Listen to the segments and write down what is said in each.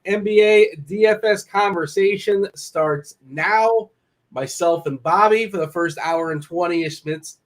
NBA DFS conversation starts now. Myself and Bobby for the first hour and 20-ish minutes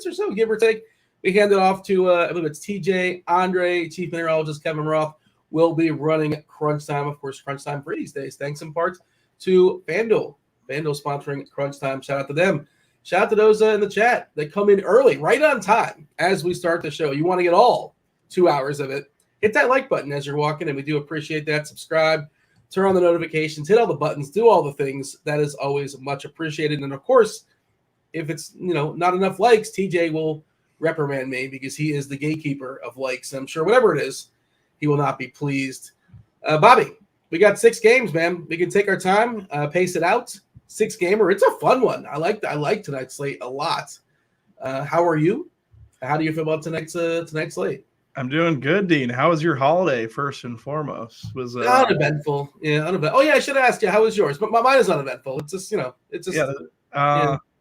or so, give or take. We hand it off to, I believe it's TJ, Andre, Chief Mineralogist Kevin Roth will be running Crunch Time. Of course, Crunch Time for these days. Thanks in part to Fanduel. Fanduel sponsoring Crunch Time. Shout out to them. Shout out to those in the chat. They come in early, right on time as we start the show. You want to get all 2 hours of it. Hit that like button as you're walking, and we do appreciate that. Subscribe, turn on the notifications, hit all the buttons, do all the things. That is always much appreciated. And, of course, if it's not enough likes, TJ will reprimand me because he is the gatekeeper of likes. I'm sure whatever it is, he will not be pleased. Bobby, we got 6 games, man. We can take our time, pace it out. 6-gamer. It's a fun one. I like tonight's slate a lot. How are you? How do you feel about tonight's slate? I'm doing good, Dean. How was your holiday, first and foremost? Was uneventful. Yeah, uneventful. Oh yeah, I should have asked you how was yours, but mine is uneventful. It's just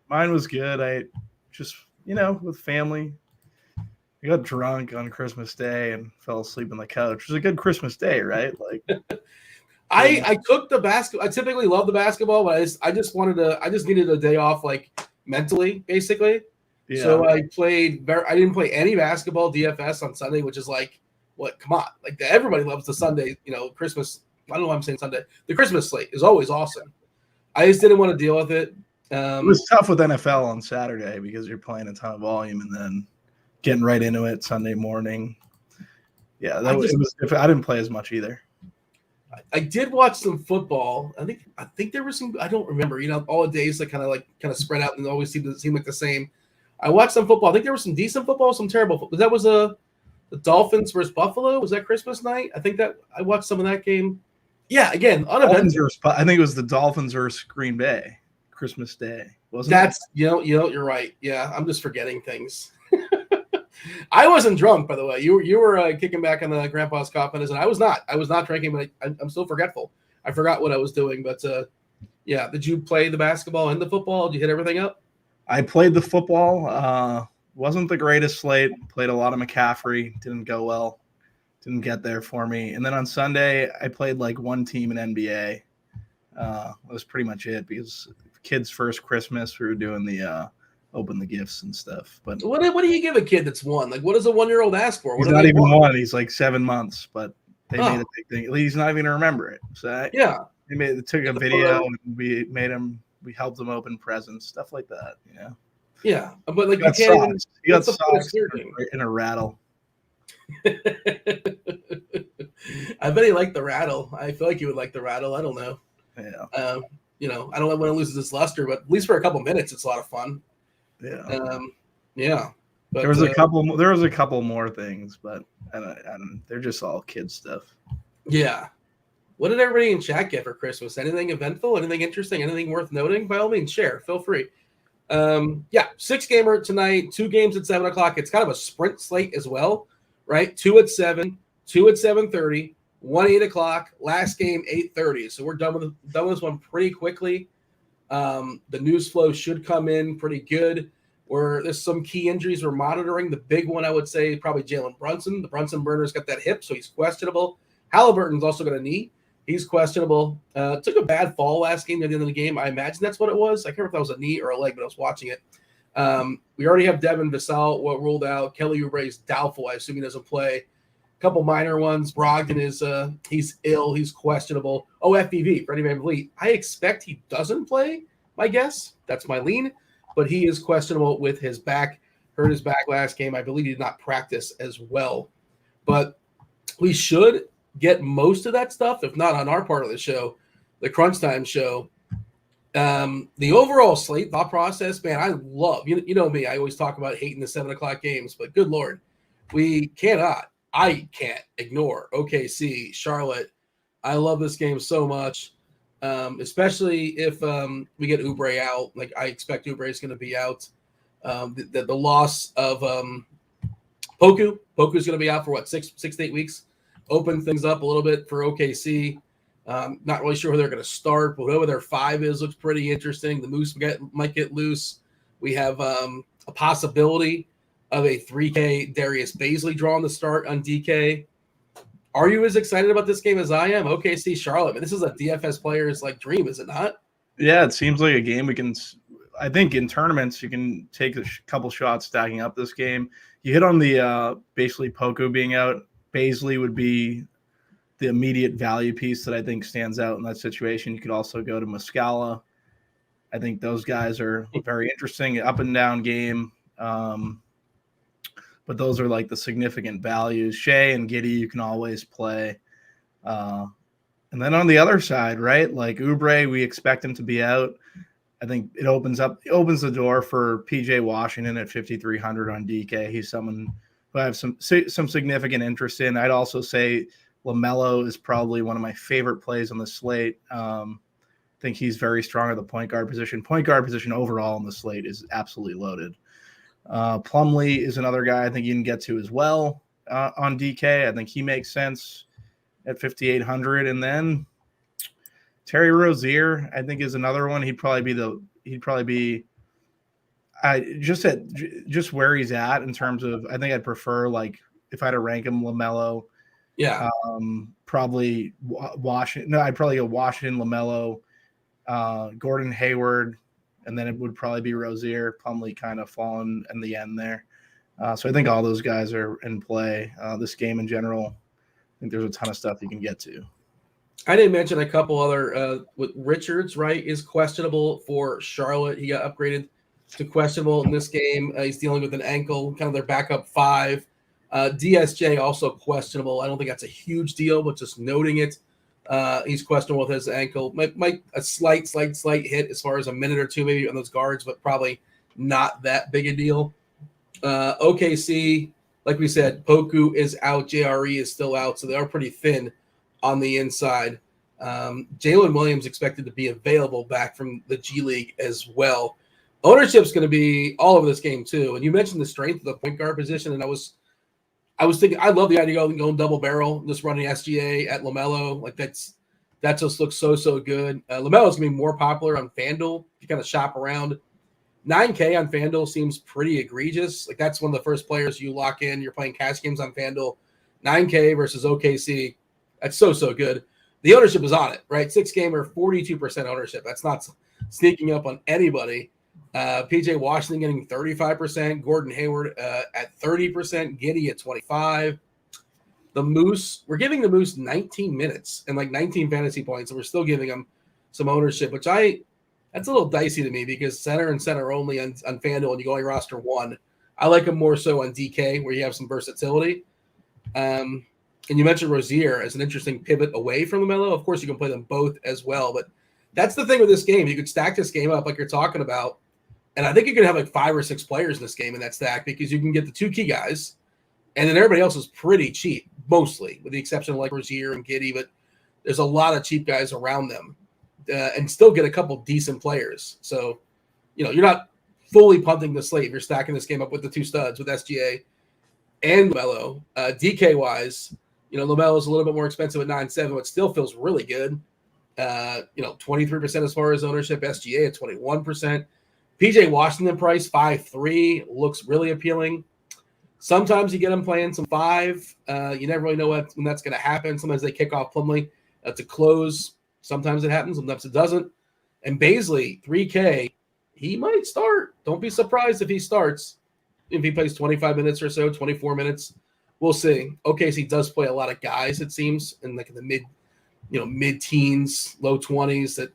mine was good. I just with family. I got drunk on Christmas Day and fell asleep on the couch. It was a good Christmas day, right? Like I took the basketball. I typically love the basketball, but I just needed a day off, like mentally, basically. Yeah. So I didn't play any basketball DFS on Sunday, which is like, what? Come on, like everybody loves the Sunday, Christmas. I don't know why I'm saying Sunday. The Christmas slate is always awesome. I just didn't want to deal with it. It was tough with NFL on Saturday because you're playing a ton of volume and then getting right into it Sunday morning. Yeah, it was. I didn't play as much either. I did watch some football. I think there was some. I don't remember. All the days that kind of spread out and always seem like the same. I watched some football. I think there was some decent football, some terrible football. That was the Dolphins versus Buffalo. Was that Christmas night? I think that I watched some of that game. Yeah, again, uneventful. I think it was the Dolphins versus Green Bay, Christmas Day. Wasn't it? You're right. Yeah, I'm just forgetting things. I wasn't drunk, by the way. You were kicking back on the grandpa's coffin, and I was not. I was not drinking, but I'm still forgetful. I forgot what I was doing. But yeah, did you play the basketball and the football? Did you hit everything up? I played the football. Wasn't the greatest slate. Played a lot of McCaffrey. Didn't go well. Didn't get there for me. And then on Sunday, I played like one team in NBA. That was pretty much it because kids' first Christmas, we were doing the open the gifts and stuff. But what do you give a kid that's one? Like, what does a 1-year-old ask for? He's not even one. He's like 7 months, but they made a big thing. He's not even going to remember it. So they took a video and we helped them open presents, stuff like that. Yeah, but like you got socks in a rattle. I bet he liked the rattle. I feel like he would like the rattle. I don't know. Yeah. I don't know when it loses its luster, but at least for a couple minutes, it's a lot of fun. Yeah. Yeah. But, there was a couple more things, but I don't, they're just all kid stuff. Yeah. What did everybody in chat get for Christmas? Anything eventful? Anything interesting? Anything worth noting? By all means, share. Feel free. 6-gamer tonight. 2 games at 7:00. It's kind of a sprint slate as well, right? 2 at 7, 2 at 7:30, 1 8:00. Last game 8:30. So we're done with this one pretty quickly. The news flow should come in pretty good. There's some key injuries we're monitoring. The big one I would say probably Jalen Brunson. The Brunson burner's got that hip, so he's questionable. Halliburton's also got a knee. He's questionable. Took a bad fall last game at the end of the game. I imagine that's what it was. I can't remember if that was a knee or a leg, but I was watching it. We already have Devin Vassell ruled out. Kelly Oubre is doubtful. I assume he doesn't play. A couple minor ones. Brogdon is he's ill. He's questionable. Oh, FVV, Freddie VanVleet. I expect he doesn't play, my guess. That's my lean. But he is questionable with his back. Hurt his back last game. I believe he did not practice as well. But we should get most of that stuff, if not on our part of the show, the Crunch Time show. The overall slate thought process, man, I love, you know me, I always talk about hating the 7:00 games, but good Lord, I can't ignore OKC, Charlotte. I love this game so much, especially if we get Oubre out. Like, I expect Oubre is going to be out. The loss of Poku's going to be out for 6 to 8 weeks. Open things up a little bit for OKC. Not really sure who they're going to start, but whoever their 5 is looks pretty interesting. The Moose might get loose. We have a possibility of a 3K Darius Baisley draw on the start on DK. Are you as excited about this game as I am? OKC Charlotte, but this is a DFS player's like dream, is it not? Yeah, it seems like a game we can. I think in tournaments you can take a couple shots stacking up this game. You hit on the basically Poku being out. Baisley would be the immediate value piece that I think stands out in that situation. You could also go to Muscala. I think those guys are very interesting, up and down game. But those are like the significant values. Shea and Giddey, you can always play. And then on the other side, right, like Oubre, we expect him to be out. I think it opens the door for PJ Washington at 5,300 on DK. He's someone who I have some significant interest in. I'd also say LaMelo is probably one of my favorite plays on the slate. I think he's very strong at the point guard position. Point guard position overall on the slate is absolutely loaded. Plumlee is another guy I think you can get to as well on DK. I think he makes sense at 5,800. And then Terry Rozier, I think, is another one. He'd probably be just where he's at in terms of, I think I'd prefer, like, if I had to rank him, LaMelo. Yeah. Probably Washington. No, I'd probably go Washington, LaMelo, Gordon Hayward, and then it would probably be Rozier. Plumlee kind of falling in the end there. So I think all those guys are in play. This game in general, I think there's a ton of stuff you can get to. I didn't mention a couple other with Richards, right, is questionable for Charlotte. He got upgraded to questionable in this game. He's dealing with an ankle, kind of their backup five. DSJ also questionable. I don't think that's a huge deal, but just noting it. He's questionable with his ankle. Might a slight hit as far as a minute or two maybe on those guards, but probably not that big a deal. OKC, like we said, Poku is out. JRE is still out, so they are pretty thin on the inside. Jalen Williams expected to be available back from the G League as well. Ownership's going to be all over this game too. And you mentioned the strength of the point guard position, and I was thinking, I love the idea of going double barrel, just running SGA at LaMelo. Like that just looks so good. LaMelo's going to be more popular on FanDuel. If you kind of shop around, 9K on FanDuel seems pretty egregious. Like that's one of the first players you lock in. You're playing cash games on FanDuel. 9K versus OKC. That's so good. The ownership is on it, right? 6 gamer, 42% ownership. That's not sneaking up on anybody. PJ Washington getting 35%, Gordon Hayward at 30%, Giddey at 25%. The Moose, we're giving the Moose 19 minutes and like 19 fantasy points, and we're still giving them some ownership, which that's a little dicey to me because center and center only on FanDuel and you go on roster one. I like them more so on DK where you have some versatility. And you mentioned Rozier as an interesting pivot away from LaMelo. Of course, you can play them both as well, but that's the thing with this game. You could stack this game up like you're talking about, and I think you could have like 5 or 6 players in this game in that stack because you can get the 2 key guys, and then everybody else is pretty cheap, mostly, with the exception of like Rozier and Giddey, but there's a lot of cheap guys around them, and still get a couple decent players. So, you're not fully punting the slate. You're stacking this game up with the 2 studs, with SGA and LaMelo. DK-wise, LaMelo's a little bit more expensive at 9.7, but still feels really good. 23% as far as ownership. SGA at 21%. PJ Washington price 5.3 looks really appealing. Sometimes you get them playing some 5. You never really know when that's going to happen. Sometimes they kick off Plumlee to close. Sometimes it happens. Sometimes it doesn't. And Baisley, 3K, he might start. Don't be surprised if he starts. If he plays 25 minutes or so, 24 minutes. We'll see. OKC does play a lot of guys, it seems, in like the mid-teens, low 20s that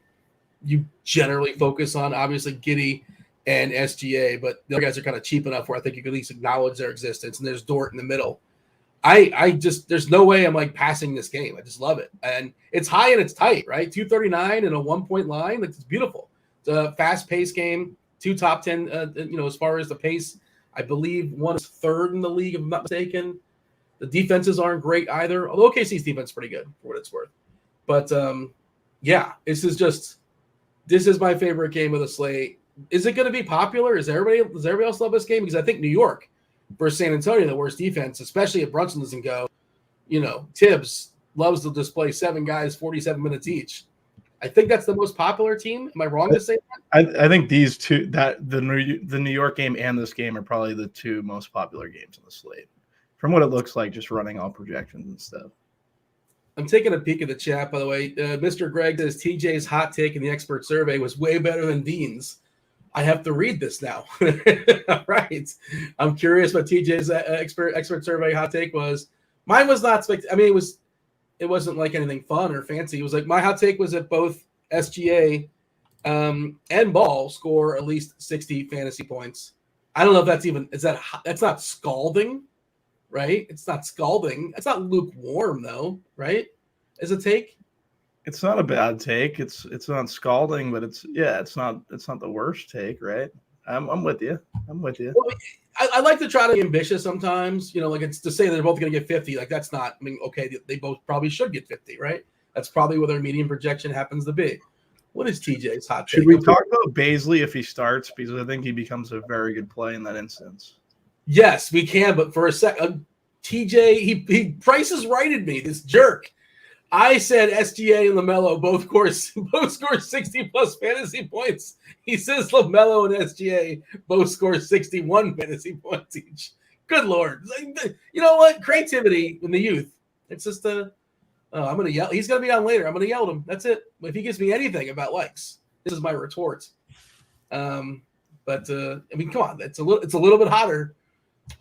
you generally focus on. Obviously, Giddey and SGA, but the other guys are kind of cheap enough where I think you can at least acknowledge their existence. And there's Dort in the middle. There's no way I'm like passing this game. I just love it. And it's high and it's tight, right? 239 and a 1-point line. It's beautiful. It's a fast-paced game. 2 top 10, as far as the pace. I believe one is 3rd in the league, if I'm not mistaken. The defenses aren't great either, although OKC's defense is pretty good for what it's worth. But, this is my favorite game of the slate. Is it going to be popular? Does everybody else love this game? Because I think New York versus San Antonio, the worst defense, especially if Brunson doesn't go. Tibbs loves to display 7 guys, 47 minutes each. I think that's the most popular team. Am I wrong to say that? I think these two, that the New York game and this game, are probably the 2 most popular games on the slate, from what it looks like, just running all projections and stuff. I'm taking a peek at the chat, by the way. Mr. Greg says TJ's hot take in the expert survey was way better than Dean's. I have to read this now. All right. I'm curious what TJ's expert survey hot take was. Mine was not I mean, it wasn't like anything fun or fancy. It was like my hot take was that both SGA and Ball score at least 60 fantasy points. I don't know if that's not scalding, right? It's not scalding. It's not lukewarm though, right? As a take. It's not a bad take. It's not scalding, but it's not the worst take, right? I'm with you. Well, I like to try to be ambitious sometimes. Like it's to say they're both going to get 50. Like that's not. I mean, okay, they both probably should get 50, right? That's probably what their median projection happens to be. What is TJ's hot take? Should we talk about Bazley if he starts? Because I think he becomes a very good play in that instance. Yes, we can. But for a second, TJ, he prices righted me. This jerk. I said SGA and LaMelo both score 60 plus fantasy points. He says LaMelo and SGA both score 61 fantasy points each. Good Lord. You know what? Creativity in the youth. It's just I'm going to yell. He's going to be on later. I'm going to yell at him. That's it. If he gives me anything about likes, this is my retort. I mean, come on. It's a little bit hotter.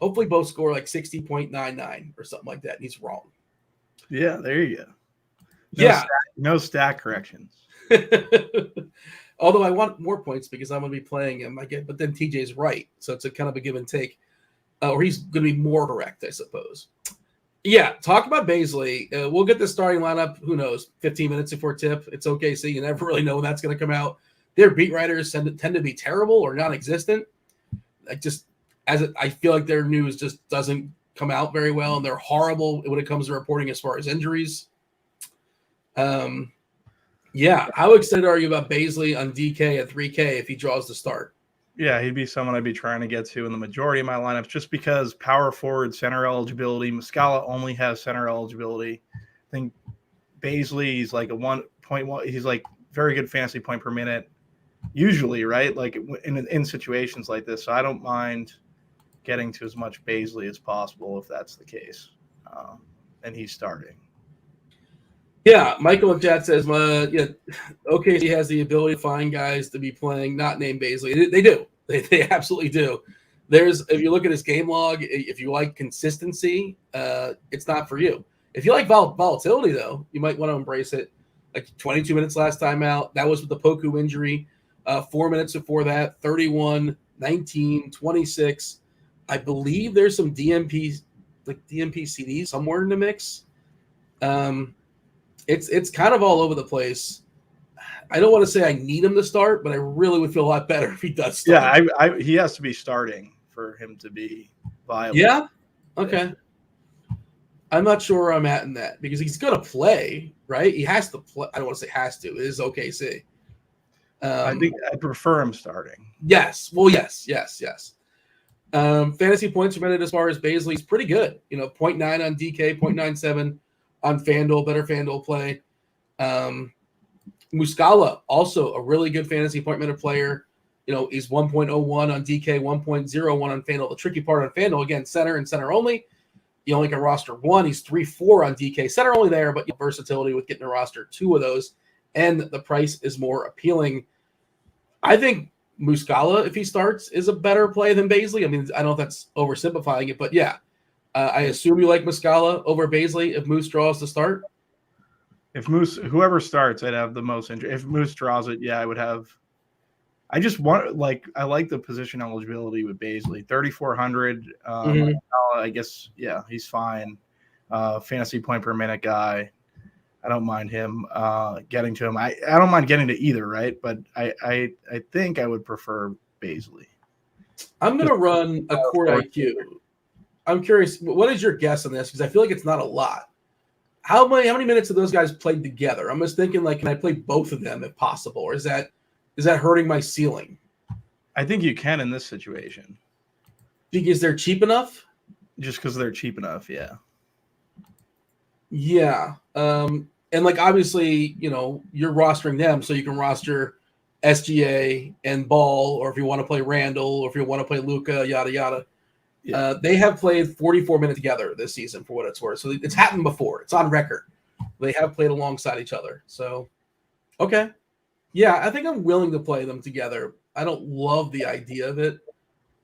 Hopefully both score like 60.99 or something like that. And he's wrong. Yeah, there you go. No stat corrections. Although I want more points because I'm going to be playing him. But then TJ's right, so it's a kind of a give and take, or he's going to be more correct, I suppose. Yeah, talk about Bazley. We'll get the starting lineup. Who knows? 15 minutes before tip. It's OKC. You never really know when that's going to come out. Their beat writers tend to be terrible or non-existent. I feel like their news just doesn't come out very well, and they're horrible when it comes to reporting as far as injuries. How excited are you about Bazley on DK at 3K if he draws the start? Yeah, he'd be someone I'd be trying to get to in the majority of my lineups just because power forward, center eligibility. Muscala only has center eligibility. I think Bazley's like a 1.1. He's like very good fantasy point per minute, usually, right? Like in situations like this. So I don't mind getting to as much Bazley as possible if that's the case. And he's starting. Yeah, Michael in chat says, OKC has the ability to find guys to be playing not named Bazley. They do. They absolutely do. If you look at his game log, if you like consistency, it's not for you. If you like volatility, though, you might want to embrace it. Like 22 minutes last time out. That was with the Poku injury. 4 minutes before that, 31, 19, 26. I believe there's some DMP CDs somewhere in the mix. It's kind of all over the place. I don't want to say I need him to start, but I really would feel a lot better if he does start. Yeah, he has to be starting for him to be viable. Yeah? Okay. I'm not sure where I'm at in that because he's going to play, right? He has to play. I don't want to say has to. It is OKC. I think I prefer him starting. Yes. Well, yes. Fantasy points per minute as far as Bazley's pretty good. 0.9 on DK, 0.97 on Fanduel, better Fanduel play. Muscala, also a really good fantasy point minute player. He's 1.01 on DK, 1.01 on Fanduel. The tricky part on Fanduel, again, center and center only. You only can roster one. He's 3.4 on DK. Center only there, but versatility with getting a roster two of those. And the price is more appealing. I think Muscala, if he starts, is a better play than Bazley. I mean, I don't know if that's oversimplifying it, but yeah. I assume you like Muscala over Bazley if Moose draws to start? If whoever starts, I'd have the most interest. If Moose draws it, yeah, I would have. I just want, I like the position eligibility with Bazley. 3,400. I guess, yeah, he's fine. Fantasy point per minute guy. I don't mind him getting to him. I don't mind getting to either, right? But I think I would prefer Bazley. I'm going to run a court IQ. I'm curious, what is your guess on this? Because I feel like it's not a lot. How many minutes have those guys played together? I'm just thinking, can I play both of them if possible? Or is that hurting my ceiling? I think you can in this situation. Because they're cheap enough? Just because they're cheap enough, yeah. Yeah. And obviously, you're rostering them so you can roster SGA and Ball, or if you want to play Randall, or if you want to play Luka, yada, yada. Yeah. They have played 44 minutes together this season, for what it's worth. So it's happened before. It's on record. They have played alongside each other. So, okay. Yeah, I think I'm willing to play them together. I don't love the idea of it,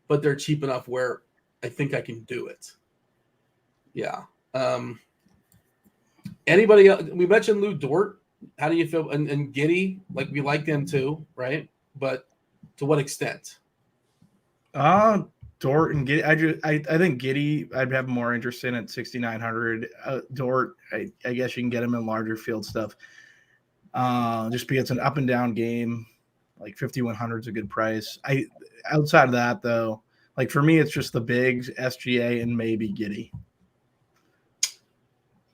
but they're cheap enough where I think I can do it. Yeah. Anybody else? We mentioned Lou Dort. How do you feel? And Giddy, like we like them too, right? But to what extent? Dort and Giddy. I think Giddy I'd have more interest in at 6,900. Dort, I guess you can get him in larger field stuff. Just because it's an up and down game, like 5,100 is a good price. Outside of that though, like for me, it's just the bigs, SGA, and maybe Giddy.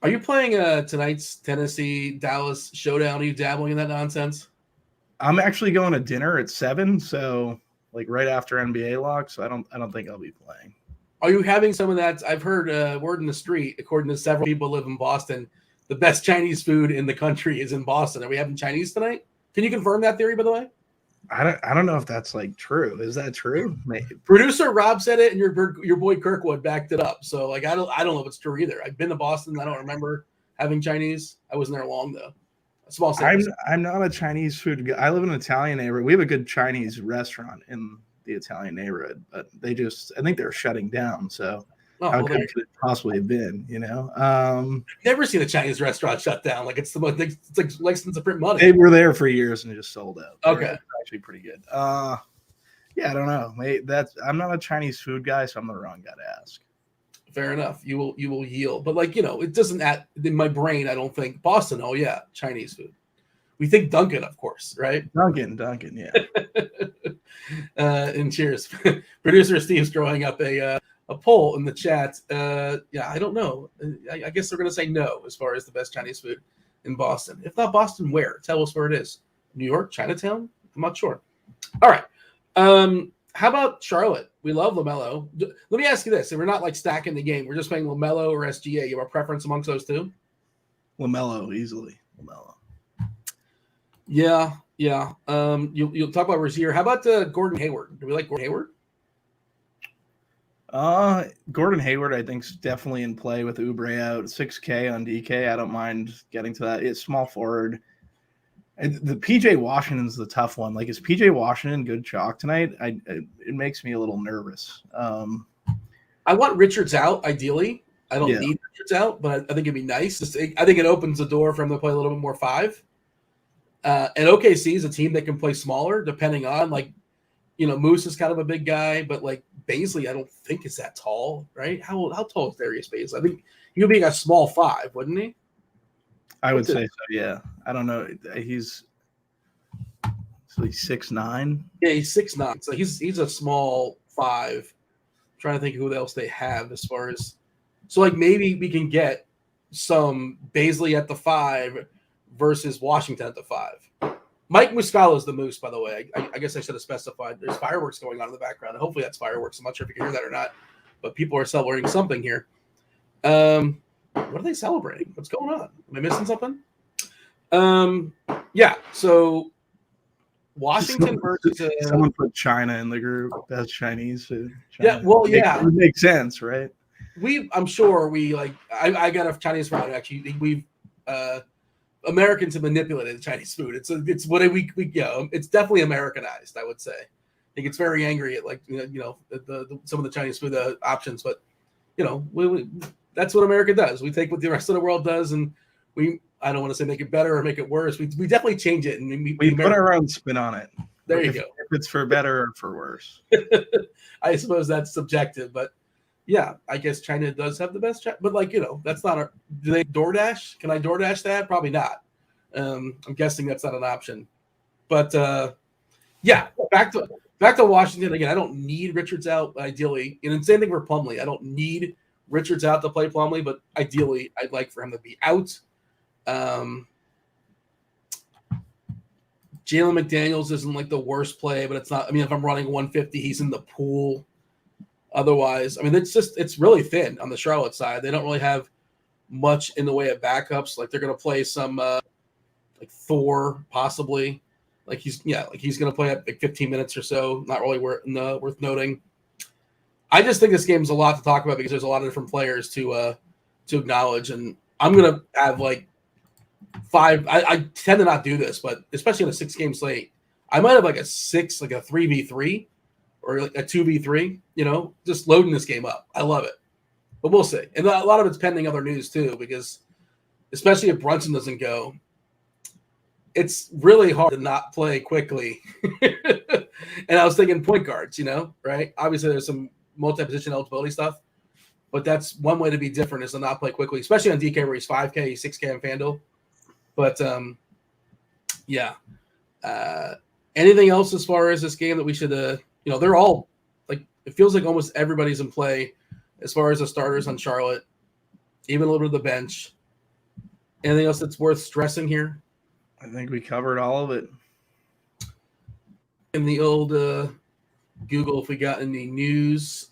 Are you playing tonight's Tennessee Dallas showdown? Are you dabbling in that nonsense? I'm actually going to dinner at 7, so like right after NBA lock. So I don't think I'll be playing. Are you having some of that? I've heard word in the street, according to several people who live in Boston, the best Chinese food in the country is in Boston. Are we having Chinese tonight? Can you confirm that theory, by the way? I don't know if that's like true. Is that true? Maybe. Producer Rob said it, and your boy Kirkwood backed it up. So like I don't know if it's true either. I've been to Boston. I don't remember having Chinese. I wasn't there long though. A small city. I'm not a Chinese food guy. I live in an Italian neighborhood. We have a good Chinese restaurant in the Italian neighborhood, but I think they're shutting down. So how could it possibly have been? You know, never seen a Chinese restaurant shut down. Like it's like license to print money. They were there for years and it just sold out. Okay, actually pretty good. Yeah, I don't know. I'm not a Chinese food guy, so I'm the wrong guy to ask. Fair enough. You will yield, but like it doesn't in my brain. I don't think Boston. Oh yeah, Chinese food. We think Dunkin', of course, right? Dunkin', yeah. And cheers, producer Steve's throwing up a poll in the chat. Yeah, I don't know. I guess they're going to say no as far as the best Chinese food in Boston. If not Boston, where? Tell us where it is. New York, Chinatown? I'm not sure. All right. How about Charlotte? We love LaMelo. Let me ask you this. And we're not like stacking the game. We're just playing LaMelo or SGA. You have a preference amongst those two? LaMelo, easily. LaMelo. Yeah. You'll talk about Rozier. How about Gordon Hayward? Do we like Gordon Hayward? Gordon Hayward, I think, is definitely in play with Oubre out. 6K on DK. I don't mind getting to that. It's small forward. The PJ Washington's the tough one. Like, is PJ Washington good chalk tonight? It makes me a little nervous. I want Richards out, ideally. I don't need Richards out, but I think it'd be nice. I think it opens the door for him to play a little bit more 5. And OKC is a team that can play smaller, depending on, like, Moose is kind of a big guy, but, like, Baisley, I don't think is that tall, right? How tall is Darius Baisley? I think he would be a small 5, wouldn't he? I would say so, yeah. I don't know. He's 6'9". Yeah, he's 6'9". So he's a small 5. I'm trying to think who else they have as far as – so, like, maybe we can get some Baisley at the 5 versus Washington at the 5. Mike Muscala is the Moose, by the way. I guess I should have specified. There's fireworks going on in the background. And hopefully that's fireworks. I'm not sure if you can hear that or not. But people are celebrating something here. What are they celebrating? What's going on? Am I missing something? Yeah. So Washington versus someone put China in the group. That's Chinese. China. Yeah. Well, yeah. It makes sense, right? I'm sure we like. I got a Chinese friend actually. We've Americans have manipulated Chinese food. It's what we it's definitely Americanized. I would say. I think it's very angry at like the some of the Chinese food options, but that's what America does. We take what the rest of the world does, and I don't want to say make it better or make it worse. We definitely change it, and we put our own spin on it. There you go. If it's for better or for worse. I suppose that's subjective, but yeah, I guess China does have the best chat. But like that's not our. Do they DoorDash? Can I DoorDash that? Probably not. I'm guessing that's not an option. But yeah, back to Washington again. I don't need Richards out ideally, and same thing for Plumlee. I don't need Richards out to play Plumlee, but ideally, I'd like for him to be out. Jalen McDaniels isn't like the worst play, but it's not. I mean, if I'm running 150, he's in the pool. Otherwise, I mean, it's really thin on the Charlotte side. They don't really have much in the way of backups. Like they're going to play some like Thor possibly. Like he's going to play at like 15 minutes or so. Not really worth noting. I just think this game's a lot to talk about because there's a lot of different players to acknowledge, and I'm going to have like 5. I tend to not do this, but especially in a 6-game slate, I might have like a 3v3 or like a 2v3, just loading this game up. I love it. But we'll see. And a lot of it's pending other news too, because especially if Brunson doesn't go, it's really hard to not play quickly. And I was thinking point guards, right? Obviously there's some multi-position eligibility stuff, but that's one way to be different is to not play quickly, especially on DK where he's 5K, he's 6K on FanDuel. But yeah. Anything else as far as this game that we should, they're all like, it feels like almost everybody's in play as far as the starters on Charlotte, even a little bit of the bench. Anything else that's worth stressing here? I think we covered all of it. In the old Google, if we got any news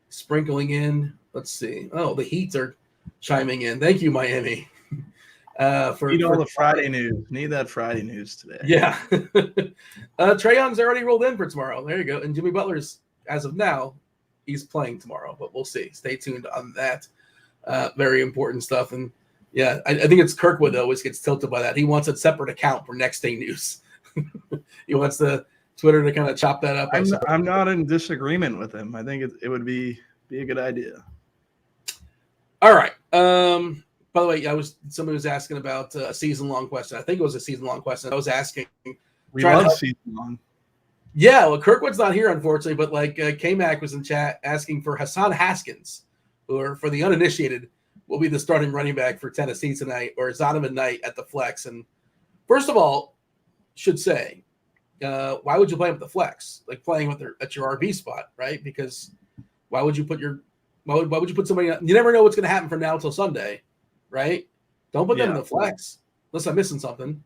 sprinkling in, let's see. Oh, the Heat are chiming in. Thank you, Miami. For the Friday news. Need that Friday news today. Yeah. Trae Young's already rolled in for tomorrow. There you go. And Jimmy Butler's, as of now, he's playing tomorrow, but we'll see. Stay tuned on that. Very important stuff. And yeah, I think it's Kirkwood that always gets tilted by that. He wants a separate account for next day news. He wants the Twitter to kind of chop that up. I'm not in disagreement with him. I think it would be a good idea. All right. By the way, somebody was asking about a season-long question. I think it was a season-long question. I was asking. We love season-long. Yeah, well, Kirkwood's not here, unfortunately, but like K-Mac was in chat asking for Hassan Haskins, who, for the uninitiated, will be the starting running back for Tennessee tonight, or Zonovan Knight at the flex. And first of all, should say, why would you play him at the flex? Like playing at your RB spot, right? Because why would you put somebody? You never know what's going to happen from now until Sunday, right? Don't put them in the flex unless I'm missing something.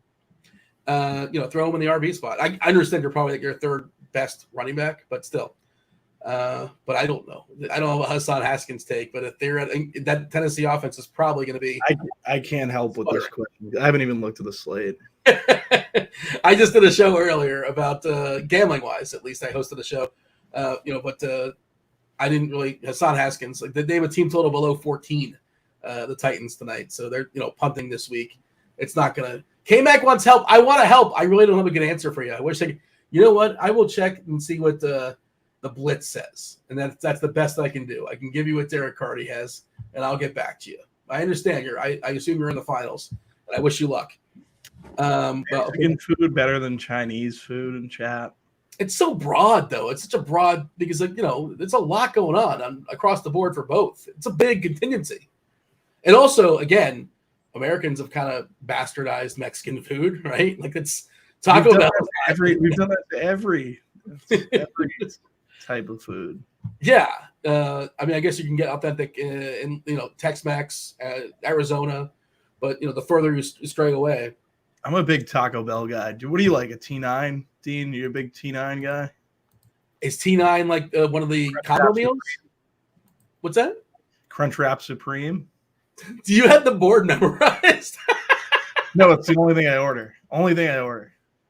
Throw them in the RB spot. I understand you're probably like your third best running back, but still. But I don't know. I don't know what Hassan Haskins take, but if they're at that Tennessee offense is probably going to be. I can't help with this question. I haven't even looked at the slate. I just did a show earlier about gambling wise. At least I hosted a show, but I didn't really Hassan Haskins. Like they have a team total below 14, the Titans tonight, so they're punting this week. It's not gonna. K-Mac wants help. I want to help. I really don't have a good answer for you. I wish you know what? I will check and see what the blitz says, and that's the best I can do. I can give you what Derek Carty has, and I'll get back to you. I understand I assume you're in the finals, and I wish you luck. Mexican food better than Chinese food in chat. It's so broad, though. It's such a broad because, there's a lot going on across the board for both. It's a big contingency, and also, again, Americans have kind of bastardized Mexican food, right? Like it's Taco Bell. We've done that to every type of food. Yeah, I guess you can get authentic in Tex-Mex, Arizona, but the further you stray away. I'm a big Taco Bell guy. What do you like? A T9, Dean? You're a big T9 guy. Is T9 like one of the combo meals? What's that? Crunchwrap Supreme. Do you have the board memorized? No, it's the only thing I order.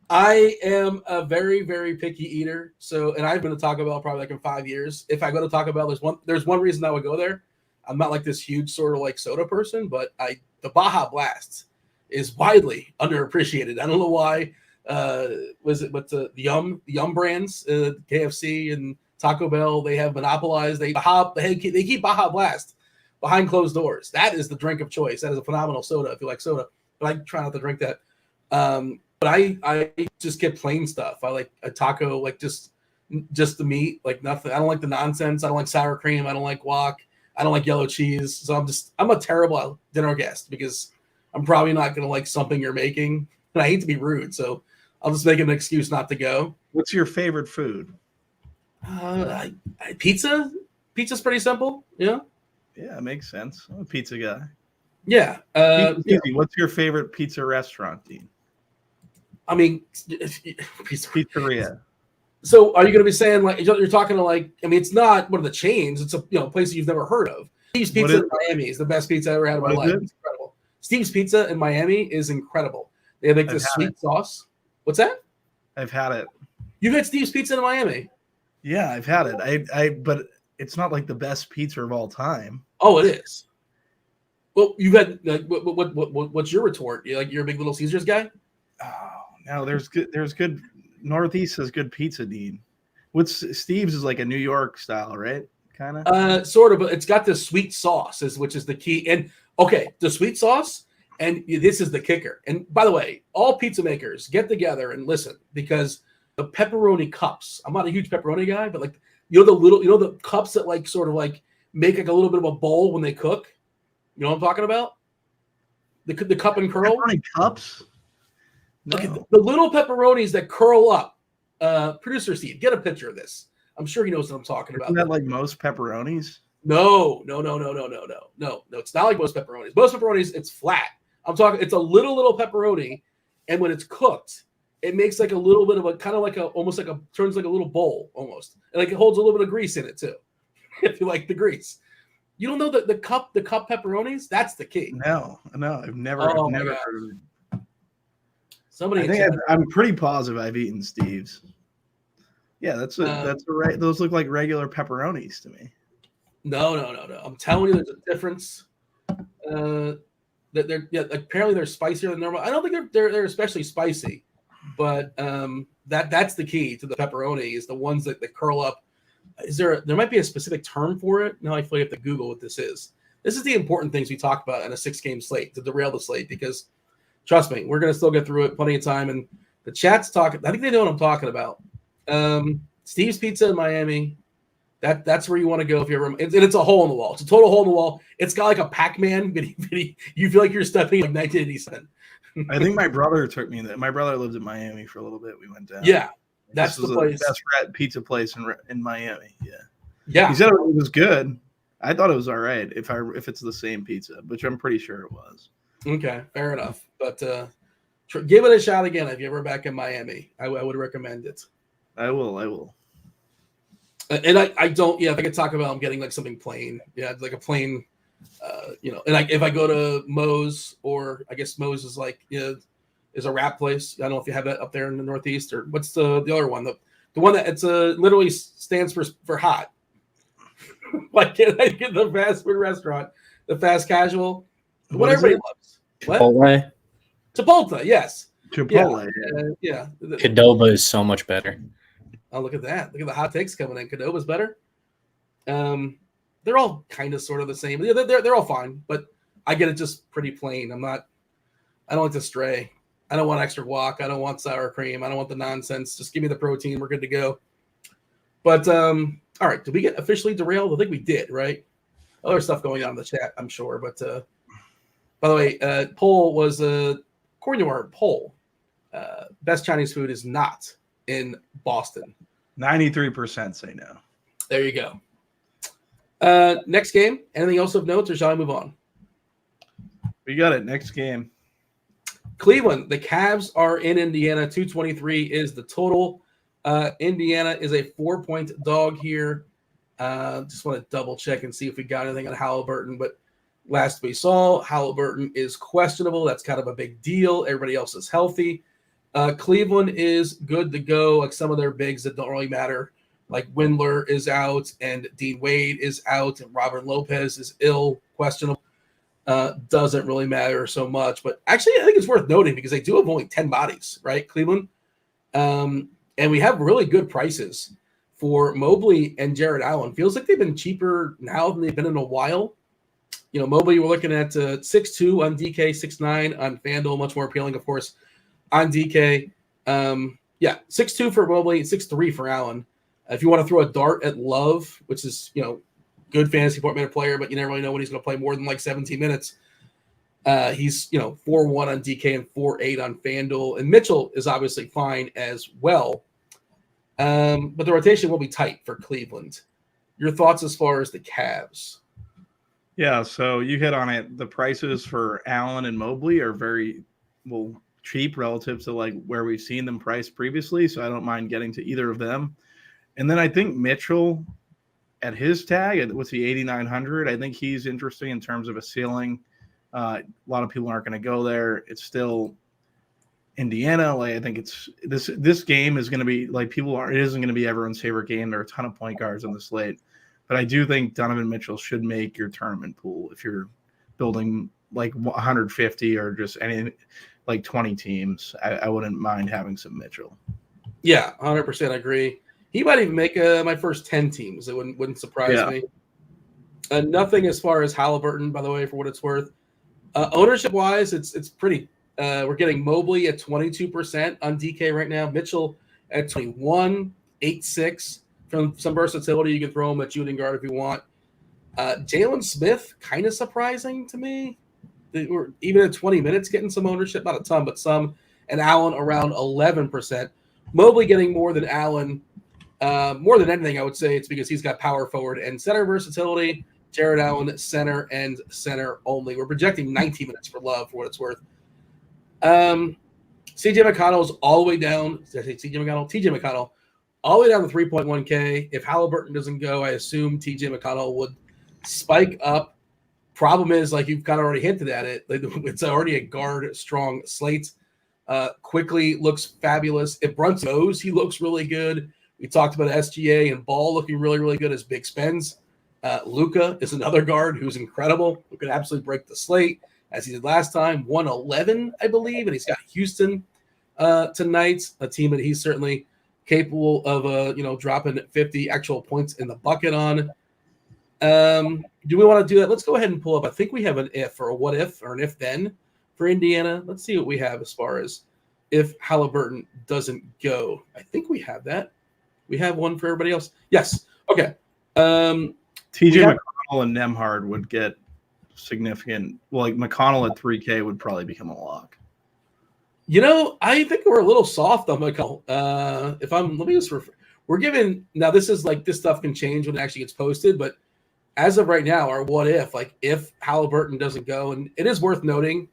I am a very, very picky eater. So, and I've been to Taco Bell probably like in 5 years. If I go to Taco Bell, there's one reason I would go there. I'm not like this huge sort of like soda person, but the Baja Blast is widely underappreciated. I don't know why. The Yum brands, KFC and Taco Bell, they have monopolized. They keep Baja Blast behind closed doors. That is the drink of choice. That is a phenomenal soda if you like soda. But I try not to drink that. But I just get plain stuff. I like a taco, like just the meat, like nothing. I don't like the nonsense. I don't like sour cream. I don't like guac. I don't like yellow cheese. So I'm a terrible dinner guest because I'm probably not going to like something you're making. And I hate to be rude, so I'll just make an excuse not to go. What's your favorite food? Pizza. Pizza's pretty simple. Yeah, it makes sense. I'm a pizza guy. Yeah. Easy. What's your favorite pizza restaurant, Dean? I mean, pizzeria. So are you going to be saying like you're talking to like? I mean, it's not one of the chains. It's a place that you've never heard of. Steve's Pizza in Miami is the best pizza I ever had in my life. It's incredible. Steve's Pizza in Miami is incredible. They have like this sweet sauce. What's that? I've had it. You've had Steve's Pizza in Miami? Yeah, I've had it. But it's not like the best pizza of all time. Oh, it is. Well, you've had like, what's your retort? You're a big Little Caesars guy? Oh no, there's good. Northeast has good pizza, Dean. What's Steve's is like a New York style, right? Kind of. Sort of, but it's got the sweet sauce, which is the key. And okay, the sweet sauce, and this is the kicker. And by the way, all pizza makers get together and listen, because the pepperoni cups. I'm not a huge pepperoni guy, but like the cups that like sort of like make like a little bit of a bowl when they cook. You know what I'm talking about? The cup and curl. Pepperoni cups. No. Okay, the little pepperonis that curl up. Producer Steve, get a picture of this. I'm sure he knows what I'm talking about. Isn't that like most pepperonis? No. It's not like most pepperonis. Most pepperonis, it's flat. I'm talking. It's a little pepperoni, and when it's cooked, it makes like a little bit of a kind of like almost like turns like a little bowl almost, and like it holds a little bit of grease in it too. If you like the grease. You don't know the cup pepperonis? That's the key. No, I've never heard of it. Somebody, I'm pretty positive I've eaten Steve's. Yeah, that's right. Those look like regular pepperonis to me. No. I'm telling you, there's a difference. That apparently they're spicier than normal. I don't think they're especially spicy, but that's the key to the pepperoni is the ones that curl up. There might be a specific term for it. Now I feel like I have to Google what this is. This is the important things we talk about in a 6-game slate to derail the slate, because trust me, we're going to still get through it plenty of time. And the chat's talking. I think they know what I'm talking about. Steve's Pizza in Miami. That's where you want to go if you're ever. It's a hole in the wall. It's a total hole in the wall. It's got like a Pac-Man. You feel like you're stepping like 1987. I think my brother took me there. My brother lived in Miami for a little bit. We went down. Yeah. That's the place. Best pizza place in Miami. Yeah. He said it was good. I thought it was all right if it's the same pizza, which I'm pretty sure it was. Okay, fair enough. But give it a shot again if you're ever back in Miami. I would recommend it. I will. And I don't. Yeah, if I could talk about, I'm getting like something plain. Yeah, like a plain. And if I go to Moe's, or I guess Moe's is like is a wrap place. I don't know if you have that up there in the Northeast, or what's the other one? The one that it's literally stands for hot. Like the fast food restaurant, the fast casual, what everybody loves. Chipotle. Chipotle, yes. Chipotle, yeah. Qdoba is so much better. Oh, look at that! Look at the hot takes coming in. Qdoba's better. They're all kind of sort of the same. Yeah, they're all fine, but I get it just pretty plain. I don't like to stray. I don't want extra guac. I don't want sour cream. I don't want the nonsense. Just give me the protein. We're good to go. But all right, did we get officially derailed? I think we did, right? Other stuff going on in the chat, I'm sure. But by the way, poll was according to our poll, best Chinese food is not in Boston. 93% say no. There you go. Next game. Anything else of note, or shall I move on? We got it. Next game. Cleveland. The Cavs are in Indiana. 223 is the total. Indiana is a 4-point dog here. Just want to double check and see if we got anything on Halliburton. But last we saw, Halliburton is questionable. That's kind of a big deal. Everybody else is healthy. Cleveland is good to go. Like some of their bigs that don't really matter. Like Windler is out, and Dean Wade is out, and Robert Lopez is ill, questionable. Doesn't really matter so much. But actually, I think it's worth noting because they do have only 10 bodies, right, Cleveland? And we have really good prices for Mobley and Jared Allen. Feels like they've been cheaper now than they've been in a while. Mobley, we're looking at 6'2" on DK, 6'9" on Fanduel, much more appealing, of course, on DK. 6'2" for Mobley, 6'3" for Allen. If you want to throw a dart at Love, which is, good fantasy point-minute player, but you never really know when he's going to play more than like 17 minutes. He's, 4-1 on DK and 4-8 on FanDuel. And Mitchell is obviously fine as well. But the rotation will be tight for Cleveland. Your thoughts as far as the Cavs? Yeah, so you hit on it. The prices for Allen and Mobley are very cheap relative to like where we've seen them priced previously. So I don't mind getting to either of them. And then I think Mitchell at his tag, what's the 8,900? I think he's interesting in terms of a ceiling. A lot of people aren't going to go there. It's still Indiana. Like I think it's this game is going to be like it isn't going to be everyone's favorite game. There are a ton of point guards on the slate, but I do think Donovan Mitchell should make your tournament pool if you're building like 150 or just any like 20 teams, I wouldn't mind having some Mitchell. Yeah, 100% agree. He might even make my first 10 teams. It wouldn't surprise me. Nothing as far as Halliburton, by the way, for what it's worth. Ownership-wise, it's pretty. We're getting Mobley at 22% on DK right now. Mitchell at 21, 8-6. From some versatility, you can throw him at shooting guard if you want. Jalen Smith, kind of surprising to me. We're even at 20 minutes getting some ownership, not a ton, but some. And Allen around 11%. Mobley getting more than Allen. More than anything, I would say it's because he's got power forward and center versatility. Jared Allen, center and center only. We're projecting 19 minutes for Love, for what it's worth. CJ McConnell's all the way down. Did I say TJ McConnell? TJ McConnell, all the way down to 3.1K. If Halliburton doesn't go, I assume TJ McConnell would spike up. Problem is, like you've kind of already hinted at it, like it's already a guard-strong slate. Quickly looks fabulous. If Brunson goes, he looks really good. We talked about SGA and Ball looking really, really good as big spends. Luka is another guard who's incredible, who could absolutely break the slate, as he did last time. 111, I believe, and he's got Houston tonight, a team that he's certainly capable of, dropping 50 actual points in the bucket on. Do we want to do that? Let's go ahead and pull up. I think we have an if or a what if or an if then for Indiana. Let's see what we have as far as if Halliburton doesn't go. I think we have that. We have one for everybody else. Yes. Okay. TJ McConnell and Nembhard would get significant. Well, like McConnell at 3K would probably become a lock. I think we're a little soft on McConnell. We're giving, now this is like, this stuff can change when it actually gets posted, but as of right now, our what if, like if Halliburton doesn't go, and it is worth noting,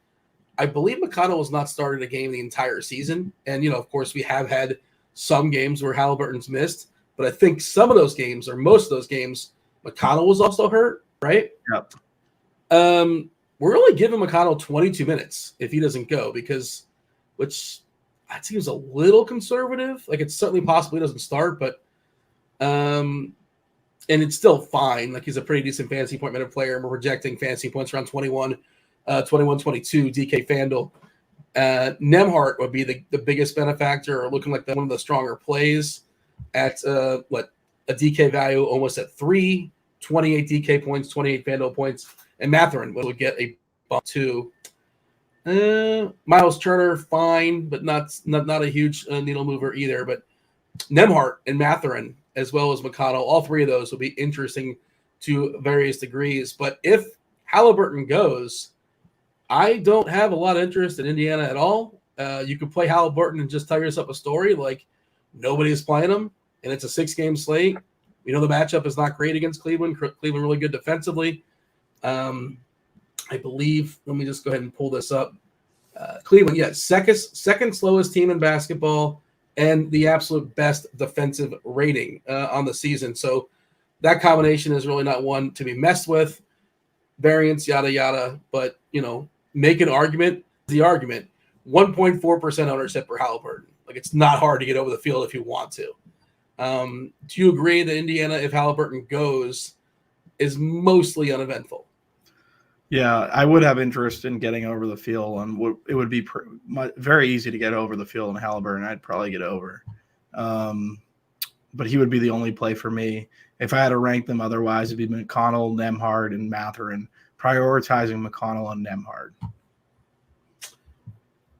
I believe McConnell has not started a game the entire season. And, of course, we have had some games where Halliburton's missed, but I think some of those games, or most of those games, McConnell was also hurt, right? Yep. We're only giving McConnell 22 minutes if he doesn't go, which that seems a little conservative. Like it's certainly possible he doesn't start, but and it's still fine. Like he's a pretty decent fantasy point minute player, and we're projecting fantasy points around 21, 22 DK Fanduel. Nembhard would be the biggest benefactor, or looking like one of the stronger plays at a DK value almost at 3, 28 DK points, 28 Fanduel points, and Mathurin would get a bump too. Miles Turner, fine, but not a huge needle mover either. But Nembhard and Mathurin, as well as McConnell, all three of those will be interesting to various degrees. But if Halliburton goes, I don't have a lot of interest in Indiana at all. You could play Halliburton and just tell yourself a story like nobody's playing him, and it's a 6-game slate. We know the matchup is not great against Cleveland. Cleveland really good defensively. I believe, let me just go ahead and pull this up. Cleveland, yes, second slowest team in basketball and the absolute best defensive rating on the season. So that combination is really not one to be messed with. Variance, yada, yada. But, make an argument. The argument, 1.4% ownership for Halliburton. Like, it's not hard to get over the field if you want to. Do you agree that Indiana, if Halliburton goes, is mostly uneventful? Yeah, I would have interest in getting over the field, and it would be very easy to get over the field in Halliburton. I'd probably get over. But he would be the only play for me. If I had to rank them otherwise, it'd be McConnell, Nembhard, and Mathurin, prioritizing McConnell and Nembhard.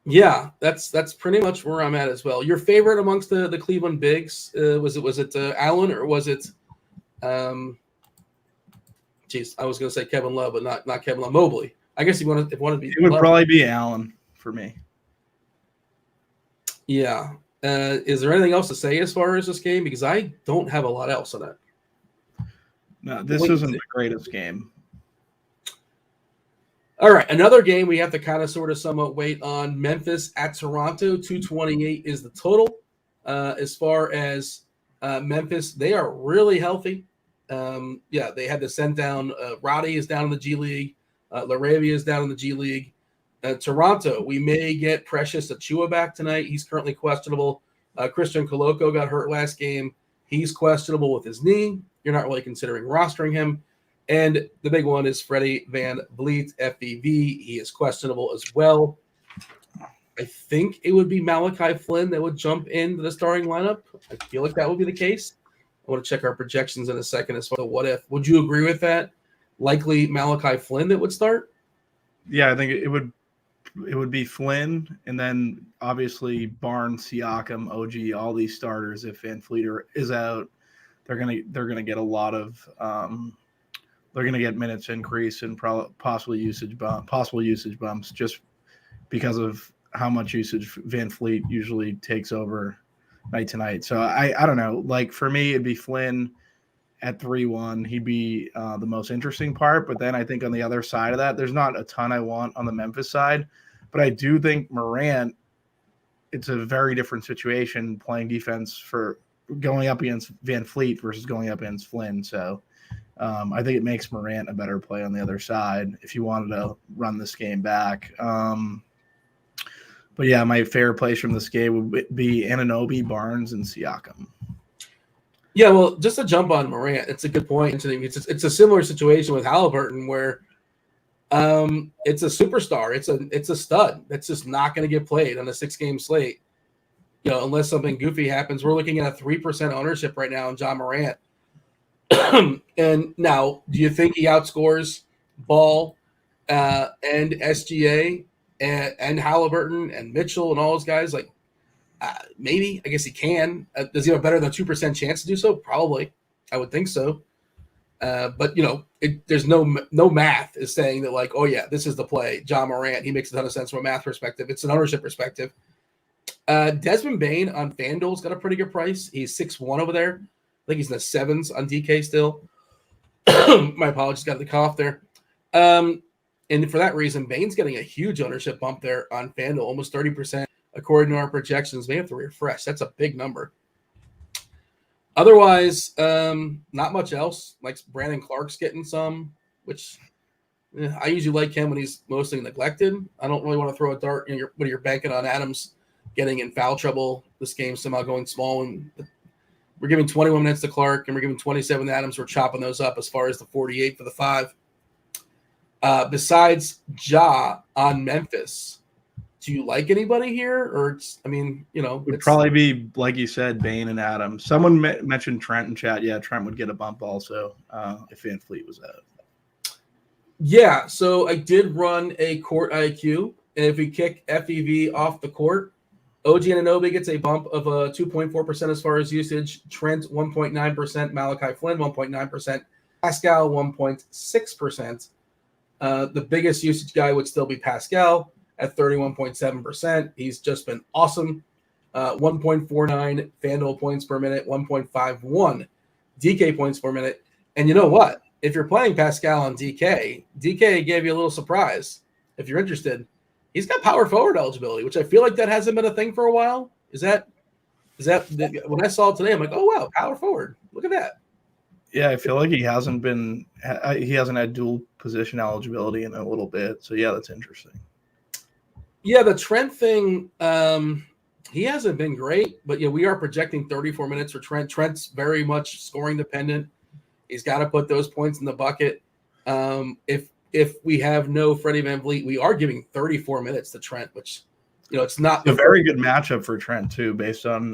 Yeah, that's pretty much where I'm at as well. Your favorite amongst the Cleveland bigs, was it Allen, or was it I was going to say Kevin Love, but not Kevin Love. Mobley. I guess if you want to be, it would probably be Allen for me. Yeah. Is there anything else to say as far as this game? Because I don't have a lot else on it. No, this isn't the greatest game. All right, another game we have to kind of sort of somewhat wait on. Memphis at Toronto, 228 is the total. As far as Memphis, they are really healthy. They had to send down. Roddy is down in the G League. Laravia is down in the G League. Toronto, we may get Precious Achiuwa back tonight. He's currently questionable. Christian Koloko got hurt last game. He's questionable with his knee. You're not really considering rostering him. And the big one is Freddie Van Vliet, FVV. He is questionable as well. I think it would be Malachi Flynn that would jump into the starting lineup. I feel like that would be the case. I want to check our projections in a second as far as what if. Would you agree with that? Likely Malachi Flynn that would start? Yeah, I think it would be Flynn, and then obviously Barnes, Siakam, OG, all these starters. If Van Fleet is out, they're gonna get a lot of they're gonna get minutes increase and possible usage bumps just because of how much usage Van Fleet usually takes over night to night. So I don't know. Like for me, it'd be Flynn at 3-1. He'd be the most interesting part. But then I think on the other side of that, there's not a ton I want on the Memphis side. But I do think Morant, it's a very different situation playing defense for going up against Van Fleet versus going up against Flynn. So I think it makes Morant a better play on the other side if you wanted to run this game back. But yeah, my favorite plays from this game would be Anunoby, Barnes, and Siakam. Yeah, well, just to jump on Morant, it's a good point. It's a similar situation with Halliburton where it's a superstar. It's a stud that's just not going to get played on a 6-game slate. You know, unless something goofy happens. We're looking at a 3% ownership right now on John Morant. And now, do you think he outscores Ball and SGA and Halliburton and Mitchell and all those guys? Like, maybe. I guess he can. Does he have a better than 2% chance to do so? Probably. I would think so. But, you know, there's no math is saying that, like, oh, yeah, this is the play. John Morant, he makes a ton of sense from a math perspective. It's an ownership perspective. Desmond Bane on FanDuel's got a pretty good price. He's 6-1 over there. I think he's in the 7s on DK still. My apologies, got the cough there. And for that reason, Bane's getting a huge ownership bump there on FanDuel, almost 30%. According to our projections, they have to refresh. That's a big number. Otherwise, not much else. Like Brandon Clark's getting some, which I usually like him when he's mostly neglected. I don't really want to throw a dart when you're banking on Adams getting in foul trouble. This game somehow going small, and we're giving 21 minutes to Clark, and we're giving 27 to Adams. We're chopping those up as far as the 48 for the 5. Besides Ja on Memphis, do you like anybody here? Or it would probably be, like you said, Bane and Adams. Someone mentioned Trent in chat. Yeah, Trent would get a bump also if Van Fleet was out. Yeah, so I did run a court IQ, and if we kick FEV off the court, OG Anunoby gets a bump of 2.4% as far as usage. Trent 1.9%, Malachi Flynn 1.9%, Pascal 1.6%. The biggest usage guy would still be Pascal at 31.7%. He's just been awesome. 1.49 FanDuel points per minute, 1.51 DK points per minute. And you know what? If you're playing Pascal on DK gave you a little surprise. If you're interested, he's got power forward eligibility, which I feel like that hasn't been a thing for a while. Is that when I saw it today, I'm like, oh wow, power forward. Look at that. Yeah, I feel like he hasn't had dual position eligibility in a little bit. So yeah, that's interesting. Yeah, the Trent thing, he hasn't been great, but yeah, we are projecting 34 minutes for Trent. Trent's very much scoring dependent. He's got to put those points in the bucket. If we have no Freddie Van Vliet, we are giving 34 minutes to Trent, which, it's not a very good matchup for Trent too, based on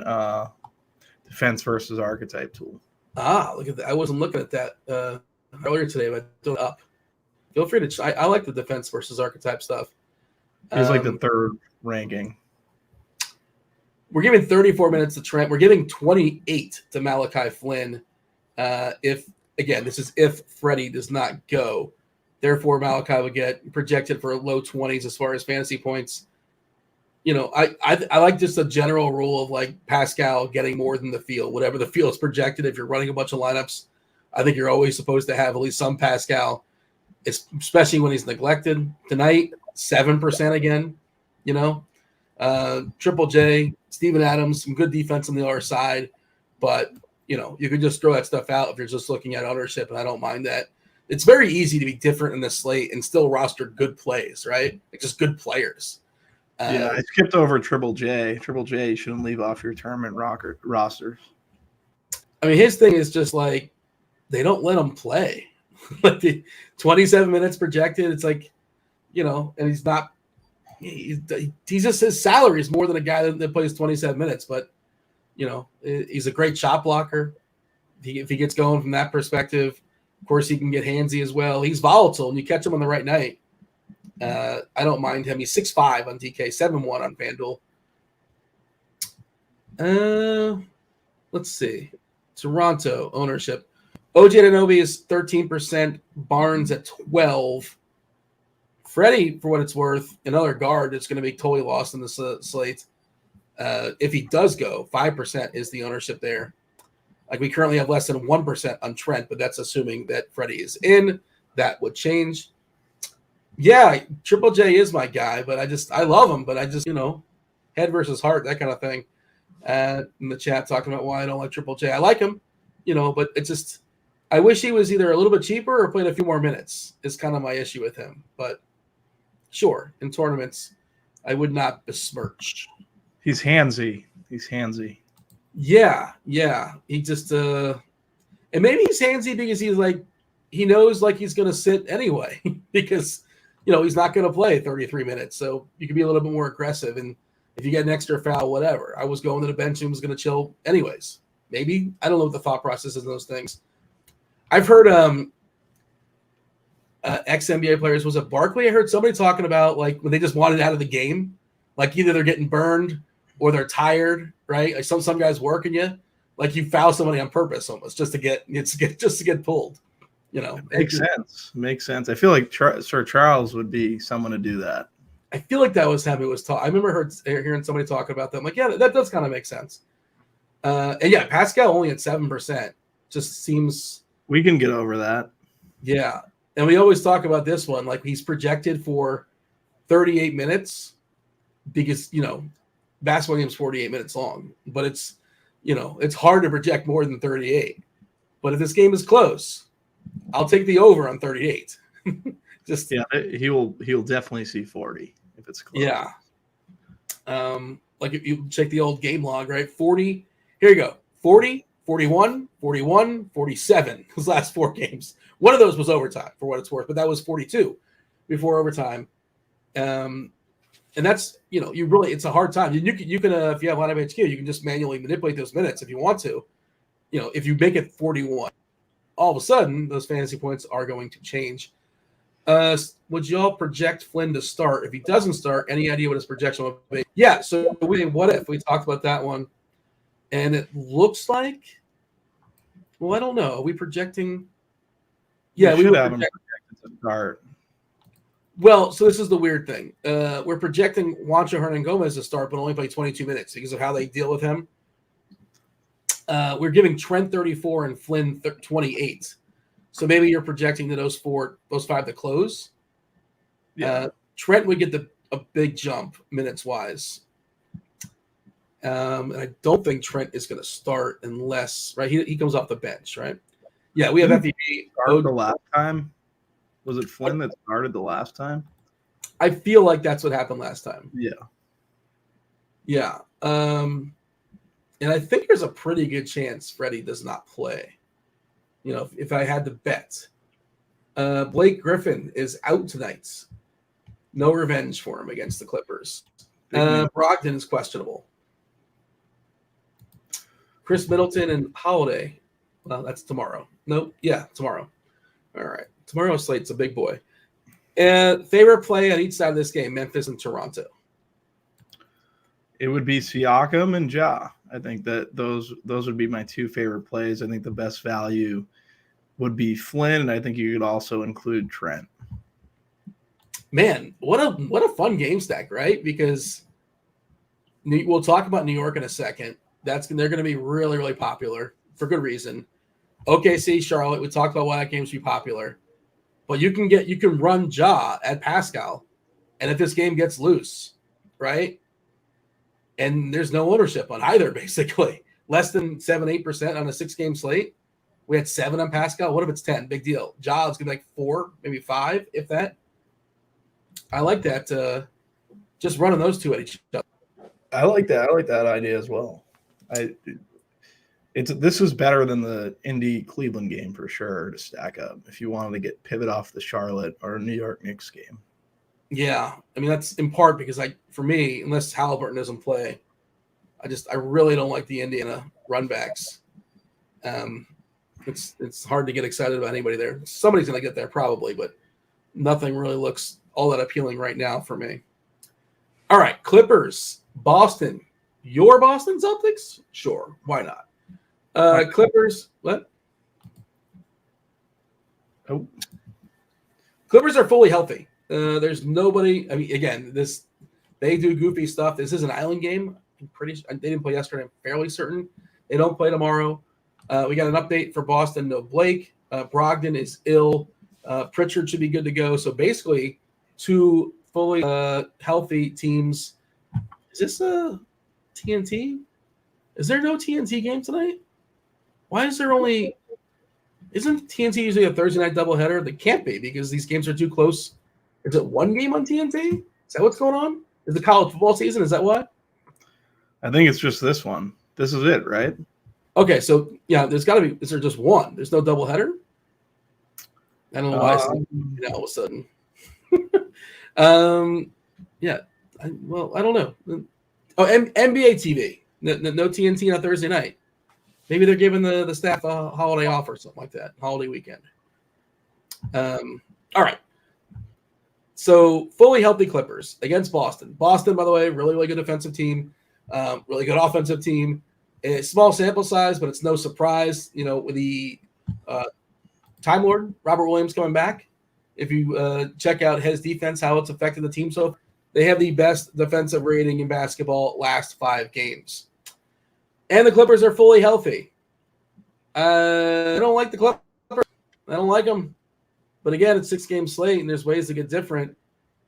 defense versus archetype tool. Look at that. I wasn't looking at that earlier today, but I threw it up. Feel free to. I like the defense versus archetype stuff. He's like the 3rd ranking. We're giving 34 minutes to Trent. We're giving 28 to Malachi Flynn. This is if Freddie does not go. Therefore, Malachi would get projected for low 20s as far as fantasy points. I like just a general rule of like Pascal getting more than the field, whatever the field is projected. If you're running a bunch of lineups, I think you're always supposed to have at least some Pascal, especially when he's neglected. Tonight, 7% again, Triple J, Steven Adams, some good defense on the other side, but you can just throw that stuff out if you're just looking at ownership, and I don't mind that. It's very easy to be different in this slate and still roster good plays, right? Like just good players. Yeah, I skipped over Triple J. Triple J, you shouldn't leave off your tournament rosters. I mean, his thing is just like they don't let him play. Like the 27 minutes projected. It's like, and he's not. He's just his salary is more than a guy that plays 27 minutes. But he's a great shot blocker. If he gets going from that perspective, of course he can get handsy as well. He's volatile, and you catch him on the right night. I don't mind him. He's 6'5" on DK, 7'1" on FanDuel. Let's see. Toronto ownership. OG Anunoby is 13%. Barnes at 12%. Freddie, for what it's worth, another guard that's going to be totally lost in the slate. If he does go, 5% is the ownership there. Like we currently have less than 1% on Trent, but that's assuming that Freddie is in. That would change. Yeah, Triple J is my guy, but I love him, but I just, head versus heart, that kind of thing. In the chat talking about why I don't like Triple J. I like him, but it's just, I wish he was either a little bit cheaper or played a few more minutes is kind of my issue with him. But sure, in tournaments, I would not besmirch. He's handsy. Yeah. He just, and maybe he's handsy because he's like, he knows like he's going to sit anyway because, he's not going to play 33 minutes. So you can be a little bit more aggressive. And if you get an extra foul, whatever. I was going to the bench and was going to chill anyways. Maybe. I don't know what the thought process is in those things. I've heard ex-NBA players, was it Barkley? I heard somebody talking about like when they just wanted out of the game, like either they're getting burned or they're tired, right? Like some guys working you, like you foul somebody on purpose almost just to get pulled. Makes sense. I feel like Sir Charles would be someone to do that. I feel like that was how it was taught. I remember hearing somebody talk about that. I'm like, yeah, that does kind of make sense. And yeah, Pascal only at 7% just seems. We can get over that. Yeah. And we always talk about this one, like he's projected for 38 minutes because, basketball game's 48 minutes long, but it's hard to project more than 38. But if this game is close, I'll take the over on 38. He'll definitely see 40 if it's close. Yeah. Like if you check the old game log, right? 40. Here you go. 40, 41, 41, 47. His last 4 games. One of those was overtime for what it's worth, but that was 42 before overtime. And that's, it's a hard time. You can if you have Lineup HQ, you can just manually manipulate those minutes if you want to. If you make it 41, all of a sudden those fantasy points are going to change. Would y'all project Flynn to start? If he doesn't start, any idea what his projection would be? Yeah, so what if we talked about that one? And it looks like, well, I don't know. Are we projecting? Yeah, we should have him projected to start. Well, so this is the weird thing. We're projecting Juancho Hernan-Gomez to start, but only play 22 minutes because of how they deal with him. We're giving Trent 34 and Flynn 28. So maybe you're projecting that those 5 to close. Yeah. Trent would get a big jump minutes-wise. And I don't think Trent is going to start unless, right, he comes off the bench, right? Yeah, we have FEB. The last time? Was it Flynn that started the last time? I feel like that's what happened last time. Yeah. Yeah. And I think there's a pretty good chance Freddie does not play. If I had to bet. Blake Griffin is out tonight. No revenge for him against the Clippers. Brogdon is questionable. Chris Middleton and Holiday. Well, that's tomorrow. Nope. Yeah, tomorrow. All right. Tomorrow's slate's a big boy. And favorite play on each side of this game, Memphis and Toronto. It would be Siakam and Ja. I think that those would be my 2 favorite plays. I think the best value would be Flynn, and I think you could also include Trent. Man, what a fun game stack, right? Because we'll talk about New York in a second. They're going to be really, really popular for good reason. OKC, Charlotte, we talked about why that game's be popular. But you can run Ja at Pascal, and if this game gets loose, right? And there's no ownership on either, basically. Less than 7-8% on a 6-game slate. We had 7 on Pascal. What if it's 10? Big deal. Ja is going to be like 4, maybe 5, if that. I like that. Just running those 2 at each other. I like that. I like that idea as well. This was better than the Indy Cleveland game for sure to stack up if you wanted to get pivot off the Charlotte or New York Knicks game. Yeah, I mean that's in part because for me, unless Halliburton doesn't play, I really don't like the Indiana runbacks. It's hard to get excited about anybody there. Somebody's gonna get there probably, but nothing really looks all that appealing right now for me. All right, Clippers, Boston. Your Boston Celtics? Sure, why not? Clippers, what? Oh, Clippers are fully healthy. There's nobody. I mean, again, they do goofy stuff. This is an island game. They didn't play yesterday. I'm fairly certain they don't play tomorrow. We got an update for Boston. No Blake. Brogdon is ill. Pritchard should be good to go. So basically, two fully healthy teams. Is this a TNT? Is there no TNT game tonight? Why is there only? Isn't TNT usually a Thursday night doubleheader? They can't be because these games are too close. Is it one game on TNT? Is that what's going on? Is the college football season? Is that what? I think it's just this one. This is it, right? Okay, so yeah, there's got to be. Is there just one? There's no doubleheader? I don't know why I said that all of a sudden. Yeah. I don't know. Oh, NBA TV. No TNT on Thursday night. Maybe they're giving the staff a holiday off or something like that. Holiday weekend. All right. So fully healthy Clippers against Boston. Boston, by the way, really, really good defensive team. Really good offensive team. It's small sample size, but it's no surprise. With the Time Lord, Robert Williams coming back. If you check out his defense, how it's affected the team. So they have the best defensive rating in basketball last 5 games. And the Clippers are fully healthy. I don't like the Clippers. I don't like them. But again, it's 6-game slate, and there's ways to get different.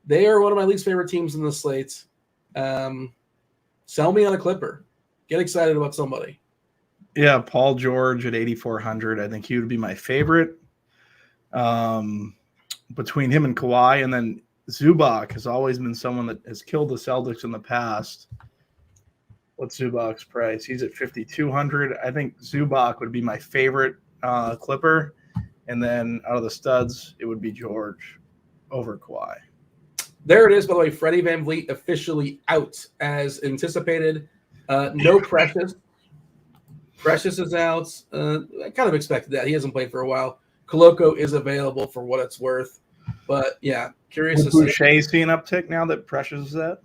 They are one of my least favorite teams in the slate. Sell me on a Clipper. Get excited about somebody. Yeah, Paul George at 8,400. I think he would be my favorite. Between him and Kawhi, and then Zubac has always been someone that has killed the Celtics in the past. What's Zubac's price? He's at 5,200. I think Zubac would be my favorite Clipper. And then out of the studs, it would be George over Kawhi. There it is, by the way. Freddie VanVleet officially out as anticipated. No Precious. Precious is out. I kind of expected that. He hasn't played for a while. Koloko is available for what it's worth. But, yeah, curious to see. Boucher see an uptick now that Precious is at?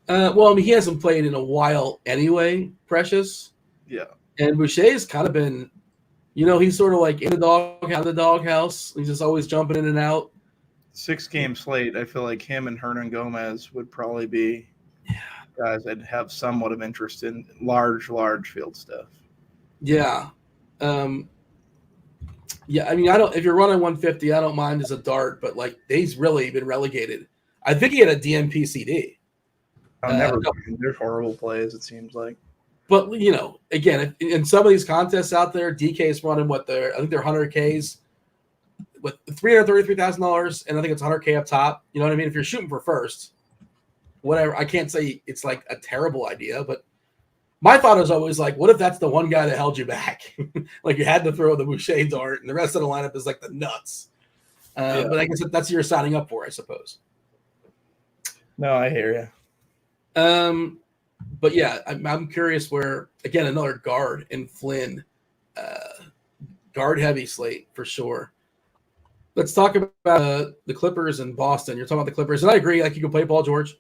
Well, I mean, he hasn't played in a while anyway, Precious. Yeah. And Boucher's kind of been, he's sort of like in the doghouse. He's just always jumping in and out. 6-game slate. I feel like him and Hernan Gomez would probably be guys I'd have somewhat of interest in large field stuff. Yeah. Yeah, I mean, if you're running 150, I don't mind as a dart, but he's really been relegated. I think he had a DNP CD. They're horrible plays, it seems like. But, again, in some of these contests out there, DK is running I think they're 100Ks with $333,000, and I think it's 100K up top. You know what I mean? If you're shooting for first, whatever. I can't say it's like a terrible idea, but my thought is always what if that's the one guy that held you back? You had to throw the Boucher dart, and the rest of the lineup is the nuts. But I guess that's what you're signing up for, I suppose. No, I hear you. But yeah, I'm curious where, again, another guard in Flynn, guard heavy slate for sure. Let's talk about the Clippers and Boston. You're talking about the Clippers, and I agree. You can play Paul George.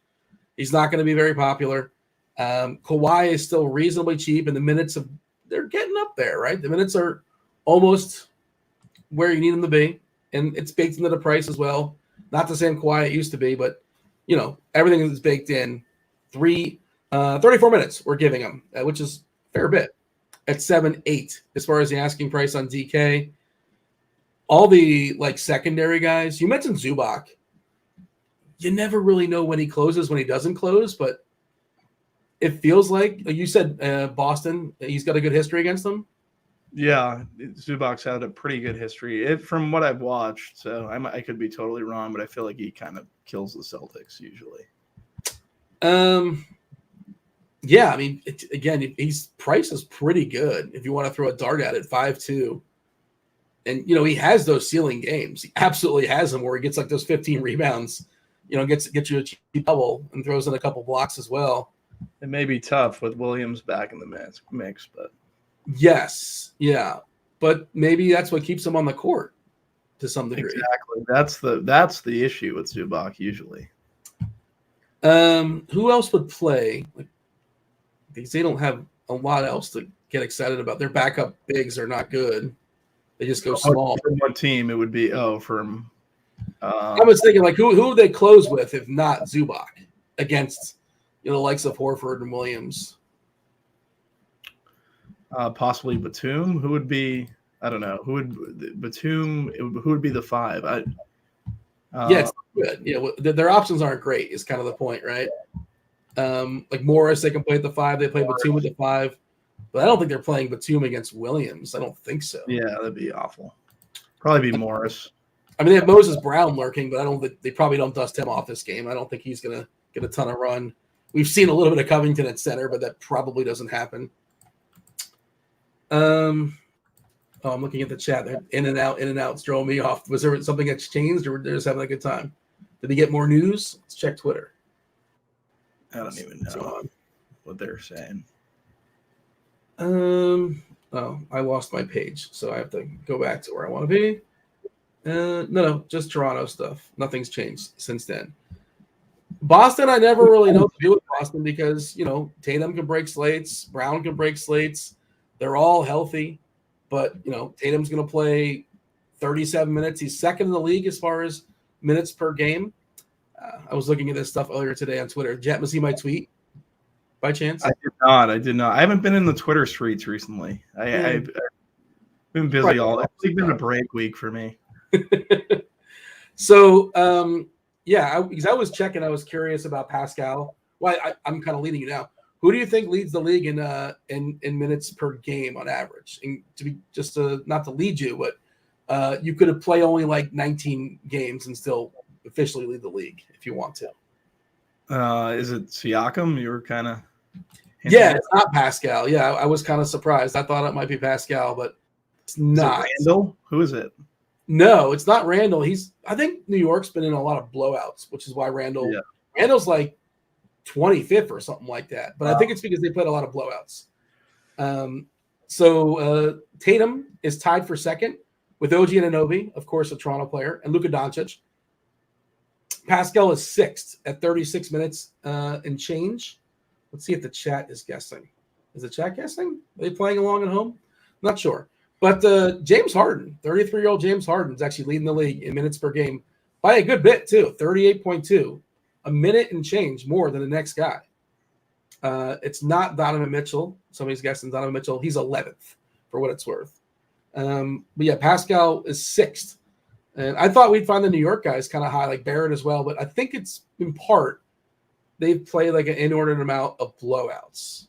He's not going to be very popular. Kawhi is still reasonably cheap, and the minutes they're getting up there, right? The minutes are almost where you need them to be, and it's baked into the price as well. Not the same Kawhi it used to be, but everything is baked in. 34 minutes we're giving him, which is a fair bit at 7-8 as far as the asking price on DK. All the secondary guys, you mentioned Zubac. You never really know when he closes, when he doesn't close, but it feels like you said Boston, he's got a good history against them. Yeah, Zubac's had a pretty good history from what I've watched. So I could be totally wrong, but I feel like he kind of kills the Celtics usually. Yeah, I mean, again, he's price is pretty good if you want to throw a dart at it, 5'2". And, he has those ceiling games. He absolutely has them where he gets like those 15 rebounds, gets you a cheap double and throws in a couple blocks as well. It may be tough with Williams back in the mix, but yes, yeah. But maybe that's what keeps him on the court to some degree. Exactly. That's the issue with Zubac usually. Who else would play? Because they don't have a lot else to get excited about. Their backup bigs are not good. They just go small. From what team it would be? From. I was thinking who would they close with if not Zubac against the likes of Horford and Williams? Possibly Batum. Who would be? I don't know. Who would Batum? Who would be the 5? Yeah, it's good. Their options aren't great. Is kind of the point, right? Like Morris, they can play at the 5. They play Batum at the 5, but I don't think they're playing Batum against Williams. I don't think so. Yeah, that'd be awful. Probably be Morris. I mean, they have Moses Brown lurking, but I don't think they probably don't dust him off this game. I don't think he's gonna get a ton of run. We've seen a little bit of Covington at center, but that probably doesn't happen. I'm looking at the chat. They're in and out. It's throwing me off. Was there something that's changed, or they're just having a good time? Did they get more news? Let's check Twitter. I don't even know what they're saying. I lost my page, so I have to go back to where I want to be. No, just Toronto stuff. Nothing's changed since then. Boston, I never really know what to do with Boston because, Tatum can break slates. Brown can break slates. They're all healthy. But, Tatum's going to play 37 minutes. He's second in the league as far as minutes per game. I was looking at this stuff earlier today on Twitter. Did you happen to see my tweet by chance? I did not. I haven't been in the Twitter streets recently. I've been busy It's been a break week for me. So, because I was checking. I was curious about Pascal. I'm kind of leading you now. Who do you think leads the league in minutes per game on average? And not to lead you, but you could have played only like 19 games and still officially lead the league if you want to. Is it Siakam? You were kind of it's not Pascal. Yeah, I was kind of surprised. I thought it might be Pascal, but it's not. Randall? Who is it? No, it's not Randall. I think New York's been in a lot of blowouts, which is why Randall's like 25th or something like that. But I think it's because they played a lot of blowouts. So Tatum is tied for second with OG Anunoby, of course, a Toronto player, and Luka Doncic. Pascal is sixth at 36 minutes and change. Let's see if the chat is guessing. Is the chat guessing? Are they playing along at home? Not sure. But James Harden, 33-year-old James Harden, is actually leading the league in minutes per game by a good bit, too, 38.2. A minute and change more than the next guy. It's not Donovan Mitchell. Somebody's guessing Donovan Mitchell. He's 11th for what it's worth. But yeah, Pascal is sixth. And I thought we'd find the New York guys kind of high, like Barrett as well. But I think it's in part they've played like an inordinate amount of blowouts.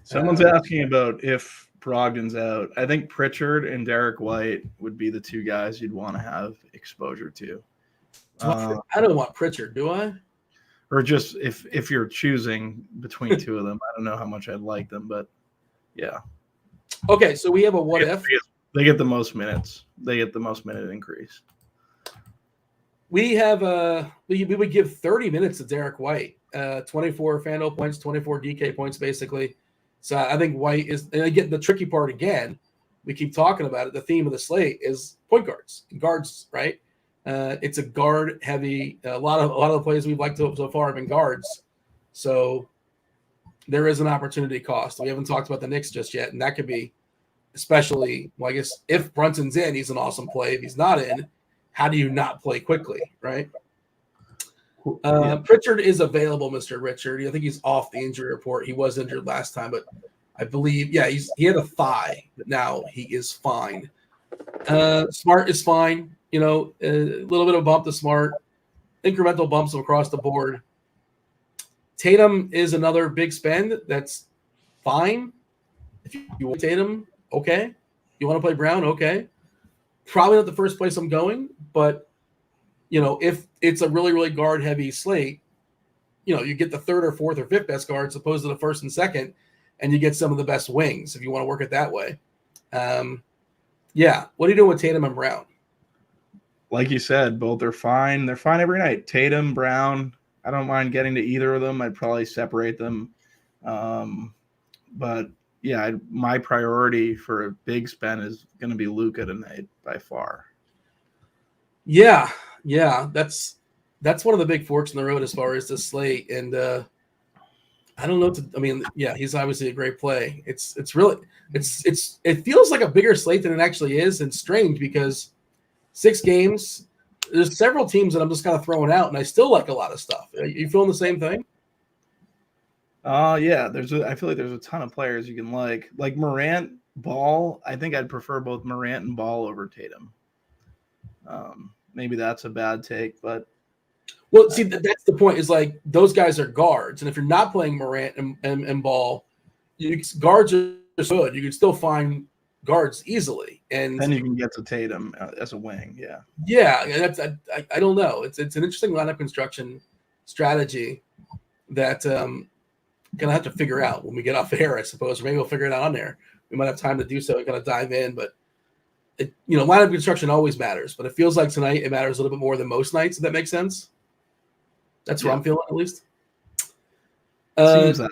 Someone's asking about if Brogdon's out. I think Pritchard and Derek White would be the two guys you'd want to have exposure to. I don't want Pritchard, do I? Or just if you're choosing between two of them, I don't know how much I'd like them, but yeah. Okay, so we have a what if. They get the most minutes. They get the most minute increase. We have we would give 30 minutes to Derek White, 24 Fanduel points, 24 DK points, basically. So I think White is, and again, the tricky part again, we keep talking about it. The theme of the slate is point guards, right? It's a guard heavy. A lot of the plays we've liked so far have been guards. So there is an opportunity cost. We haven't talked about the Knicks just yet, and that could be especially, well, I guess if Brunson's in, he's an awesome play. If he's not in, how do you not play quickly, right? Pritchard is available, Mr. Richard. I think he's off the injury report. He was injured last time, but I believe, he had a thigh, but now he is fine. Smart is fine. A little bit of bump to Smart, incremental bumps across the board. Tatum is another big spend. That's fine. If you want Tatum, okay. You want to play Brown, okay. Probably not the first place I'm going, but if it's a really, really guard heavy slate, you get the third or fourth or fifth best guards opposed to the first and second, and you get some of the best wings if you want to work it that way. Yeah. What are you doing with Tatum and Brown? Like you said, both are fine. They're fine every night. Tatum, Brown, I don't mind getting to either of them. I'd probably separate them. But yeah, my priority for a big spend is going to be Luka tonight by far. Yeah. That's one of the big forks in the road as far as the slate. And I don't know. He's obviously a great play. It feels like a bigger slate than it actually is, and strange because 6 games, there's several teams that I'm just kind of throwing out, and I still like a lot of stuff. Are you feeling the same thing? Yeah. I feel like there's a ton of players you can like Morant, Ball. I think I'd prefer both Morant and Ball over Tatum. Maybe that's a bad take, but well, see, that's the point. Is like those guys are guards, and if you're not playing Morant and Ball, guards are good. You can still find guards easily, and then you can get to Tatum as a wing. I don't know. It's an interesting lineup construction strategy that gonna have to figure out when we get off air, I suppose, or maybe we'll figure it out on there. We might have time to do so. We gotta dive in, but lineup construction always matters. But it feels like tonight it matters a little bit more than most nights. If that makes sense. That's what I'm feeling, at least. Seems that.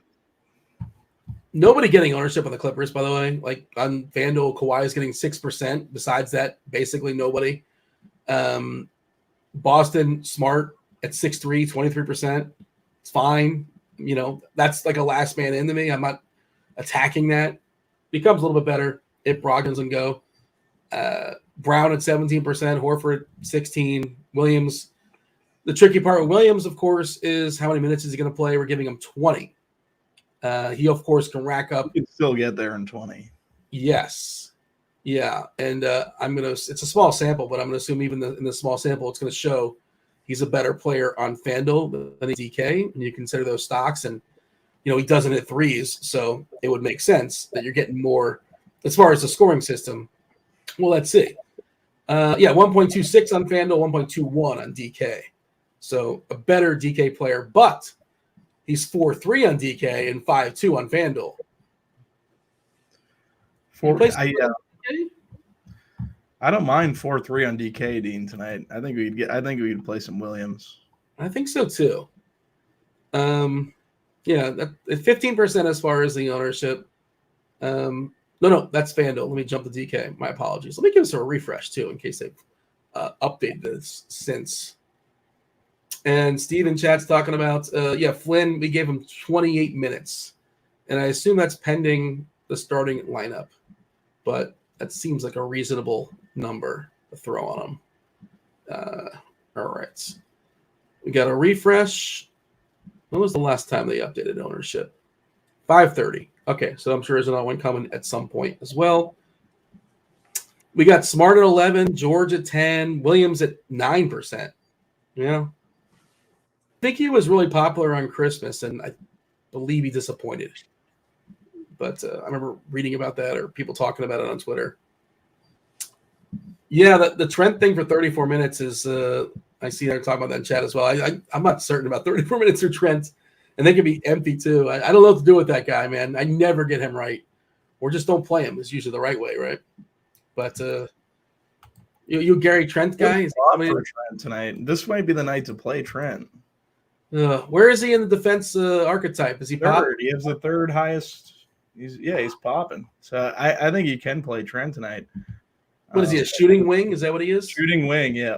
Nobody getting ownership on the Clippers, by the way. Like on Fanduel, Kawhi is getting 6%. Besides that, basically nobody. Boston, Smart at 6'3", 23%. It's fine. That's like a last man in to me. I'm not attacking that. Becomes a little bit better if Brogdon doesn't go. Brown at 17%, Horford 16%, Williams. The tricky part with Williams, of course, is how many minutes is he going to play? We're giving him 20. He, of course, can rack up. You can still get there in 20. Yes. Yeah. And it's a small sample, but I'm going to assume even in the small sample, it's going to show he's a better player on Fanduel than DK. And you consider those stocks. And, he doesn't hit threes. So it would make sense that you're getting more as far as the scoring system. Well, let's see. 1.26 on Fanduel, 1.21 on DK. So a better DK player, but he's 4.3 on DK and 5.2 on Fanduel. I don't mind 4.3 on DK, Dean, tonight. I think we'd play some Williams. I think so too. That 15% as far as the ownership. No, that's Fanduel. Let me jump to DK. My apologies. Let me give us a refresh too, in case they've updated this since. And Steve in chat's talking about, Flynn, we gave him 28 minutes. And I assume that's pending the starting lineup. But that seems like a reasonable number to throw on him. All right. We got a refresh. When was the last time they updated ownership? 5:30. Okay, so I'm sure there's another one coming at some point as well. We got Smart at 11, George at 10, Williams at 9%. I think he was really popular on Christmas, and I believe he disappointed. But I remember reading about that or people talking about it on Twitter. Yeah, the Trent thing for 34 minutes is I see they're talking about that in chat as well. I'm not certain about 34 minutes for Trent, and they can be empty too. I don't know what to do with that guy, man. I never get him right, or just don't play him. It's usually the right way, right? But you Gary Trent guy? For Trent tonight. This might be the night to play Trent. Where is he in the defense archetype? Is he third? He has the third highest. He's popping. So I think he can play Trent tonight. What is he, a shooting wing? Is that what he is? Shooting wing, yeah.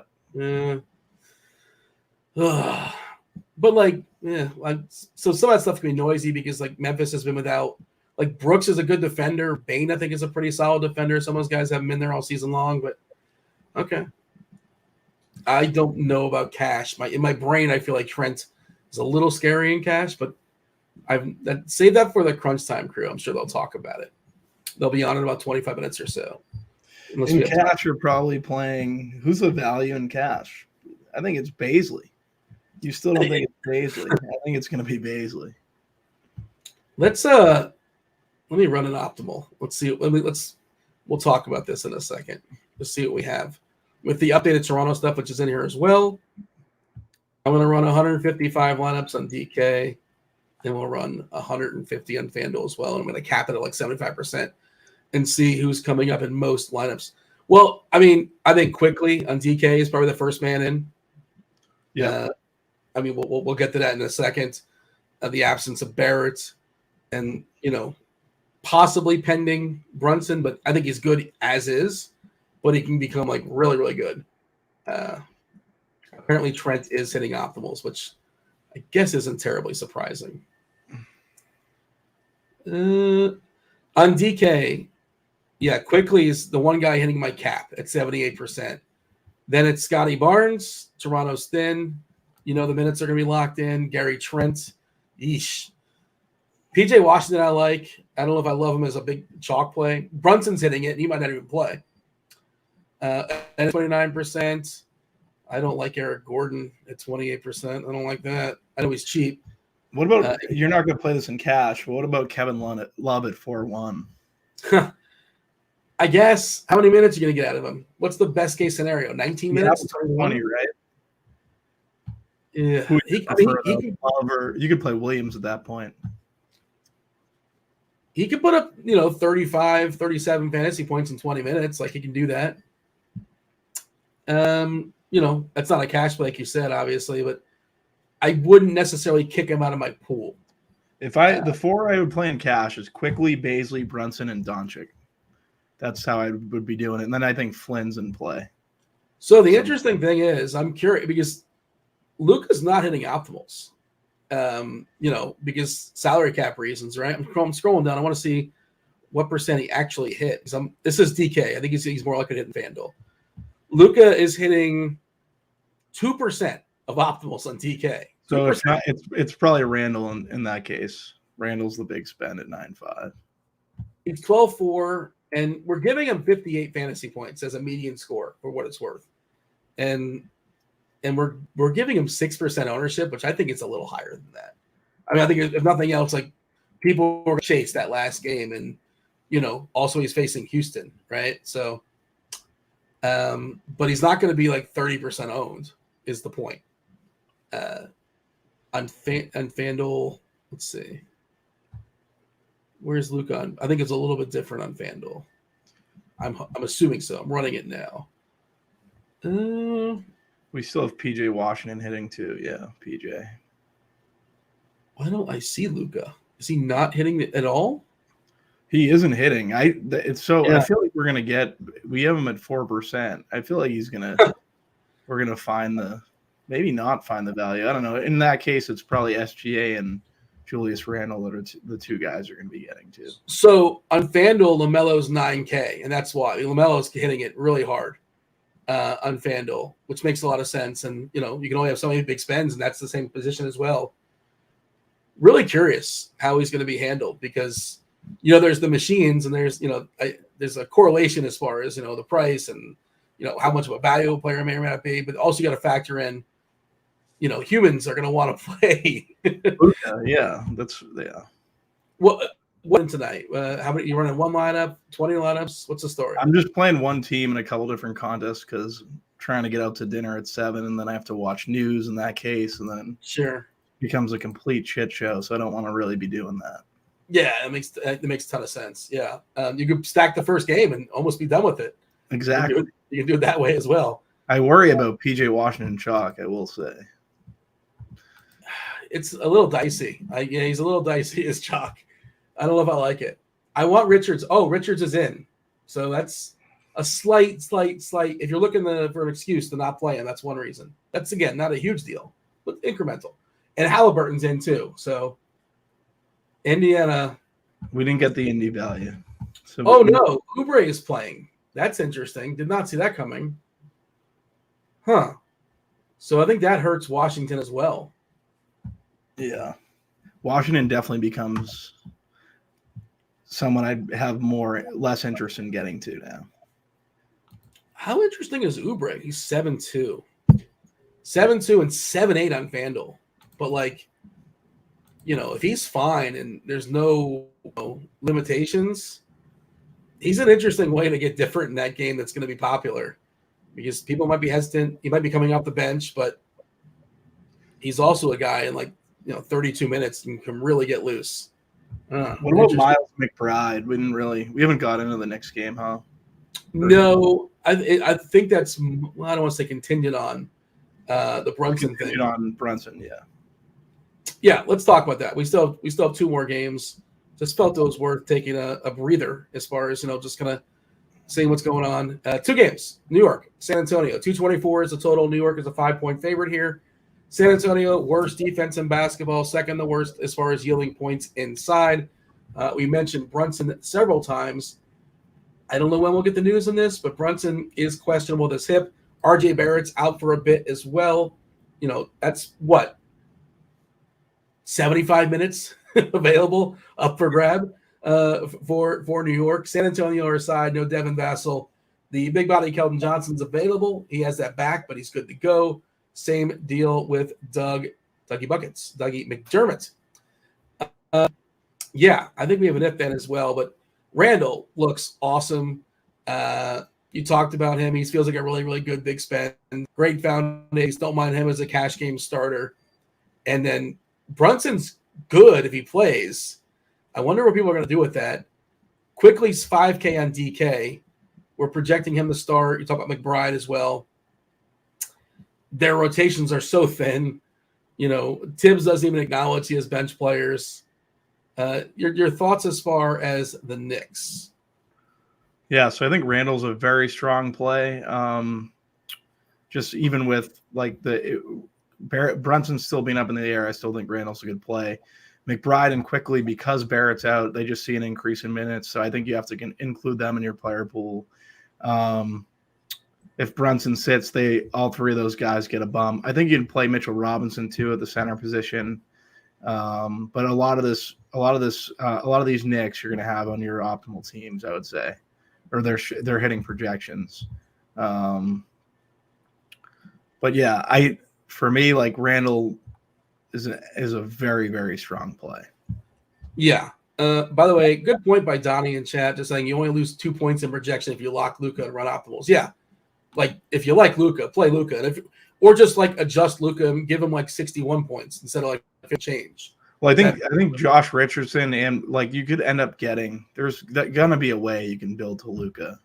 But so some of that stuff can be noisy because Memphis has been without. Brooks is a good defender. Bane, I think, is a pretty solid defender. Some of those guys haven't been there all season long, but okay. I don't know about cash. In my brain, I feel like Trent is a little scary in cash, but I've saved that for the crunch time crew. I'm sure they'll talk about it. They'll be on in about 25 minutes or so. In cash, you're probably playing. Who's the value in cash? I think it's Baisley. You still don't think it's Baisley? I think it's going to be Baisley. Let me run an optimal. Let's see. We'll talk about this in a second. Let's see what we have with the updated Toronto stuff, which is in here as well. I'm going to run 155 lineups on DK. Then we'll run 150 on FanDuel as well. And I'm going to cap it at like 75% and see who's coming up in most lineups. Well, I mean, I think quickly on DK is probably the first man in. Yeah. I mean, we'll get to that in a second. The absence of Barrett and, possibly pending Brunson, but I think he's good as is, but he can become like really, really good. Apparently Trent is hitting optimals, which I guess isn't terribly surprising. On DK, quickly is the one guy hitting my cap at 78%. Then it's Scotty Barnes. Toronto's thin. The minutes are going to be locked in. Gary Trent. Yeesh. PJ Washington I like. I don't know if I love him as a big chalk play. Brunson's hitting it. He might not even play. And 29%. I don't like Eric Gordon at 28%. I don't like that. I know he's cheap. What about you're not going to play this in cash? What about Kevin Love at 4-1? I guess. How many minutes are you going to get out of him? What's the best case scenario? 19 minutes? 20, right? Yeah. You could play Williams at that point. He could put up, 35, 37 fantasy points in 20 minutes. Like, he can do that. That's not a cash play, like you said, obviously, but I wouldn't necessarily kick him out of my pool. The four I would play in cash is Quickly, Baisley, Brunson, and Doncic. That's how I would be doing it. And then I think Flynn's in play. So the interesting thing is, I'm curious because Luka's not hitting optimals. Because salary cap reasons, right? I'm scrolling down. I want to see what percent he actually hit. This is DK. I think he's more likely to hit in FanDuel. Luka is hitting 2% of optimals on DK. 2%. So it's probably Randall in that case. Randall's the big spend at 9.5. He's 12-4, and we're giving him 58 fantasy points as a median score for what it's worth. And we're giving him 6% ownership, which I think it's a little higher than that. I mean, I think if nothing else, like people were going to chase that last game, and also he's facing Houston, right? So, but he's not going to be like 30% owned. Is the point? On FanDuel, let's see. Where's Luka on? I think it's a little bit different on FanDuel. I'm assuming so. I'm running it now. We still have PJ Washington hitting too. Yeah, PJ. Why don't I see Luka? Is he not hitting it at all? He isn't hitting. I feel like we have him at 4%. I feel like we're gonna maybe not find the value. I don't know. In that case, it's probably SGA and Julius Randle that are the two guys are going to be getting to. So on FanDuel, LaMelo's 9K, and that's why LaMelo's hitting it really hard on FanDuel, which makes a lot of sense. And you can only have so many big spends, and that's the same position as well. Really curious how he's going to be handled because there's the machines, and there's there's a correlation as far as the price and how much of a valuable player may or may not be, but also you got to factor in. Humans are going to want to play. Yeah. What tonight? How many you running? One lineup, 20 lineups? What's the story? I'm just playing one team in a couple different contests because trying to get out to dinner at 7, and then I have to watch news in that case, and then sure it becomes a complete shit show. So I don't want to really be doing that. Yeah, it makes a ton of sense. Yeah, you could stack the first game and almost be done with it. Exactly. You can do it that way as well. I worry about PJ Washington chalk. I will say. It's a little dicey. He's a little dicey as chalk. I don't know if I like it. I want Richards. Oh, Richards is in. So that's a slight. If you're looking for an excuse to not play him, that's one reason. That's, again, not a huge deal, but incremental. And Halliburton's in too. So Indiana. We didn't get the Indy value. So no. Oubre is playing. That's interesting. Did not see that coming. Huh. So I think that hurts Washington as well. Yeah. Washington definitely becomes someone I'd have less interest in getting to now. How interesting is Oubre? He's 7'2". 7'2" and 7'8" on FanDuel. But if he's fine and there's no limitations, he's an interesting way to get different in that game that's going to be popular because people might be hesitant. He might be coming off the bench, but he's also a guy in 32 minutes and can really get loose. What about Miles McBride? We haven't got into the Knicks game, huh? No, I think that's, I don't want to say contingent on the Brunson thing. On Brunson, yeah. Yeah, let's talk about that. We still have 2 more games. Just felt it was worth taking a breather as far as just kind of seeing what's going on. 2 games: New York, San Antonio. 224 is the total. New York is a 5-point favorite here. San Antonio, worst defense in basketball, second the worst as far as yielding points inside. We mentioned Brunson several times. I don't know when we'll get the news on this, but Brunson is questionable with his hip. RJ Barrett's out for a bit as well. That's what? 75 minutes available up for grab for New York. San Antonio our side, no Devin Vassell. The big body Keldon Johnson's available. He has that back, but he's good to go. Same deal with Dougie McDermott. Yeah, I think we have an if then as well, but Randall looks awesome. You talked about him. He feels like a really, really good big spend. Great foundation. Don't mind him as a cash game starter. And then Brunson's good if he plays. I wonder what people are going to do with that. Quickly's 5K on DK. We're projecting him to start. You talk about McBride as well. Their rotations are so thin. Tibbs doesn't even acknowledge he has bench players. Your thoughts as far as the Knicks? Yeah, so I think Randall's a very strong play. Just even with Brunson still being up in the air, I still think Randall's a good play. McBride and Quickly, because Barrett's out, they just see an increase in minutes. So I think you have to include them in your player pool. If Brunson sits, all 3 of those guys get a bump. I think you'd play Mitchell Robinson too at the center position. But a lot of these Knicks you're going to have on your optimal teams, I would say, or they're hitting projections. But yeah, for me, Randall is a very, very strong play. Yeah. By the way, good point by Donnie in chat, just saying you only lose 2 points in projection if you lock Luka and run optimals. Yeah. If you like Luka, play Luka. Or just adjust Luka and give him 61 points instead of change. Well, I think Josh Richardson and you could end up there's gonna be a way you can build to Luka.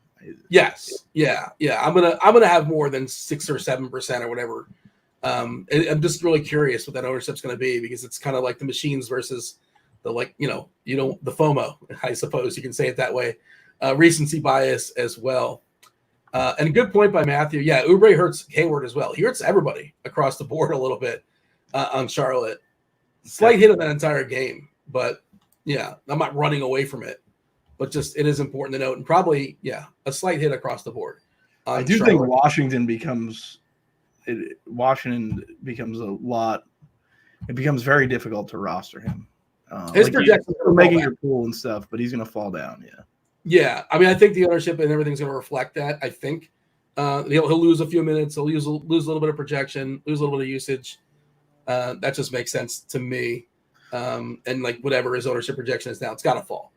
Yes. Yeah. I'm gonna have more than 6 or 7% or whatever. I'm just really curious what that ownership's gonna be, because it's kind of like the machines versus the the FOMO, I suppose you can say it that way. Recency bias as well. And a good point by Matthew. Yeah, Oubre hurts Hayward as well. He hurts everybody across the board a little bit on Charlotte. Slight hit of that entire game, but yeah, I'm not running away from it. But just it is important to note, and probably a slight hit across the board. I do think Washington becomes a lot. It becomes very difficult to roster him. His projections are making your pool and stuff, but he's going to fall down. Yeah. Yeah, I mean, I think the ownership and everything's going to reflect that. I think he'll lose a few minutes. He'll lose a little bit of projection, lose a little bit of usage. That just makes sense to me. And whatever his ownership projection is now, it's got to fall.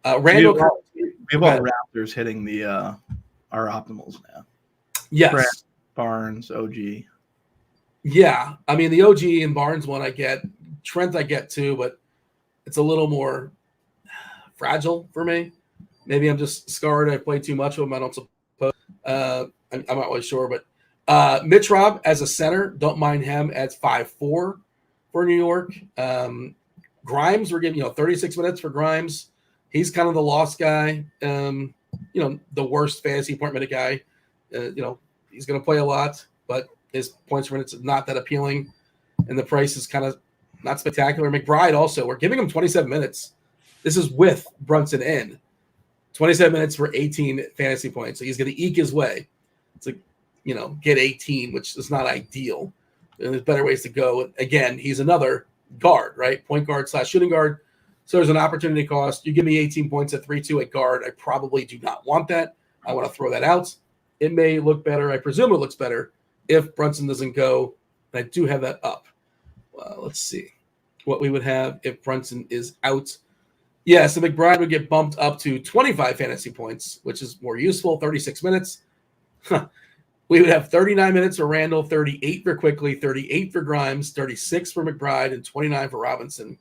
Randall, we have all Raptors hitting our optimals now. Yes, Brad, Barnes, OG. Yeah, I mean the OG and Barnes one I get. Trent I get too, but it's a little more fragile for me. Maybe I'm just scarred. I played too much with him. I don't suppose. I'm not really sure, but Mitch Rob as a center, don't mind him at 5'4" for New York. Grimes, we're giving 36 minutes for Grimes. He's kind of the lost guy. The worst fantasy point minute guy. He's going to play a lot, but his points per minute is not that appealing, and the price is kind of not spectacular. McBride also, we're giving him 27 minutes. This is with Brunson in. 27 minutes for 18 fantasy points. So he's going to eke his way to, get 18, which is not ideal. And there's better ways to go. Again, he's another guard, right? Point guard / shooting guard. So there's an opportunity cost. You give me 18 points at 3-2 at guard. I probably do not want that. I want to throw that out. It may look better. I presume it looks better if Brunson doesn't go. And I do have that up. Let's see what we would have if Brunson is out. Yeah, so McBride would get bumped up to 25 fantasy points, which is more useful, 36 minutes. we would have 39 minutes for Randall, 38 for Quickly, 38 for Grimes, 36 for McBride, and 29 for Robinson.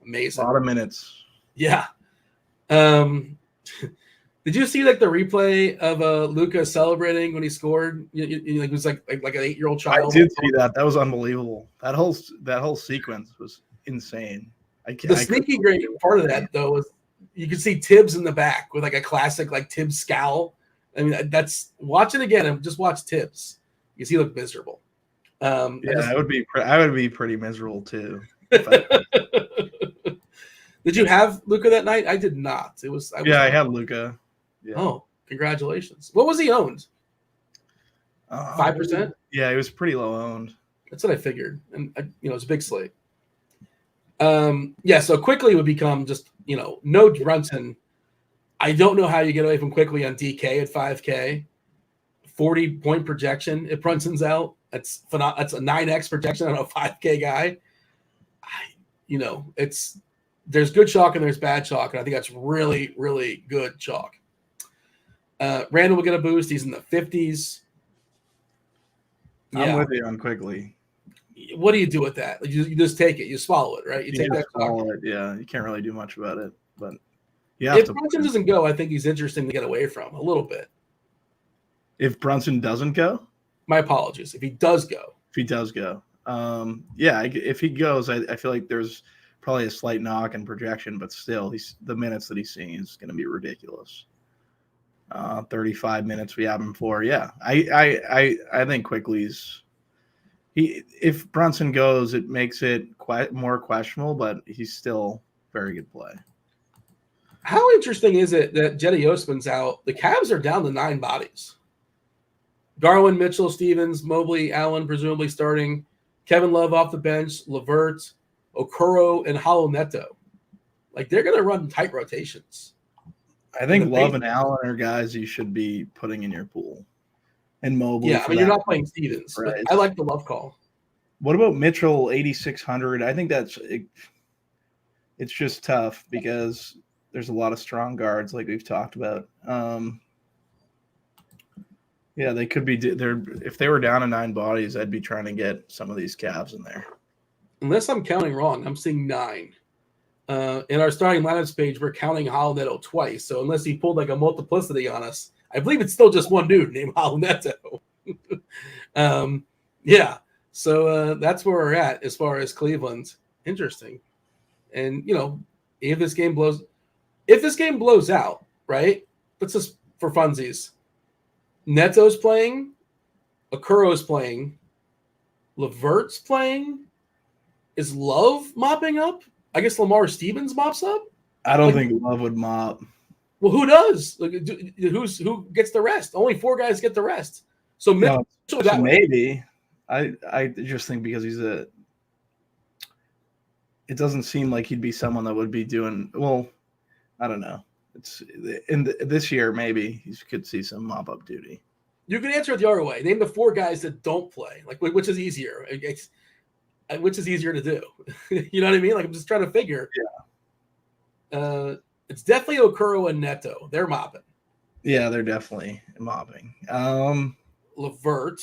Amazing. A lot of minutes. Yeah. Did you see like the replay of Luka celebrating when he scored? It was like an 8-year-old child. I did see that. That was unbelievable. That whole sequence was insane. The sneaky great part of that though was you could see Tibbs in the back with like a classic like Tibbs scowl. I mean, that's watch it again and just watch Tibbs because he looked miserable. I would be pretty miserable too. Did you have Luka that night? I did not. I had Luka. Yeah. Oh, congratulations! What was he owned? 5%. Yeah, he was pretty low owned. That's what I figured, and it's a big slate. So Quickly would become just no Brunson. I don't know how you get away from Quickly on DK at 5K, 40-point projection. If Brunson's out, that's a 9x projection on a 5K guy. There's good chalk and there's bad chalk, and I think that's really, really good chalk. Randall will get a boost. He's in the 50s. I'm with you on Quickly. What do you do with that? You just take it. You swallow it, right? You take that chalk. Yeah, you can't really do much about it. But if Brunson doesn't go, I think he's interesting to get away from a little bit. If Brunson doesn't go? My apologies. If he does go. If he does go. If he goes, I feel like there's probably a slight knock in projection, but still, the minutes that he's seeing is going to be ridiculous. 35 minutes we have him for. Yeah, I think Quickly's. If Brunson goes, it makes it quite more questionable, but he's still very good play. How interesting is it that Jetty Osman's out? The Cavs are down to 9 bodies. Garland, Mitchell, Stevens, Mobley, Allen presumably starting. Kevin Love off the bench, LeVert, Okoro, and Halo Neto. Like they're going to run tight rotations. I think Love and Allen are guys you should be putting in your pool. And Mobley. Yeah, you're not playing Stevens. But I like the Love call. What about Mitchell, 8,600? I think it's just tough because there's a lot of strong guards like we've talked about. They could be there. If they were down to 9 bodies, I'd be trying to get some of these Cavs in there. Unless I'm counting wrong, I'm seeing 9. In our starting lineups page, we're counting Halo Neto twice. So unless he pulled like a multiplicity on us, I believe it's still just one dude named Halo Neto. So that's where we're at as far as Cleveland. Interesting. And if this game blows out, right? Let's just for funsies. Neto's playing, Okuro's playing, LeVert's playing. Is Love mopping up? I guess Lamar Stevens mops up. I don't think Love would mop. Well, who does? Who gets the rest? Only 4 guys get the rest. So maybe. I just think because it doesn't seem like he'd be someone that would be doing well. I don't know. It's this year maybe he could see some mop up duty. You can answer it the other way. Name the 4 guys that don't play. Like which is easier? Which is easier to do? You know what I mean? Like I'm just trying to figure. Yeah. It's definitely Okoro and Neto. They're mopping. Yeah, they're definitely mopping. LeVert.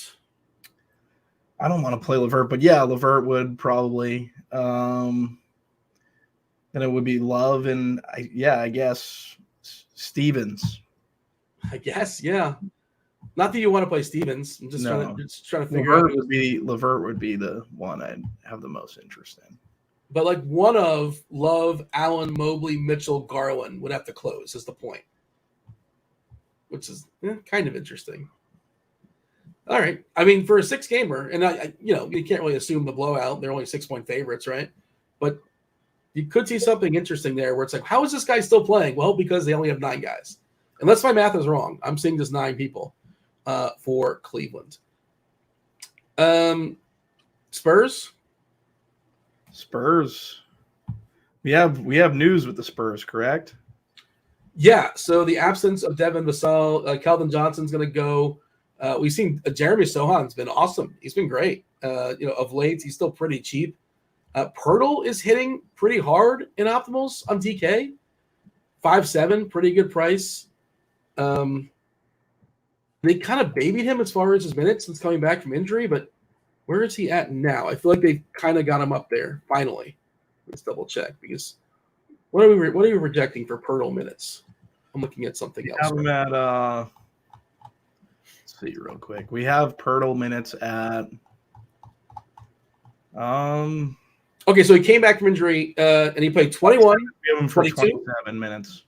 I don't want to play LeVert, but yeah, LeVert would probably. Then it would be Love and I guess Stevens. I guess, yeah. Not that you want to play Stevens. I'm just trying to figure out. LeVert would be the one I'd have the most interest in. But like one of Love, Allen, Mobley, Mitchell, Garland would have to close is the point. Which is kind of interesting. All right. I mean, for a 6-gamer, and you can't really assume the blowout. They're only 6-point favorites, right? But you could see something interesting there where it's like, how is this guy still playing? Well, because they only have 9 guys. Unless my math is wrong, I'm seeing just 9 people for Cleveland. Spurs. We have news with the Spurs, correct? Yeah. So the absence of Devin Vassell, Keldon Johnson's going to go. We've seen Jeremy Sohan's been awesome. He's been great. Of late, he's still pretty cheap. Pirtle is hitting pretty hard in optimals on DK. 5.7, pretty good price. they kind of babied him as far as his minutes since coming back from injury, but where is he at now? I feel like they kind of got him up there finally. Let's double check because what are we projecting for Pirtle minutes? I'm looking at something else. Have him at let's see real quick. We have Pirtle minutes at Okay, so he came back from injury and he played 21. We have him for 22? 27 minutes.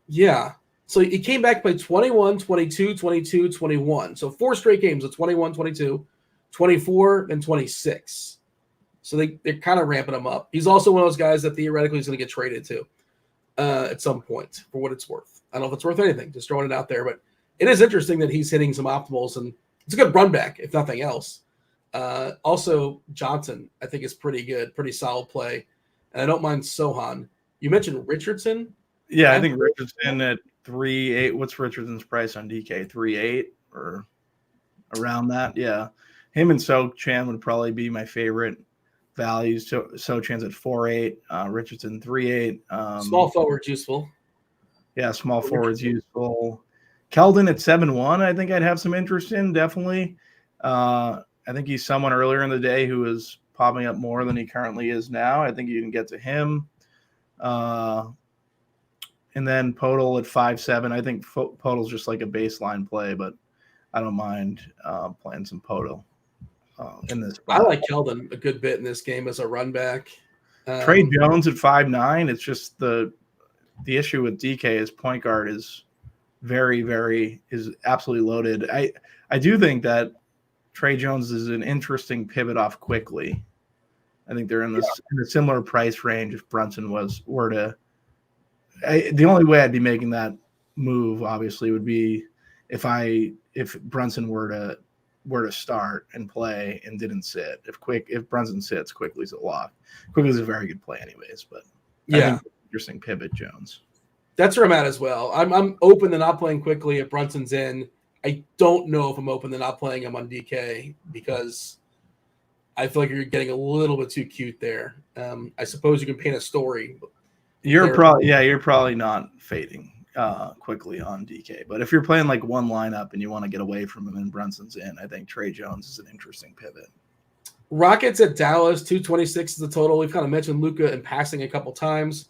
Yeah. So he came back, played 21, 22, 22, 21. So 4 straight games of 21, 22, 24, and 26. So they're kind of ramping him up. He's also one of those guys that theoretically is going to get traded to at some point for what it's worth. I don't know if it's worth anything, just throwing it out there. But it is interesting that he's hitting some optimals, and it's a good run back, if nothing else. Also, Johnson, I think, is pretty good, pretty solid play. And I don't mind Sohan. You mentioned Richardson. Yeah, I think Richardson at 3.8. What's Richardson's price on DK? 3.8 or around that? Yeah. Him and Sochan would probably be my favorite values. Sochan's at 4.8, Richardson 3.8. Small forward's useful. Yeah, small forward's useful. Keldon at 7.1, I think I'd have some interest in, definitely. I think he's someone earlier in the day who was popping up more than he currently is now. I think you can get to him. And then Podol at 5.7. I think Podol's just like a baseline play, but I don't mind playing some Podol in this. I like Keldon a good bit in this game as a run back. Trey Jones at 5.9. It's just the issue with DK is point guard is is absolutely loaded. I do think that Trey Jones is an interesting pivot off quickly. I think they're in a similar price range if Brunson were to. The only way I'd be making that move, obviously, would be if Brunson were to start and play and didn't sit. If Brunson sits, Quickly's a lock. Quickly's a very good play, anyways. But I think interesting pivot, Jones. That's where I'm at as well. I'm open to not playing Quickly if Brunson's in. I don't know if I'm open to not playing him on DK because I feel like you're getting a little bit too cute there. I suppose you can paint a story. You're probably not fading Quickly on DK. But if you're playing like one lineup and you want to get away from him and Brunson's in, I think Trey Jones is an interesting pivot. Rockets at Dallas, 226 is the total. We've kind of mentioned Luka in passing a couple times.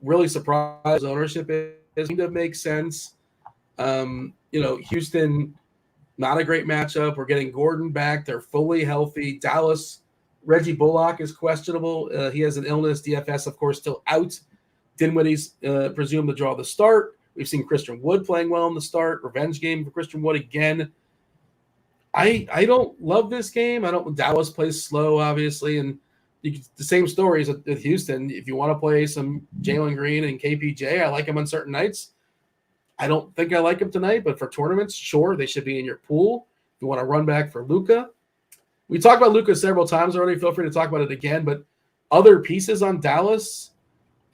Really surprised ownership is to make sense. Houston, not a great matchup. We're getting Gordon back. They're fully healthy. Dallas, Reggie Bullock is questionable. He has an illness. DFS, of course, still out. Dinwiddie's presumed to draw the start. We've seen Christian Wood playing well in the start. Revenge game for Christian Wood again. I don't love this game. Dallas plays slow, obviously, and the same stories with Houston. If you want to play some Jalen Green and KPJ, I like him on certain nights. I don't think I like him tonight, but for tournaments, sure, they should be in your pool. If you want to run back for Luka. We talked about Luka several times already. Feel free to talk about it again. But other pieces on Dallas,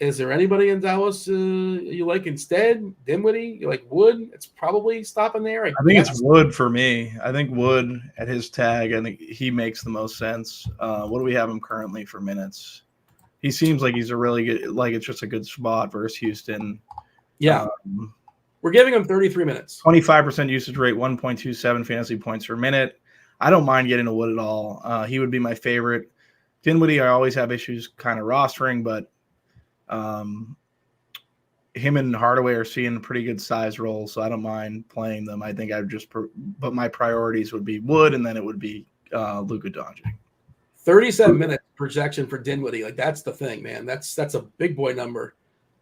is there anybody in Dallas you like instead? Dinwiddie? You like Wood? It's probably stopping there. I think it's Wood for me. I think Wood at his tag, I think he makes the most sense. What do we have him currently for minutes? He seems like he's a really good, like it's just a good spot versus Houston. Yeah. We're giving him 33 minutes. 25% usage rate, 1.27 fantasy points per minute. I don't mind getting a Wood at all. He would be my favorite. Dinwiddie, I always have issues kind of rostering, but him and Hardaway are seeing pretty good size roles, so I don't mind playing them. I think but my priorities would be Wood, and then it would be Luka Doncic. 37 minute projection for Dinwiddie. Like, that's the thing, man. That's a big boy number.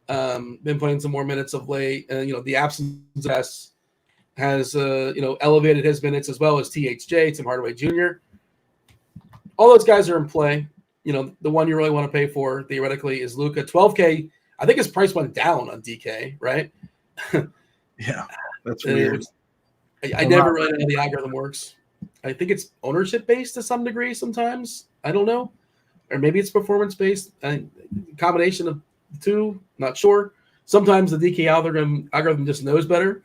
Been playing some more minutes of late, and the absence of S has elevated his minutes as well as THJ, Tim Hardaway Jr. All those guys are in play. The one you really want to pay for theoretically is Luka. 12K. I think his price went down on DK, right? Yeah, that's weird. I never really know how the algorithm works. I think it's ownership based to some degree sometimes. I don't know, or maybe it's performance based. Combination of the two, not sure. Sometimes the DK algorithm just knows better.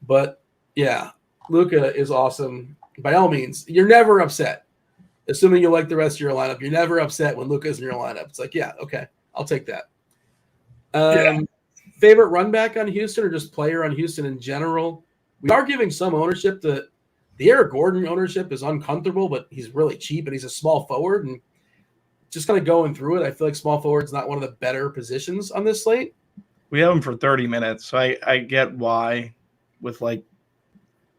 But yeah, Luka is awesome. By all means, you're never upset. Assuming you like the rest of your lineup, you're never upset when Luka's in your lineup. It's like, yeah, okay, I'll take that. favorite run back on Houston or just player on Houston in general? We are giving some ownership to the Eric Gordon ownership is uncomfortable, but he's really cheap and he's a small forward. And just kind of going through it, I feel like small forward's not one of the better positions on this slate. We have him for 30 minutes, so I get why with like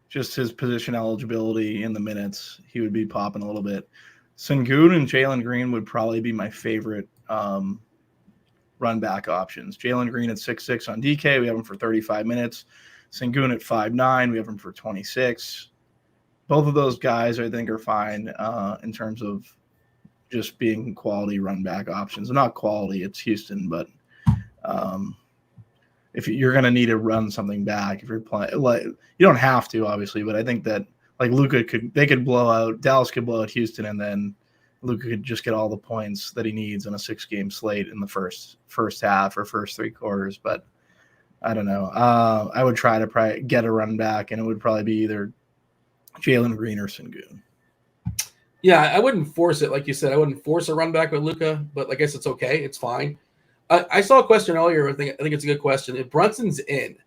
just his position eligibility in the minutes, he would be popping a little bit. Sengun and Jalen Green would probably be my favorite run back options. Jalen Green at 6'6" on DK, we have him for 35 minutes. Sengun at 5'9", we have him for 26. Both of those guys, I think, are fine in terms of just being quality run back options. Not quality, it's Houston, but if you're going to need to run something back, if you're playing, like, you don't have to, obviously, but I think that like they could blow out, Dallas could blow out Houston, and then Luka could just get all the points that he needs in a 6-game slate in the first half or first 3 quarters. But I don't know. I would try to probably get a run back, and it would probably be either Jalen Green or Sengun. Yeah, I wouldn't force it. Like you said, I wouldn't force a run back with Luka, but I guess it's okay. It's fine. I saw a question earlier. I think it's a good question. If Brunson's in,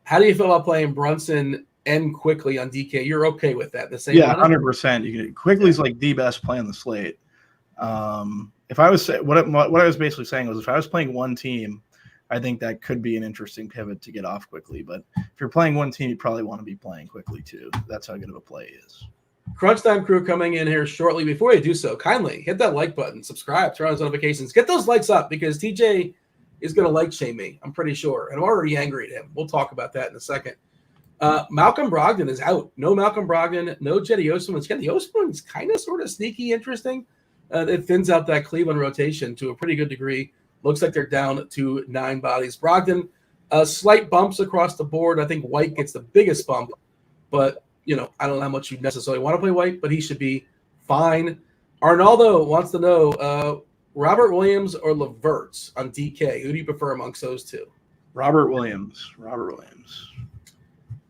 how do you feel about playing Brunson and Quickly on DK? You're okay with that? The same. Yeah, 100%. You can Quickly's like the best play on the slate. If I was what I was basically saying was if I was playing one team, I think that could be an interesting pivot to get off Quickly. But if you're playing one team, you probably want to be playing Quickly too. That's how good of a play is. Crunch Time crew coming in here shortly. Before you do so, kindly hit that like button, subscribe, turn on notifications, get those likes up because TJ is going to like shame me, I'm pretty sure. And I'm already angry at him. We'll talk about that in a second. Malcolm Brogdon is out. No Malcolm Brogdon, no Jetty Osman. The Osman's kind of sort of sneaky interesting. It thins out that Cleveland rotation to a pretty good degree. Looks like they're down to 9 bodies. Brogdon, slight bumps across the board. I think White gets the biggest bump, but I don't know how much you necessarily want to play White, but he should be fine. Arnaldo wants to know Robert Williams or LeVert on DK. Who do you prefer amongst those two? Robert Williams.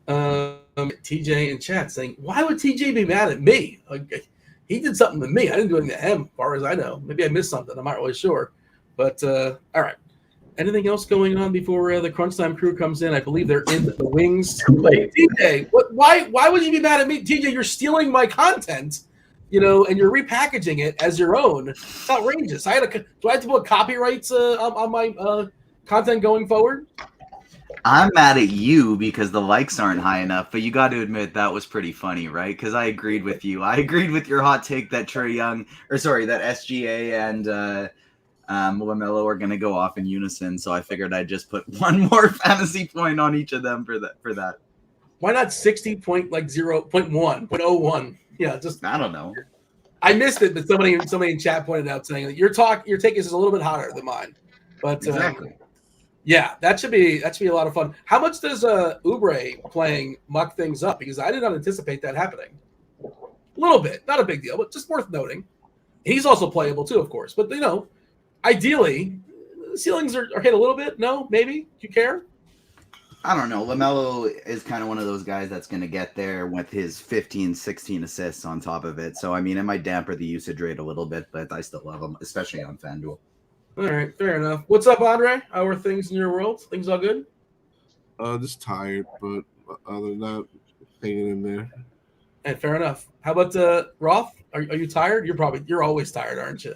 TJ in chat saying, why would TJ be mad at me? Like, he did something to me. I didn't do anything to him, as far as I know. Maybe I missed something. I'm not really sure. But, all right. Anything else going on before the Crunch Time crew comes in? I believe they're in the wings. Too late. TJ, why would you be mad at me? TJ, you're stealing my content, and you're repackaging it as your own. It's outrageous. Do I have to put copyrights on my content going forward? I'm mad at you because the likes aren't high enough, but you got to admit that was pretty funny, right? Because I agreed with you. I agreed with your hot take that that SGA and LaMelo are going to go off in unison. So I figured I'd just put one more fantasy point on each of them for that. Why not 60.0.1, 0.01? Yeah, just I don't know. I missed it, but somebody in chat pointed out saying that your take is a little bit hotter than mine. But Exactly. Yeah, that should be a lot of fun. How much does Oubre playing muck things up? Because I did not anticipate that happening. A little bit, not a big deal, but just worth noting. He's also playable too, of course. But ideally, ceilings are hit a little bit. No, maybe. Do you care? I don't know. LaMelo is kind of one of those guys that's going to get there with his 15, 16 assists on top of it. So, I mean, it might damper the usage rate a little bit, but I still love him, especially on FanDuel. All right, fair enough. What's up, Andre? How are things in your world? Things all good? Just tired, but other than that, hanging in there. And fair enough. How about Roth? Are you tired? You're always tired, aren't you?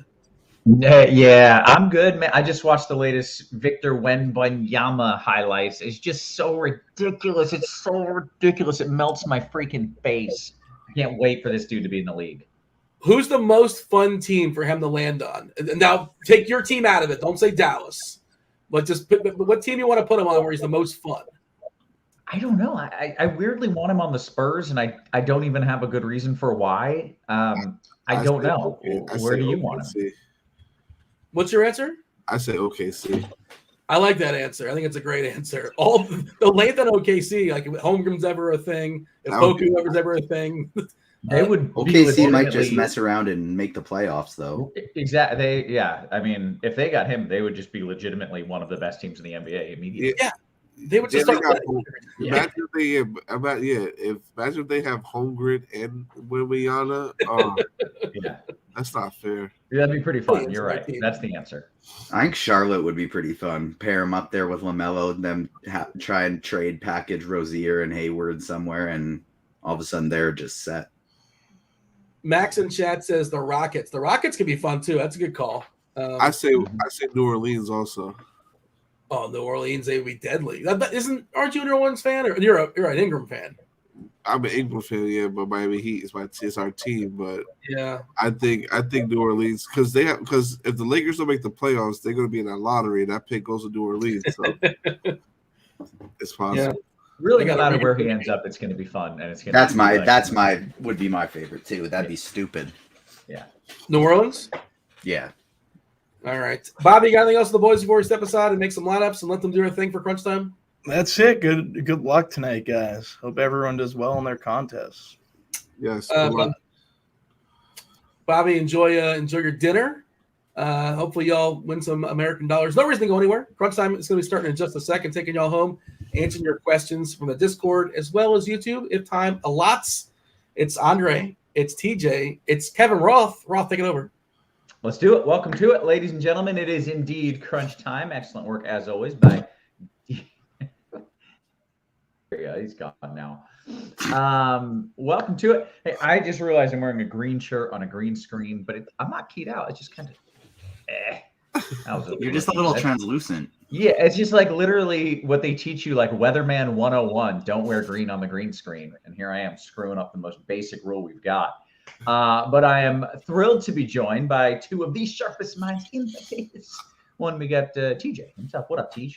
Yeah, I'm good, man. I just watched the latest Victor Wembanyama highlights. It's just so ridiculous. It's so ridiculous. It melts my freaking face. I can't wait for this dude to be in the league. Who's the most fun team for him to land on? Now, take your team out of it. Don't say Dallas. But just what team you want to put him on where he's the most fun? I don't know. I weirdly want him on the Spurs, and I don't even have a good reason for why. I don't know. Where do you want him? What's your answer? I say OKC. I like that answer. I think it's a great answer. All the length on OKC, like if Holmgren's ever a thing, if Poku ever a thing. They would OKC might just mess around and make the playoffs, though. Exactly. I mean, if they got him, they would just be legitimately one of the best teams in the NBA immediately. Yeah. They would just start. Imagine if they have Holmgren and Wembanyama. That's not fair. That'd be pretty fun. It's You're my right. team. That's the answer. I think Charlotte would be pretty fun. Pair him up there with LaMelo, them try and trade package Rozier and Hayward somewhere, and all of a sudden they're just set. Max in chat says the Rockets. The Rockets can be fun too. That's a good call. I say New Orleans also. Oh, New Orleans, they would be deadly. Aren't you a New Orleans fan, or you're an Ingram fan? I'm an Ingram fan, yeah, but Miami Heat is our team. But yeah, I think New Orleans because if the Lakers don't make the playoffs, they're going to be in that lottery. That pick goes to New Orleans, so it's possible. Yeah. Really, no matter where he ends up, it's going to be fun, and it's going. Would be my favorite too. That'd be stupid. Yeah. New Orleans. Yeah. All right, Bobby. You got anything else for the boys before we step aside and make some lineups and let them do their thing for crunch time? That's it. Good luck tonight, guys. Hope everyone does well in their contests. Yes. Bobby, enjoy your dinner. Hopefully y'all win some American dollars. No reason to go anywhere. Crunch time is going to be starting in just a second, taking y'all home, answering your questions from the Discord as well as YouTube if time allots. It's Andre, it's TJ, it's Kevin Roth. Roth, take it over. Let's do it. Welcome to it, ladies and gentlemen. It is indeed crunch time. Excellent work as always by. Yeah, he's gone now. Welcome to it. Hey, I just realized I'm wearing a green shirt on a green screen, but I'm not keyed out. It's just kind of. You're just a little translucent. Yeah, it's just like literally what they teach you, like Weatherman 101. Don't wear green on the green screen. And here I am screwing up the most basic rule we've got. But I am thrilled to be joined by two of the sharpest minds in the biz. One, we got TJ himself. What up, TJ?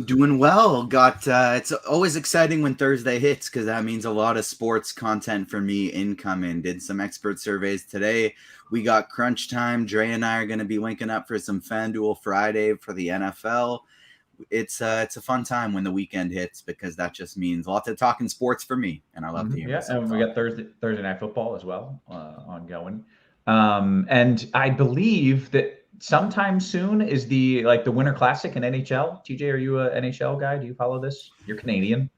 Doing well. It's always exciting when Thursday hits because that means a lot of sports content for me incoming. Did some expert surveys today. We got crunch time. Dre and I are going to be linking up for some Fanduel Friday for the NFL. It's a fun time when the weekend hits because that just means lots of talking sports for me, and I love to hear. Yeah, and we got Thursday night football as well ongoing. And I believe that sometime soon is the Winter Classic in NHL. TJ, are you an NHL guy? Do you follow this? You're Canadian.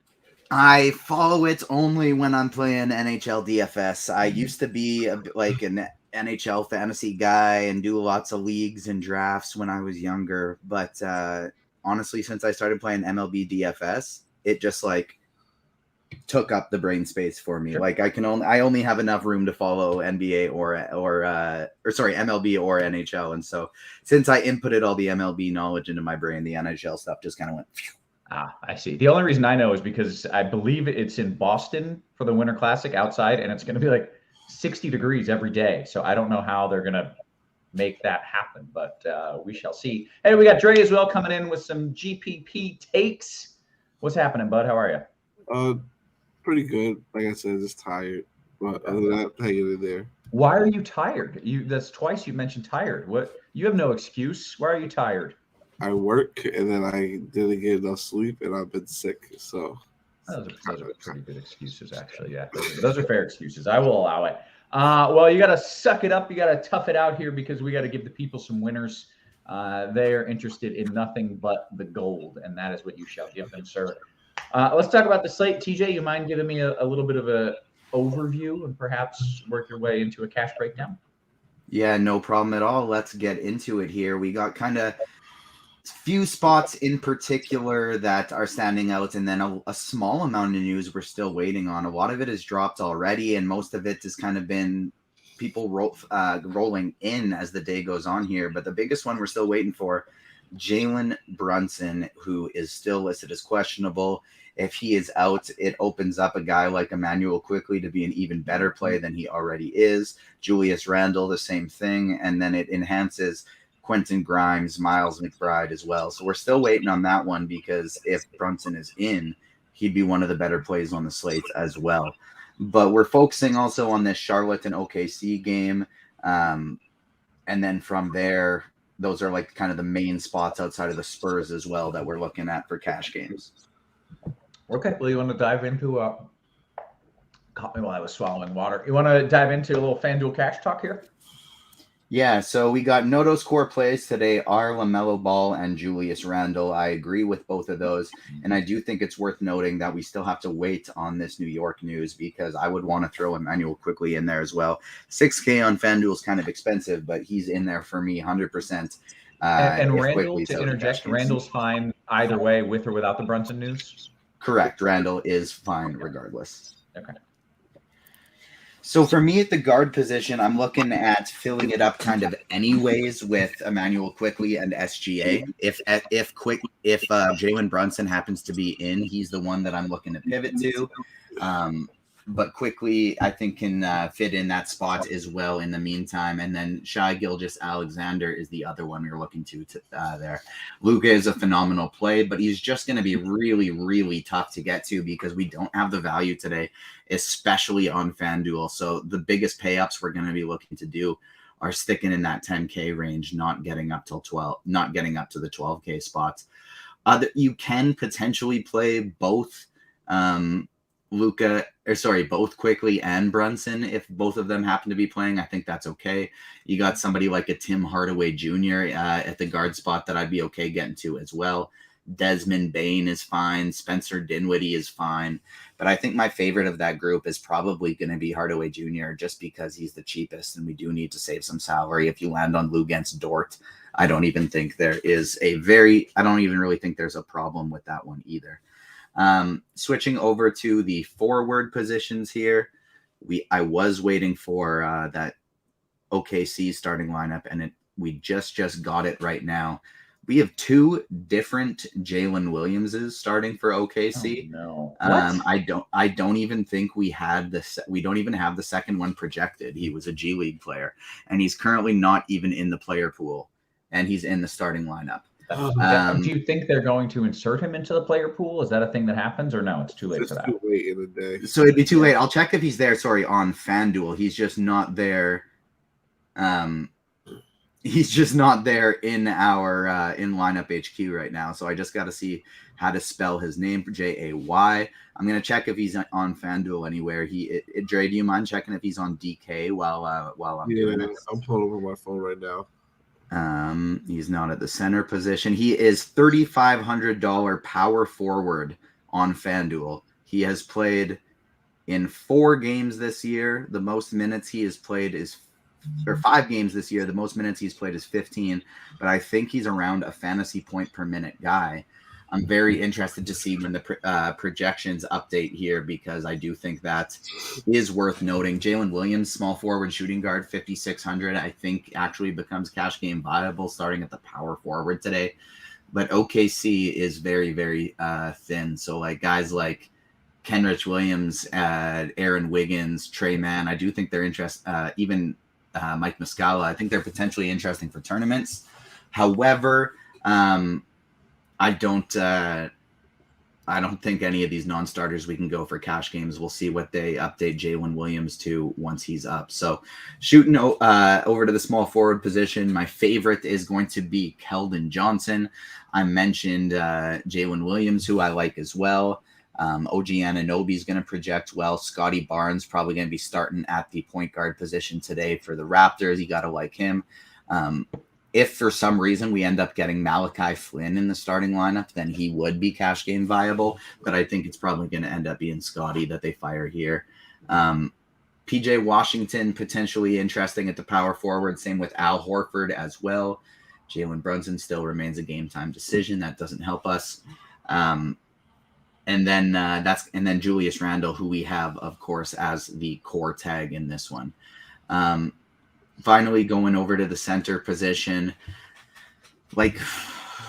I follow it only when I'm playing NHL DFS. I used to be an NHL fantasy guy and do lots of leagues and drafts when I was younger. But honestly, since I started playing MLB DFS, it just took up the brain space for me. Sure. I only have enough room to follow NBA or MLB or NHL. And so since I inputted all the MLB knowledge into my brain, the NHL stuff just kind of went. Phew. I see. The only reason I know is because I believe it's in Boston for the Winter Classic outside, and it's going to be 60 degrees every day. So I don't know how they're going to make that happen, but we shall see. Hey, we got Dre as well coming in with some GPP takes. What's happening, bud? How are you? Pretty good. Like I said, just tired. But other than that, hanging in there. Why are you tired? That's twice you mentioned tired. What? You have no excuse. Why are you tired? I work and then I didn't get enough sleep and I've been sick. So those are pretty good excuses, actually. Yeah, those are fair excuses. I will allow it. Well, you got to suck it up. You got to tough it out here because we got to give the people some winners. They are interested in nothing but the gold, and that is what you shall give them, sir. Let's talk about the slate. TJ, you mind giving me a little bit of a overview and perhaps work your way into a cash breakdown? Yeah, no problem at all. Let's get into it here. We got kind of few spots in particular that are standing out, and then a small amount of news we're still waiting on. A lot of it has dropped already, and most of it has kind of been people rolling in as the day goes on here. But the biggest one we're still waiting for, Jalen Brunson, who is still listed as questionable. If he is out, it opens up a guy like Emmanuel Quickly to be an even better play than he already is. Julius Randle, the same thing. And then it enhances Quentin Grimes, Miles McBride as well. So we're still waiting on that one because if Brunson is in, he'd be one of the better plays on the slate as well. But we're focusing also on this Charlotte and OKC game. And then from there, those are kind of the main spots outside of the Spurs as well that we're looking at for cash games. Okay. Well, you want to dive into caught me while I was swallowing water. You want to dive into a little FanDuel cash talk here? Yeah, so we got Noto's core plays today are LaMelo Ball and Julius Randle. I agree with both of those. And I do think it's worth noting that we still have to wait on this New York news because I would want to throw Emmanuel quickly in there as well. 6K on FanDuel is kind of expensive, but he's in there for me 100%. And if Randall, Quickly's to out in interject, cash games. Randall's fine either way, with or without the Brunson news? Correct. Randall is fine regardless. Okay. So for me at the guard position, I'm looking at filling it up kind of anyways with Emmanuel Quickly and SGA. If Jalen Brunson happens to be in, he's the one that I'm looking to pivot to. But Quickly, I think, can fit in that spot as well in the meantime. And then Shai Gilgeous-Alexander is the other one we're looking to there. Luka is a phenomenal play, but he's just going to be really, really tough to get to because we don't have the value today, especially on FanDuel. So the biggest pay-ups we're going to be looking to do are sticking in that 10K range, not getting up to the 12K spots. You can potentially play both both Quickly and Brunson. If both of them happen to be playing, I think that's okay. You got somebody like a Tim Hardaway Jr. At the guard spot that I'd be okay getting to as well. Desmond Bain is fine. Spencer Dinwiddie is fine. But I think my favorite of that group is probably going to be Hardaway Jr. just because he's the cheapest and we do need to save some salary. If you land on Luguentz Dort, I don't even really think there's a problem with that one either. Switching over to the forward positions here, I was waiting for that OKC starting lineup, and we just got it right now. We have two different Jalen Williamses starting for OKC. Oh, no. I don't even think we had this. We don't even have the second one projected. He was a G League player, and he's currently not even in the player pool, and he's in the starting lineup. Do you think they're going to insert him into the player pool? Is that a thing that happens, or no? It's too late for that. Too late in the day. So it'd be too late. I'll check if he's there. Sorry, on FanDuel, he's just not there. He's just not there in our in lineup HQ right now. So I just got to see how to spell his name, Jay. I'm gonna check if he's on FanDuel anywhere. Dre, do you mind checking if he's on DK while I'm doing this? I'm pulling over my phone right now. He's not at the center position. He is $3,500 power forward on FanDuel. He has played in 4 games this year. The most minutes he has played is 5 games this year. The most minutes he's played is 15, but I think he's around a fantasy point per minute guy. I'm very interested to see when the projections update here because I do think that is worth noting. Jalen Williams, small forward shooting guard, 5,600, I think actually becomes cash game viable starting at the power forward today. But OKC is very, very thin. So like guys like Kenrich Williams, Aaron Wiggins, Trey Mann, I do think they're interesting. Even Mike Muscala, I think they're potentially interesting for tournaments. However, I don't think any of these non-starters we can go for cash games. We'll see what they update Jalen Williams to once he's up. So shooting over to the small forward position, my favorite is going to be Keldon Johnson. I mentioned Jalen Williams, who I like as well. OG Anunoby is going to project well. Scotty Barnes probably going to be starting at the point guard position today for the Raptors. You got to like him. If for some reason we end up getting Malachi Flynn in the starting lineup, then he would be cash game viable. But I think it's probably going to end up being Scotty that they fire here. PJ Washington, potentially interesting at the power forward. Same with Al Horford as well. Jalen Brunson still remains a game time decision. That doesn't help us. And then Julius Randle, who we have, of course, as the core tag in this one. Finally, going over to the center position, like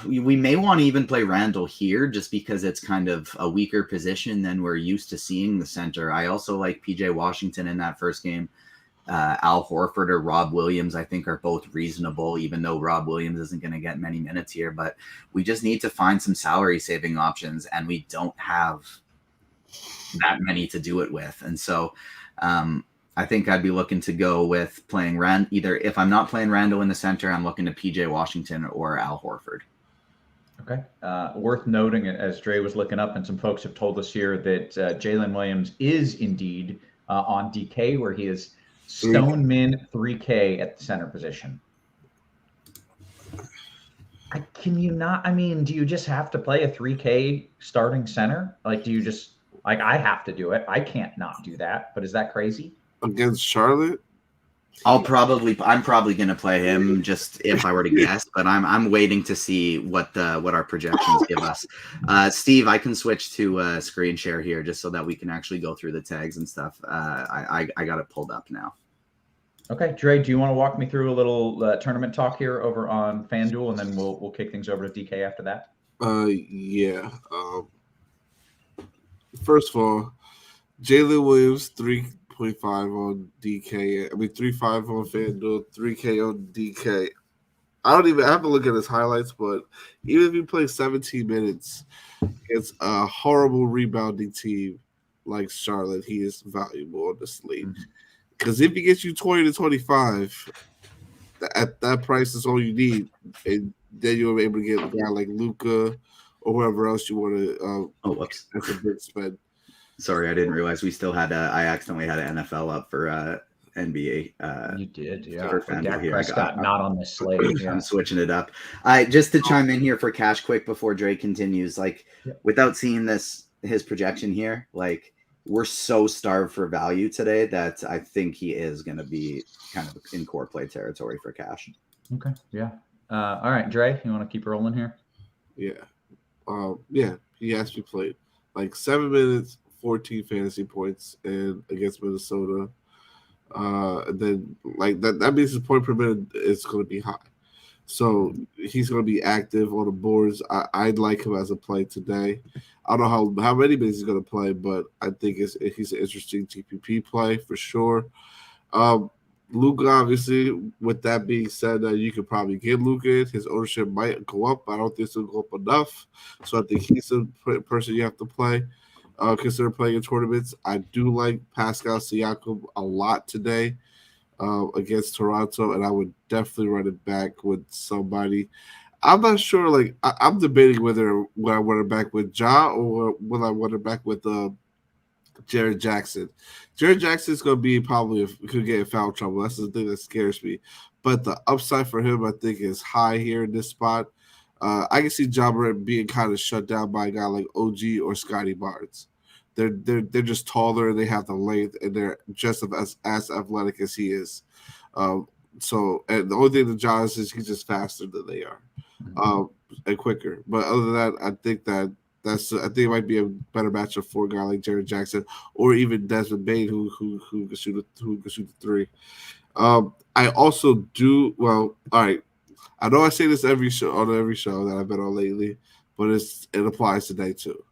we may want to even play Randle here just because it's kind of a weaker position than we're used to seeing the center. I also like PJ Washington in that first game. Al Horford or Rob Williams, I think, are both reasonable, even though Rob Williams isn't going to get many minutes here. But we just need to find some salary saving options, and we don't have that many to do it with. And so I think I'd be looking to go with playing either if I'm not playing Randle in the center, I'm looking to PJ Washington or Al Horford. Okay. Worth noting, as Dre was looking up, and some folks have told us here that Jalen Williams is indeed on DK, where he is Stone Min 3K at the center position. Can you not? I mean, do you just have to play a 3K starting center? Like, do you just like I have to do it? I can't not do that. But is that crazy? Against Charlotte? I'm probably gonna play him just if I were to guess, but I'm waiting to see what our projections give us. Steve, I can switch to screen share here just so that we can actually go through the tags and stuff. I got it pulled up now. Okay, Dre, do you want to walk me through a little tournament talk here over on FanDuel, and then we'll kick things over to DK after that? Yeah. First of all, Jalen Williams 3.5 on DK. 3.5 on FanDuel, 3K on DK. I have to look at his highlights, but even if he plays 17 minutes, it's a horrible rebounding team like Charlotte. He is valuable on the slate. Because if he gets you 20 to 25, at that price is all you need, and then you'll be able to get a guy like Luka or whoever else you want to. Whoops! That's a big spend. Sorry, I didn't realize we still had. I accidentally had an NFL up for NBA. You did, yeah. For FanDuel here. Prescott not on this slate. Yeah. I'm switching it up. Just to chime in here for cash quick before Dre continues. Without seeing his projection here, we're so starved for value today that I think he is going to be kind of in core play territory for cash. Okay. Yeah. All right, Dre, you want to keep rolling here? Yeah. Yeah. He actually played 7 minutes, 14 fantasy points, and against Minnesota. And then that means his point per minute is going to be high. So he's going to be active on the boards. I'd like him as a play today. I don't know how many minutes he's going to play, but I think he's an interesting GPP play for sure. Luka, obviously, with that being said, you could probably get Luka in. His ownership might go up. I don't think it's going to go up enough. So I think he's a person you have to play. Consider playing in tournaments. I do like Pascal Siakam a lot today against Toronto, and I would definitely run it back with somebody. I'm not sure. I'm debating whether I want it back with Ja or will I want it back with Jared Jackson. Jared Jackson is going to be probably could get in foul trouble. That's the thing that scares me. But the upside for him, I think, is high here in this spot. I can see Ja Morant being kind of shut down by a guy like OG or Scotty Barnes. They're just taller, they have the length, and they're just as athletic as he is. And the only thing that Ja is he's just faster than they are, and quicker. But other than that, I think it might be a better matchup for a guy like Jared Jackson or even Desmond Bane who can shoot the three. I also do well. All right. I know I say this every show that I've been on lately, but it applies today too.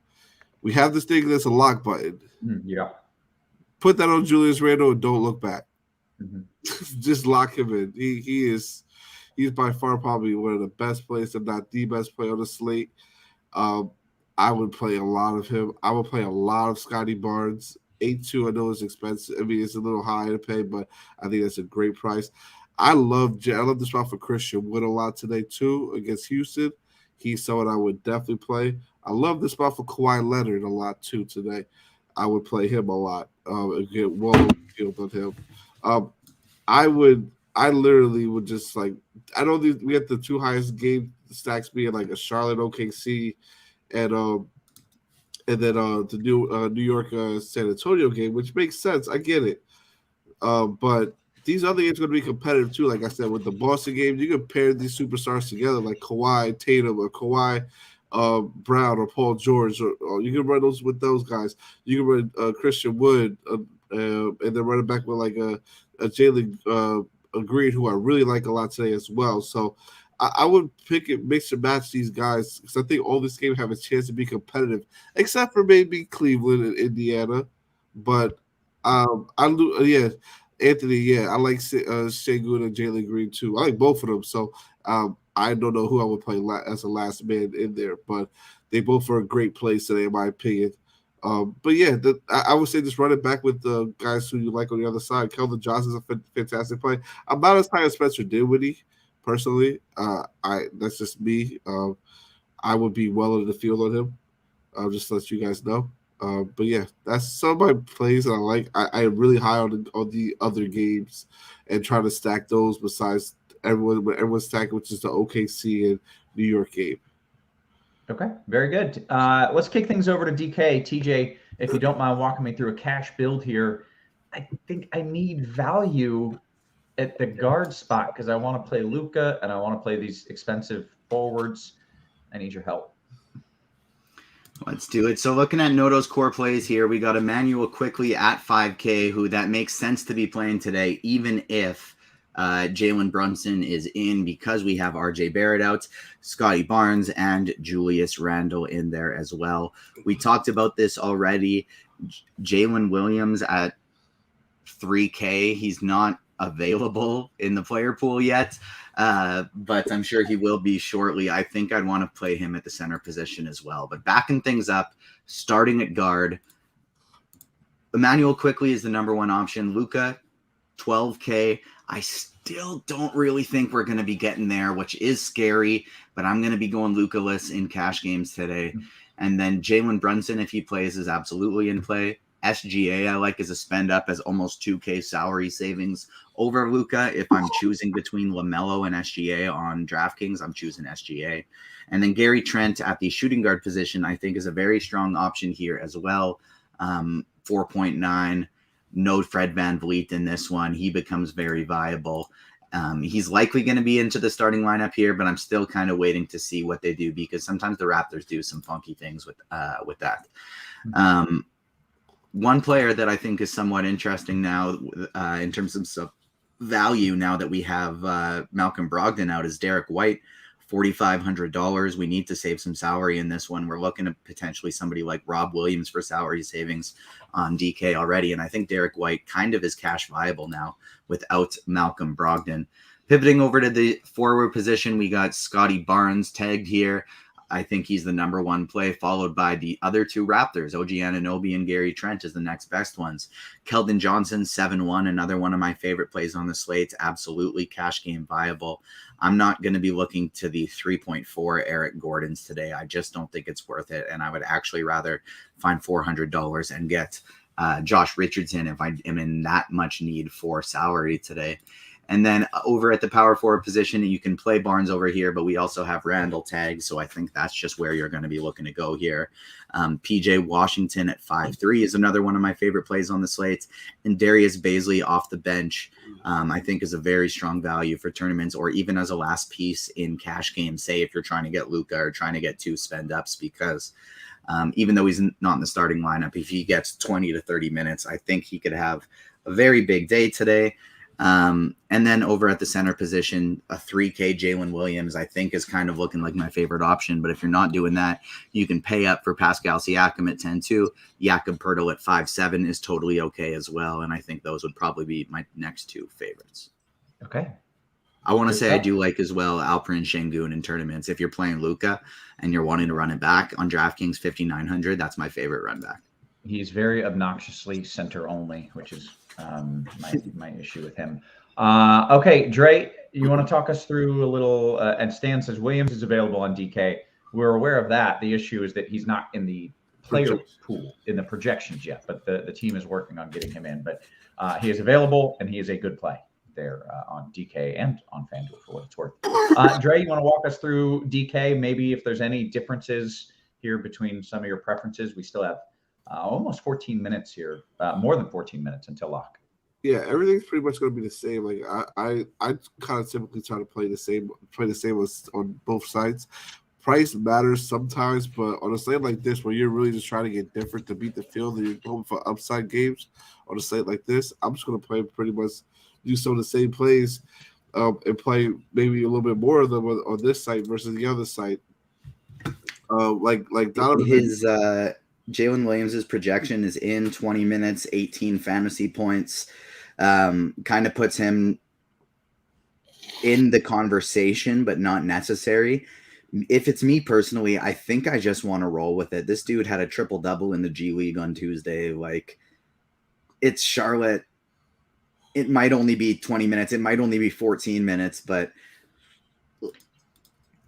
We have this thing that's a lock button. Yeah. Put that on Julius Randle and don't look back. Mm-hmm. Just lock him in. He's by far probably one of the best players, if not the best player on the slate. I would play a lot of him. I would play a lot of Scotty Barnes. 8.2, I know it's expensive. I mean, it's a little high to pay, but I think that's a great price. I love the spot for Christian Wood a lot today too against Houston. He's someone I would definitely play. I love the spot for Kawhi Leonard a lot too today. I would play him a lot. Get well field on him. I literally would just I know we have the two highest game stacks being a Charlotte OKC and then the New York San Antonio game, which makes sense. I get it. But these other games are going to be competitive too. Like I said, with the Boston game, you can pair these superstars together like Kawhi Tatum or Kawhi Brown or Paul George, or you can run those with those guys. You can run Christian Wood and then run it back with a Jalen Green, who I really like a lot today as well. So I would pick it, mix and match these guys because I think all this game have a chance to be competitive, except for maybe Cleveland and Indiana. But Anthony, I like Şengün and Jalen Green too. I like both of them. So I don't know who I would play as a last man in there, but they both are a great place today, in my opinion. But yeah, I would say just run it back with the guys who you like on the other side. Keldon Johnson's a fantastic play. I'm not as high as Spencer Dinwiddie, personally. That's just me. I would be well in the field on him. Just to let you guys know. But yeah, that's some of my plays that I like. I'm really high on the other games and trying to stack those besides everyone's stacking, which is the OKC and New York game. Okay, very good. Let's kick things over to DK. TJ, if you don't mind walking me through a cash build here. I think I need value at the guard spot because I want to play Luka and I want to play these expensive forwards. I need your help. Let's do it. So looking at Noto's core plays here, we got Emmanuel Quickly at 5K, who that makes sense to be playing today, even if Jalen Brunson is in, because we have RJ Barrett out, Scotty Barnes, and Julius Randle in there as well. We talked about this already. Jalen Williams at 3K. He's not available in the player pool yet, but I'm sure he will be shortly. I think I'd want to play him at the center position as well. But backing things up, starting at guard, Emmanuel Quickly is the number one option. Luka, 12K. I still don't really think we're going to be getting there, which is scary, but I'm going to be going Luka-less in cash games today. And then Jalen Brunson, if he plays, is absolutely in play. SGA I like as a spend up as almost 2K salary savings over Luka. If I'm choosing between LaMelo and SGA on DraftKings, I'm choosing SGA. And then Gary Trent at the shooting guard position, I think is a very strong option here as well. 4.9. No Fred VanVleet in this one. He becomes very viable. He's likely going to be into the starting lineup here, but I'm still kind of waiting to see what they do because sometimes the Raptors do some funky things with that. One player that I think is somewhat interesting now in terms of value now that we have Malcolm Brogdon out is Derek White, $4,500. We need to save some salary in this one. We're looking at potentially somebody like Rob Williams for salary savings on DK already. And I think Derek White kind of is cash viable now without Malcolm Brogdon. Pivoting over to the forward position, we got Scotty Barnes tagged here. I think he's the number one play, followed by the other two Raptors, OG Anunoby and Gary Trent is the next best ones. Keldon Johnson, 7-1, another one of my favorite plays on the slate. Absolutely cash game viable. I'm not going to be looking to the 3.4 Eric Gordons today. I just don't think it's worth it. And I would actually rather find $400 and get Josh Richardson if I am in that much need for salary today. And then over at the power forward position, you can play Barnes over here, but we also have Randall tagged. So I think that's just where you're going to be looking to go here. PJ Washington at 5'3 is another one of my favorite plays on the slate. And Darius Baisley off the bench, I think is a very strong value for tournaments or even as a last piece in cash games, say if you're trying to get Luka or trying to get two spend ups, because even though he's not in the starting lineup, if he gets 20 to 30 minutes, I think he could have a very big day today. And then over at the center position, a 3K Jalen Williams, I think is kind of looking like my favorite option. But if you're not doing that, you can pay up for Pascal Siakam at 10-2. Jakob Poeltl at 5-7 is totally okay as well. And I think those would probably be my next two favorites. Okay. I want to say I do like as well Alperen Şengün in tournaments. If you're playing Luka and you're wanting to run it back on DraftKings 5,900, that's my favorite run back. He's very obnoxiously center only, which is my issue with him. Okay, Dre, you want to talk us through a little? And Stan says Williams is available on DK. We're aware of that. The issue is that he's not in the player pool in the projections yet, but the team is working on getting him in. But he is available, and he is a good play there on DK and on Fanduel for what it's worth. Dre, you want to walk us through DK? Maybe if there's any differences here between some of your preferences. We still have almost 14 minutes here, more than 14 minutes until lock. Yeah, everything's pretty much going to be the same. Like I kind of typically try to play the same on both sides. Price matters sometimes, but on a slate like this, where you're really just trying to get different to beat the field, and you're going for upside games on a slate like this, I'm just going to play pretty much do some of the same plays, and play maybe a little bit more of them on this site versus the other site. Like Donovan. His Jalen Williams' projection is in 20 minutes, 18 fantasy points. Kind of puts him in the conversation, but not necessary. If it's me personally, I think I just want to roll with it. This dude had a triple-double in the G League on Tuesday. Like, it's Charlotte. It might only be 20 minutes. It might only be 14 minutes, but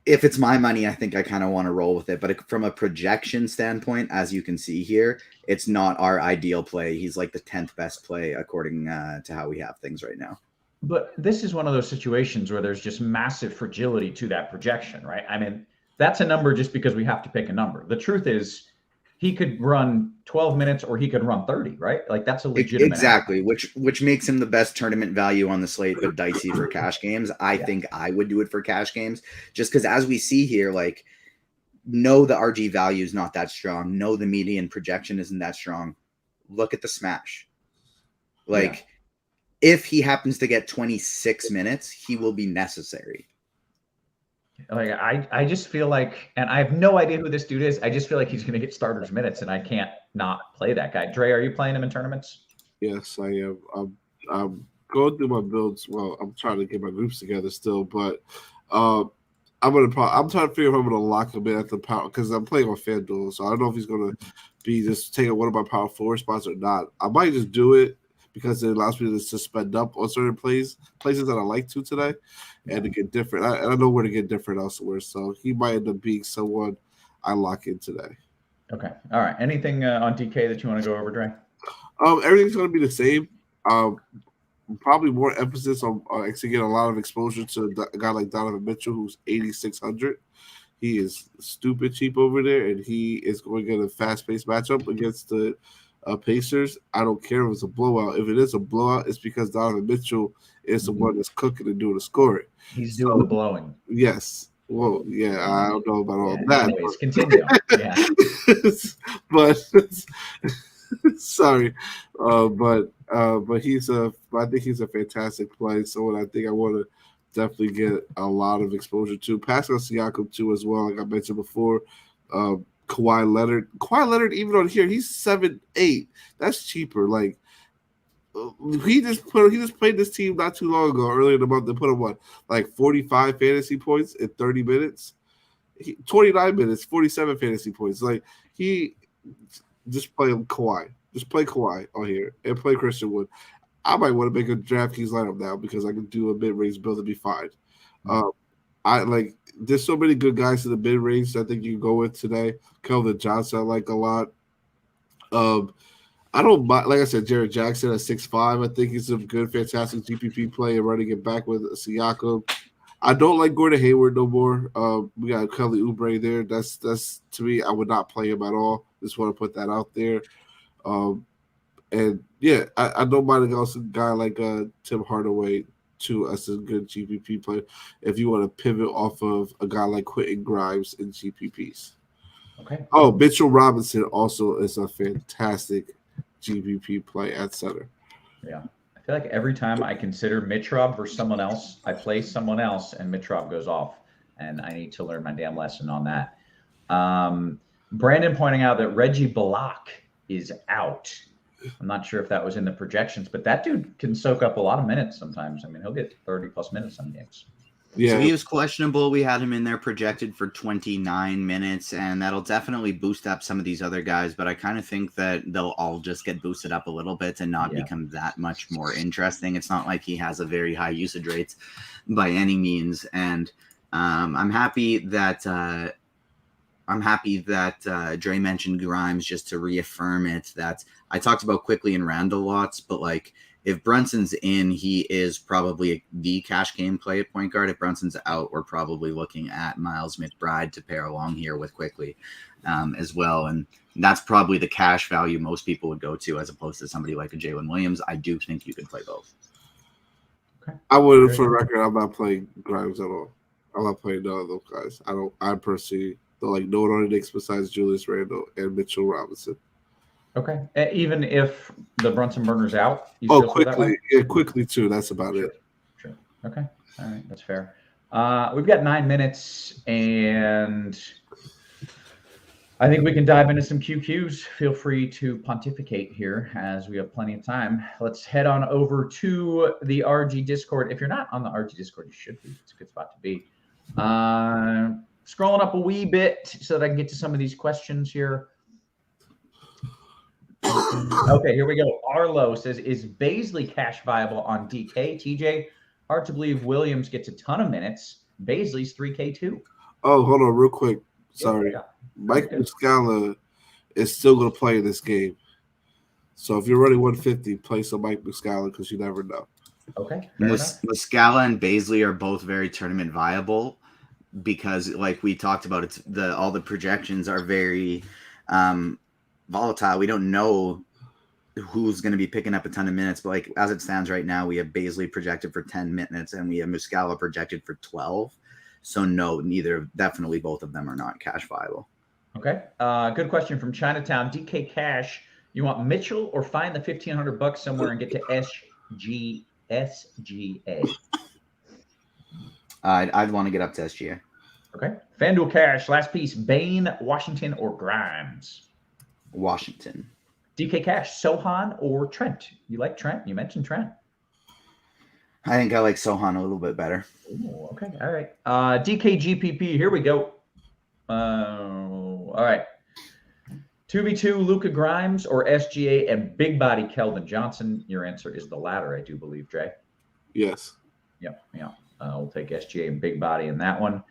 if it's my money, I think I kind of want to roll with it. But from a projection standpoint, as you can see here, it's not our ideal play. He's like the 10th best play according to how we have things right now. But this is one of those situations where there's just massive fragility to that projection, right? I mean, that's a number just because we have to pick a number. The truth is he could run 12 minutes or he could run 30, right? Like that's a legitimate exactly, which makes him the best tournament value on the slate, but dicey for cash games. I think I would do it for cash games just because as we see here, like, no, the RG value is not that strong. No, the median projection isn't that strong. Look at the smash. Like, if he happens to get 26 minutes, he will be necessary. Like I just feel like, and I have no idea who this dude is. I just feel like he's going to get starters minutes, and I can't not play that guy. Dre, are you playing him in tournaments? Yes, I am. I'm going through my builds. Well, I'm trying to get my groups together still, but I'm trying to figure out if I'm gonna lock him in at the power because I'm playing on FanDuel, so I don't know if he's gonna be just taking one of my power forward spots or not. I might just do it because it allows me to suspend up on certain places that I like to today, and to get different. I know where to get different elsewhere, so he might end up being someone I lock in today. Okay, all right. Anything on DK that you want to go over, Dre? Everything's gonna be the same. Probably more emphasis on actually getting a lot of exposure to a guy like Donovan Mitchell, who's 8,600. He is stupid cheap over there, and he is going to get a fast-paced matchup against the Pacers. I don't care if it's a blowout. If it is a blowout, it's because Donovan Mitchell is the one that's cooking and doing the scoring. He's doing the blowing. Yes. Well, yeah, I don't know about all that. Anyways, continue. Yeah. But sorry, but I think he's a fantastic play. So I think I want to definitely get a lot of exposure to Pascal Siakam too as well. Like I mentioned before, Kawhi Leonard, even on here, he's 7'8". That's cheaper. Like he just played this team not too long ago, earlier in the month. They put him 45 fantasy points in 30 minutes, 29 minutes, 47 fantasy points. Like he just play Kawhi. Just play Kawhi on here and play Christian Wood. I might want to make a DraftKings lineup now because I can do a mid-range build and be fine. There's so many good guys in the mid-range that I think you can go with today. Kelvin Johnson I like a lot. I don't mind, like I said, Jared Jackson at 6'5". I think he's a good, fantastic GPP play and running it back with Siakam. I don't like Gordon Hayward no more. We got Kelly Oubre there. That's to me, I would not play him at all. Just want to put that out there. And yeah, I don't mind also a guy like Tim Hardaway too as a good GPP player if you want to pivot off of a guy like Quentin Grimes in GPPs. Okay. Oh, Mitchell Robinson also is a fantastic GPP play at center. Yeah. I feel like every time I consider Mitrov versus someone else, I play someone else and Mitrov goes off. And I need to learn my damn lesson on that. Brandon pointing out that Reggie Bullock is out. I'm not sure if that was in the projections, but that dude can soak up a lot of minutes sometimes. I mean, he'll get 30-plus minutes some games. Yeah. So he was questionable. We had him in there projected for 29 minutes, and that'll definitely boost up some of these other guys. But I kind of think that they'll all just get boosted up a little bit and not become that much more interesting. It's not like he has a very high usage rates by any means. And I'm happy that Dre mentioned Grimes just to reaffirm it. That I talked about quickly in Randall lots, but like if Brunson's in, he is probably the cash game play at point guard. If Brunson's out, we're probably looking at Miles McBride to pair along here with quickly as well. And that's probably the cash value most people would go to as opposed to somebody like a Jalen Williams. I do think you could play both. Okay. I would, for the record, I'm not playing Grimes at all. I'm not playing none of those guys. I personally don't like no one on the Knicks besides Julius Randle and Mitchell Robinson. Okay. Even if the Brunson burner's out? Quickly. Yeah, quickly too. That's about it. Sure. Okay. All right. That's fair. We've got 9 minutes, and I think we can dive into some QQs. Feel free to pontificate here as we have plenty of time. Let's head on over to the RG Discord. If you're not on the RG Discord, you should be. It's a good spot to be. Scrolling up a wee bit so that I can get to some of these questions here. Okay, here we go. Arlo says, is Baisley cash viable on DK? TJ, hard to believe Williams gets a ton of minutes. Baisley's 3K too. Oh, hold on, real quick. Sorry, Yeah. Mike Okay. Muscala is still going to play in this game. So if you're running 150, play some Mike Muscala because you never know. Okay, fair enough. Muscala and Baisley are both very tournament viable because, like we talked about, it's all the projections are very volatile. We don't know who's going to be picking up a ton of minutes, but like as it stands right now, we have Baisley projected for 10 minutes and we have Muscala projected for 12. So no, definitely both of them are not cash viable. Okay. Good question from Chinatown. DK Cash, you want Mitchell or find the $1,500 somewhere and get to SGA? I'd want to get up to SGA. Okay. Fanduel Cash, last piece. Bain, Washington, or Grimes? Washington. DK Cash, Sohan or Trent? You like Trent? You mentioned Trent. I think I like Sohan a little bit better. Ooh, okay. All right. DK GPP, here we go. All right. 2v2, Luka Grimes or SGA and big body Keldon Johnson? Your answer is the latter, I do believe, Dre. Yes. Yeah. We'll take SGA and big body in that one.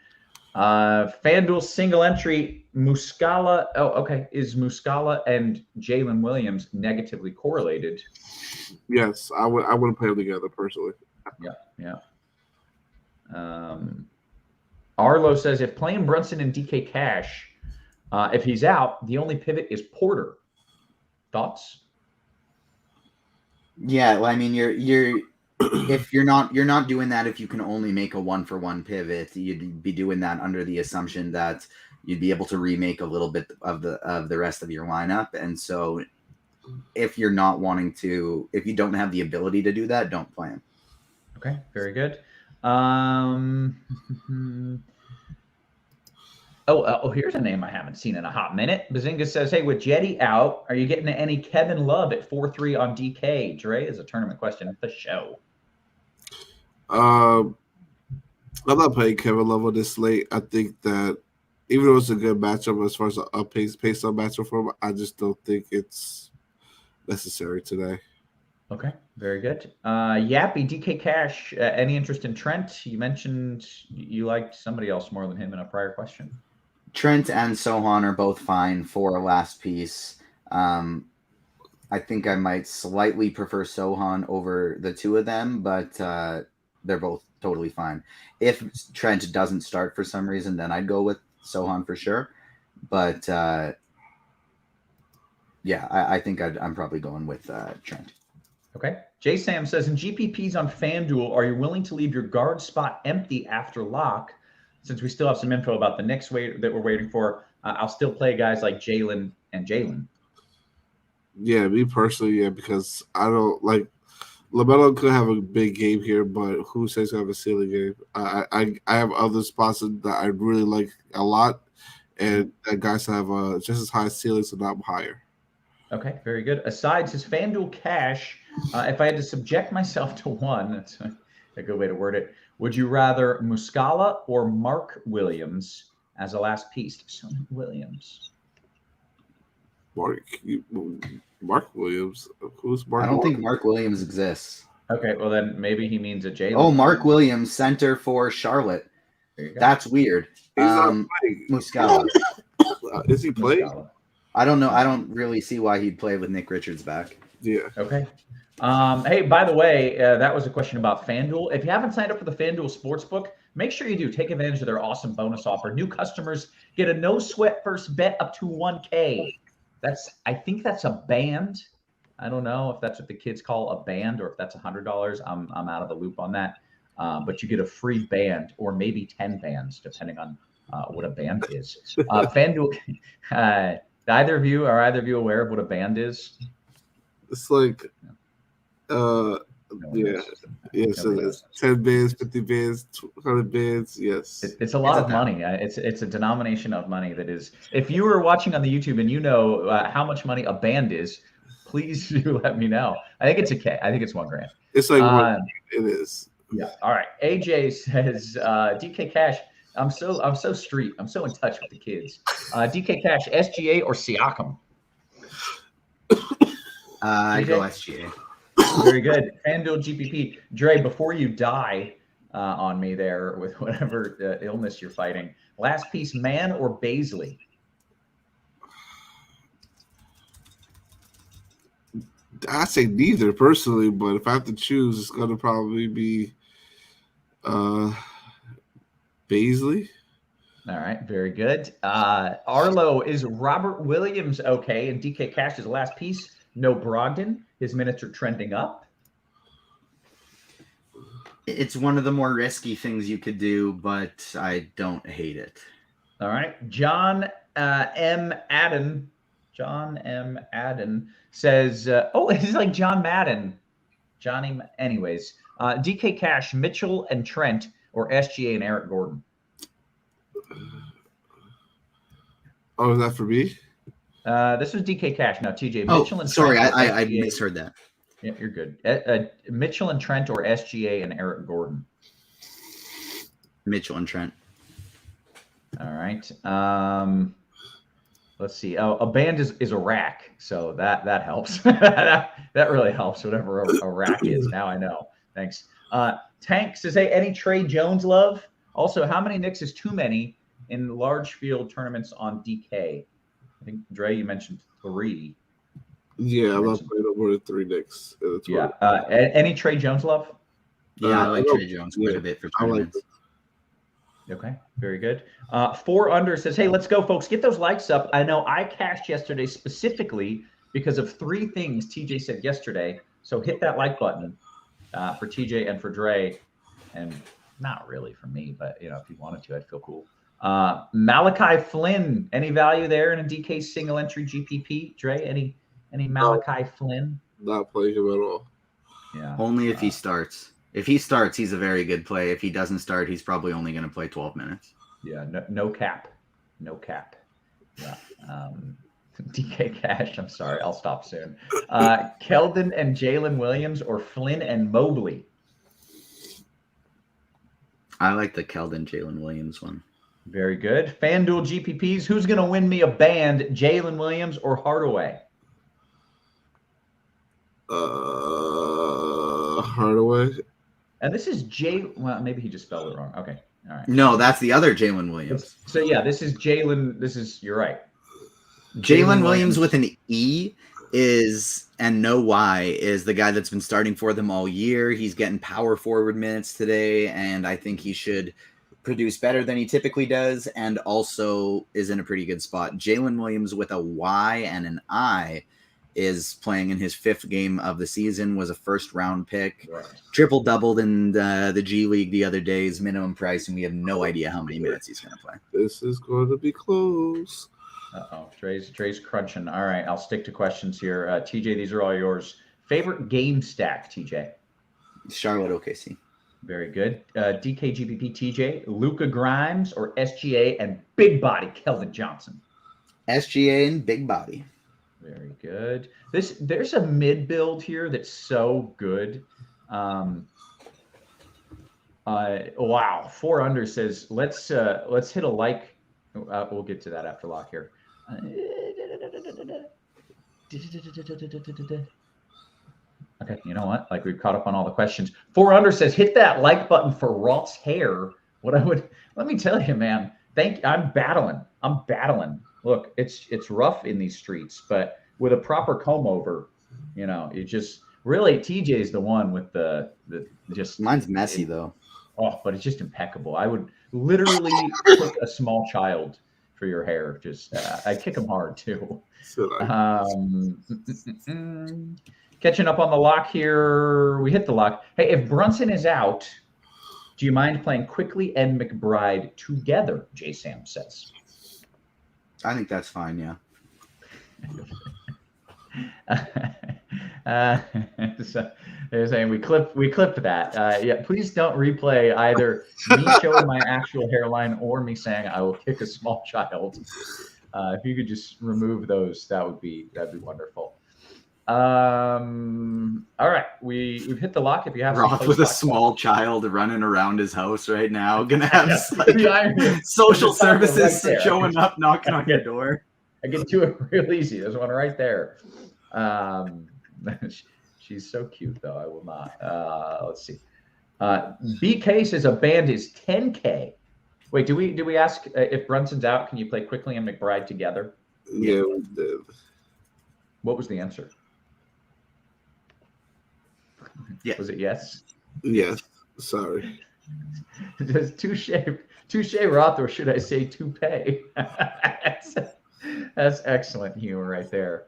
FanDuel single entry, Muscala. Oh, okay. Is Muscala and Jalen Williams negatively correlated? Yes, I wouldn't play them together personally. Yeah. Arlo says if playing Brunson and DK Cash, if he's out, the only pivot is Porter. Thoughts? Yeah, well, I mean, you're if you're not doing that if you can only make a 1-for-1 pivot, you'd be doing that under the assumption that you'd be able to remake a little bit of the rest of your lineup. And so if you're not wanting to, if you don't have the ability to do that, don't play him. Okay, very good. Here's a name I haven't seen in a hot minute. Bazinga says, hey, with Jetty out, are you getting any Kevin Love at 4-3 on DK? Dre is a tournament question at the show. I'm not playing Kevin Love on this slate. I think that even though it's a good matchup as far as a pace on matchup for him, I just don't think it's necessary today. Okay, very good. Yappy, DK Cash, any interest in Trent? You mentioned you liked somebody else more than him in a prior question. Trent and Sohan are both fine for a last piece. I think I might slightly prefer Sohan over the two of them, but they're both totally fine. If Trent doesn't start for some reason, then I'd go with Sohan for sure. But I think I'm probably going with Trent. Okay. J Sam says, in GPPs on FanDuel, are you willing to leave your guard spot empty after lock? Since we still have some info about the Knicks that we're waiting for, I'll still play guys like Jalen and Jalen. Yeah, me personally, yeah, because I don't like LaMelo could have a big game here, but who says he'll have a ceiling game? I have other spots that I really like a lot, and that guys have just as high ceilings, so not higher. Okay, very good. Aside says FanDuel Cash, if I had to subject myself to one, that's a good way to word it. Would you rather Muscala or Mark Williams as a last piece? So Williams. Mark Williams. Who's Mark? I don't think Mark Williams exists. Okay, well then maybe he means a Jalen. Oh, Mark Williams, center for Charlotte. That's weird. He's not playing. Muscala. Is he playing? Muscala. I don't know. I don't really see why he'd play with Nick Richards back. Yeah. Okay. Hey, by the way, that was a question about FanDuel. If you haven't signed up for the FanDuel Sportsbook, make sure you do. Take advantage of their awesome bonus offer. New customers get a no-sweat first bet up to $1K. I think that's a band. I don't know if that's what the kids call a band or if that's $100. I'm out of the loop on that. But you get a free band or maybe 10 bands, depending on what a band is. FanDuel, are either of you aware of what a band is? It's like, yes, so it's 10 bands, 50 bands, 100 bands. Yes, it's a lot of money. It's a denomination of money that is. If you are watching on the YouTube and you know how much money a band is, please do let me know. I think it's a K. I think it's $1,000. It's like it is. Yeah. All right. AJ says DK Cash. I'm so street. I'm so in touch with the kids. DK Cash, SGA or Siakam? I go SGA. Very good. FanDuel GPP. Dre, before you die, on me there with whatever illness you're fighting. Last piece, Man or Baisley? I say neither personally, but if I have to choose, it's going to probably be Baisley. All right, very good. Arlo, is Robert Williams okay? And DK Cash is the last piece. No Brogdon. His minutes are trending up. It's one of the more risky things you could do, but I don't hate it. All right. John M. Adden. John M. Adden says, it's like John Madden. Johnny. Anyways, DK Cash, Mitchell and Trent, or SGA and Eric Gordon? Oh, is that for me? This was DK Cash. Now, TJ. Mitchell and sorry, Trent. I misheard that. Yeah, you're good. Mitchell and Trent or SGA and Eric Gordon? Mitchell and Trent. All right. Let's see. Oh, a band is a rack, so that helps. that really helps. Whatever a rack is. Now I know. Thanks. Tank says, hey, any Trey Jones love? Also, how many Knicks is too many in large field tournaments on DK? I think Dre, you mentioned 3. Yeah, I'm not playing over the 3 Knicks. Yeah. Any Trey Jones love? Yeah, I like Trey Jones quite a bit for tournaments. Okay, very good. 4 Under says, hey, let's go, folks. Get those likes up. I know I cashed yesterday specifically because of 3 things TJ said yesterday. So hit that like button for TJ and for Dre. And not really for me, but, if you wanted to, I'd feel cool. Malachi Flynn, any value there in a DK single entry GPP? Dre, any Malachi Flynn? Not playing him at all. Yeah. Only if he starts. If he starts, he's a very good play. If he doesn't start, he's probably only going to play 12 minutes. Yeah, no cap. No cap. Yeah. DK Cash, I'm sorry. I'll stop soon. Keldon and Jalen Williams or Flynn and Mobley? I like the Keldon Jalen Williams one. Very good. FanDuel GPPs, who's going to win me a band, Jalen Williams or Hardaway? Hardaway. And this is well, maybe he just spelled it wrong. Okay. All right. No, that's the other Jalen Williams. So, yeah, this is Jalen. You're right. Jalen Williams with an E and no Y is the guy that's been starting for them all year. He's getting power forward minutes today, and I think he should produce better than he typically does, and also is in a pretty good spot. Jalen Williams with a Y and an I is playing in his 5th game of the season, was a first-round pick, Right. triple-doubled in the G League the other day, his minimum price, and we have no idea how many minutes he's going to play. This is going to be close. Uh-oh. Dre's crunching. All right, I'll stick to questions here. TJ, these are all yours. Favorite game stack, TJ? Charlotte OKC. Very good. DKGPP, TJ, Luka Grimes or SGA and big body Keldon Johnson? SGA and big body. Very good. There's a mid build here that's so good. Wow. 4 Under says let's hit a like. We'll get to that after lock here. Okay, you know what? Like we've caught up on all the questions. 4 Under says hit that like button for Roth's hair. Let me tell you, man. I'm battling. Look, it's rough in these streets, but with a proper comb over, it just really TJ is the one with the just. Mine's messy though. Oh, but it's just impeccable. I would literally kick a small child for your hair. Just I kick him hard too. Catching up on the lock here. We hit the lock. Hey, if Brunson is out, do you mind playing Quickly and McBride together? J Sam says. I think that's fine, yeah. So they're saying we clipped that. Yeah, please don't replay either me showing my actual hairline or me saying I will kick a small child. If you could just remove those, that'd be wonderful. All right, we've hit the lock. If you have Roth with a small child running around his house right now, gonna have social services right showing up, knocking on your door. I get to it real easy. There's one right there. She's so cute, though. I will not. Let's see. BK says a band is 10K. Wait, do we ask if Brunson's out, can you play Quickly and McBride together? Yeah, we did. What was the answer? Yeah. Was it yes? Yes. Sorry. Does touche Roth, or should I say toupee? That's excellent humor right there.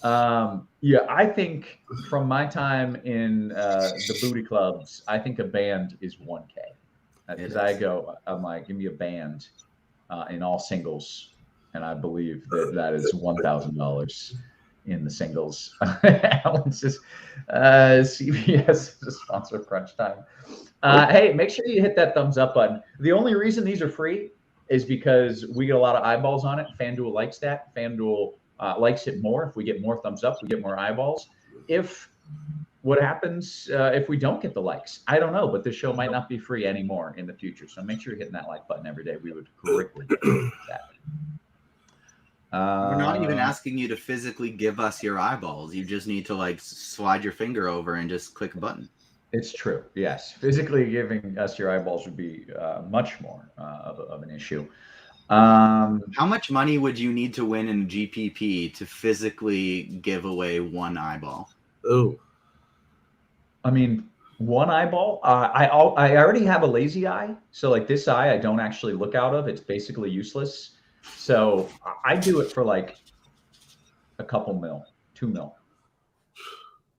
Yeah, I think from my time in the booty clubs, I think a band is 1K. Because I'm like, give me a band in all singles, and I believe that is $1,000 in the singles. Alan says, CBS is a sponsor of Crunch Time. Hey, make sure you hit that thumbs up button. The only reason these are free is because we get a lot of eyeballs on it. FanDuel likes that. FanDuel likes it more. If we get more thumbs up, we get more eyeballs. What happens if we don't get the likes? I don't know, but this show might not be free anymore in the future. So make sure you're hitting that like button every day. We would greatly appreciate that. We're not even asking you to physically give us your eyeballs. You just need to like slide your finger over and just click a button. It's true. Yes. Physically giving us your eyeballs would be much more of an issue. How much money would you need to win in GPP to physically give away one eyeball? Oh. I mean, one eyeball. I already have a lazy eye, so like this eye, I don't actually look out of. It's basically useless. So I do it for like a couple mil, 2 mil.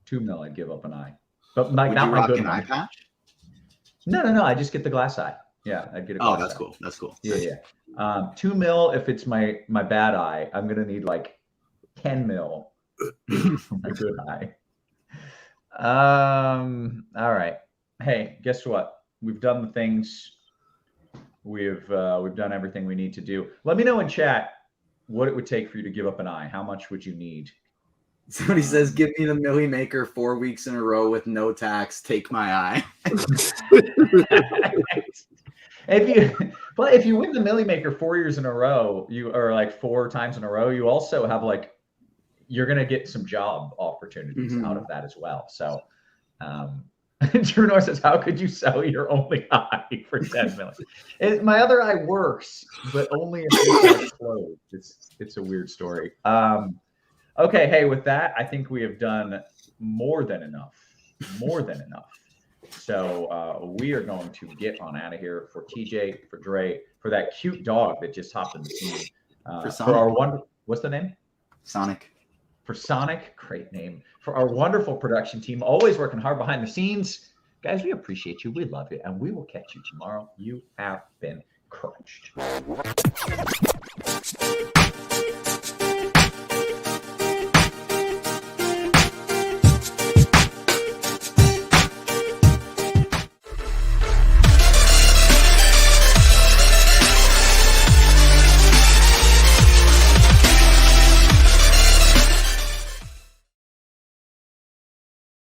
2 mil, I'd give up an eye, but like not my good eye patch. No. I just get the glass eye. Yeah, I'd get a glass that's eye. cool. That's cool. Yeah. 2 mil if it's my bad eye. I'm gonna need like 10 mil for my good eye. All right. Hey, guess what? We've done the things. We've done everything we need to do. Let me know in chat what it would take for you to give up an eye. How much would you need? Somebody says, "Give me the Millie Maker 4 weeks in a row with no tax. Take my eye." If you win the Millie Maker 4 years in a row, you are like 4 times in a row. You also have like you're gonna get some job opportunities out of that as well. So. Drew North says, how could you sell your only eye for 10 million? My other eye works, but only if it's closed. It's a weird story. Okay, hey, with that, I think we have done more than enough. So we are going to get on out of here. For TJ, for Dre, for that cute dog that just hopped in the scene. For our what's the name? Sonic. For Sonic, great name. For our wonderful production team, always working hard behind the scenes. Guys, we appreciate you. We love you. And we will catch you tomorrow. You have been crunched.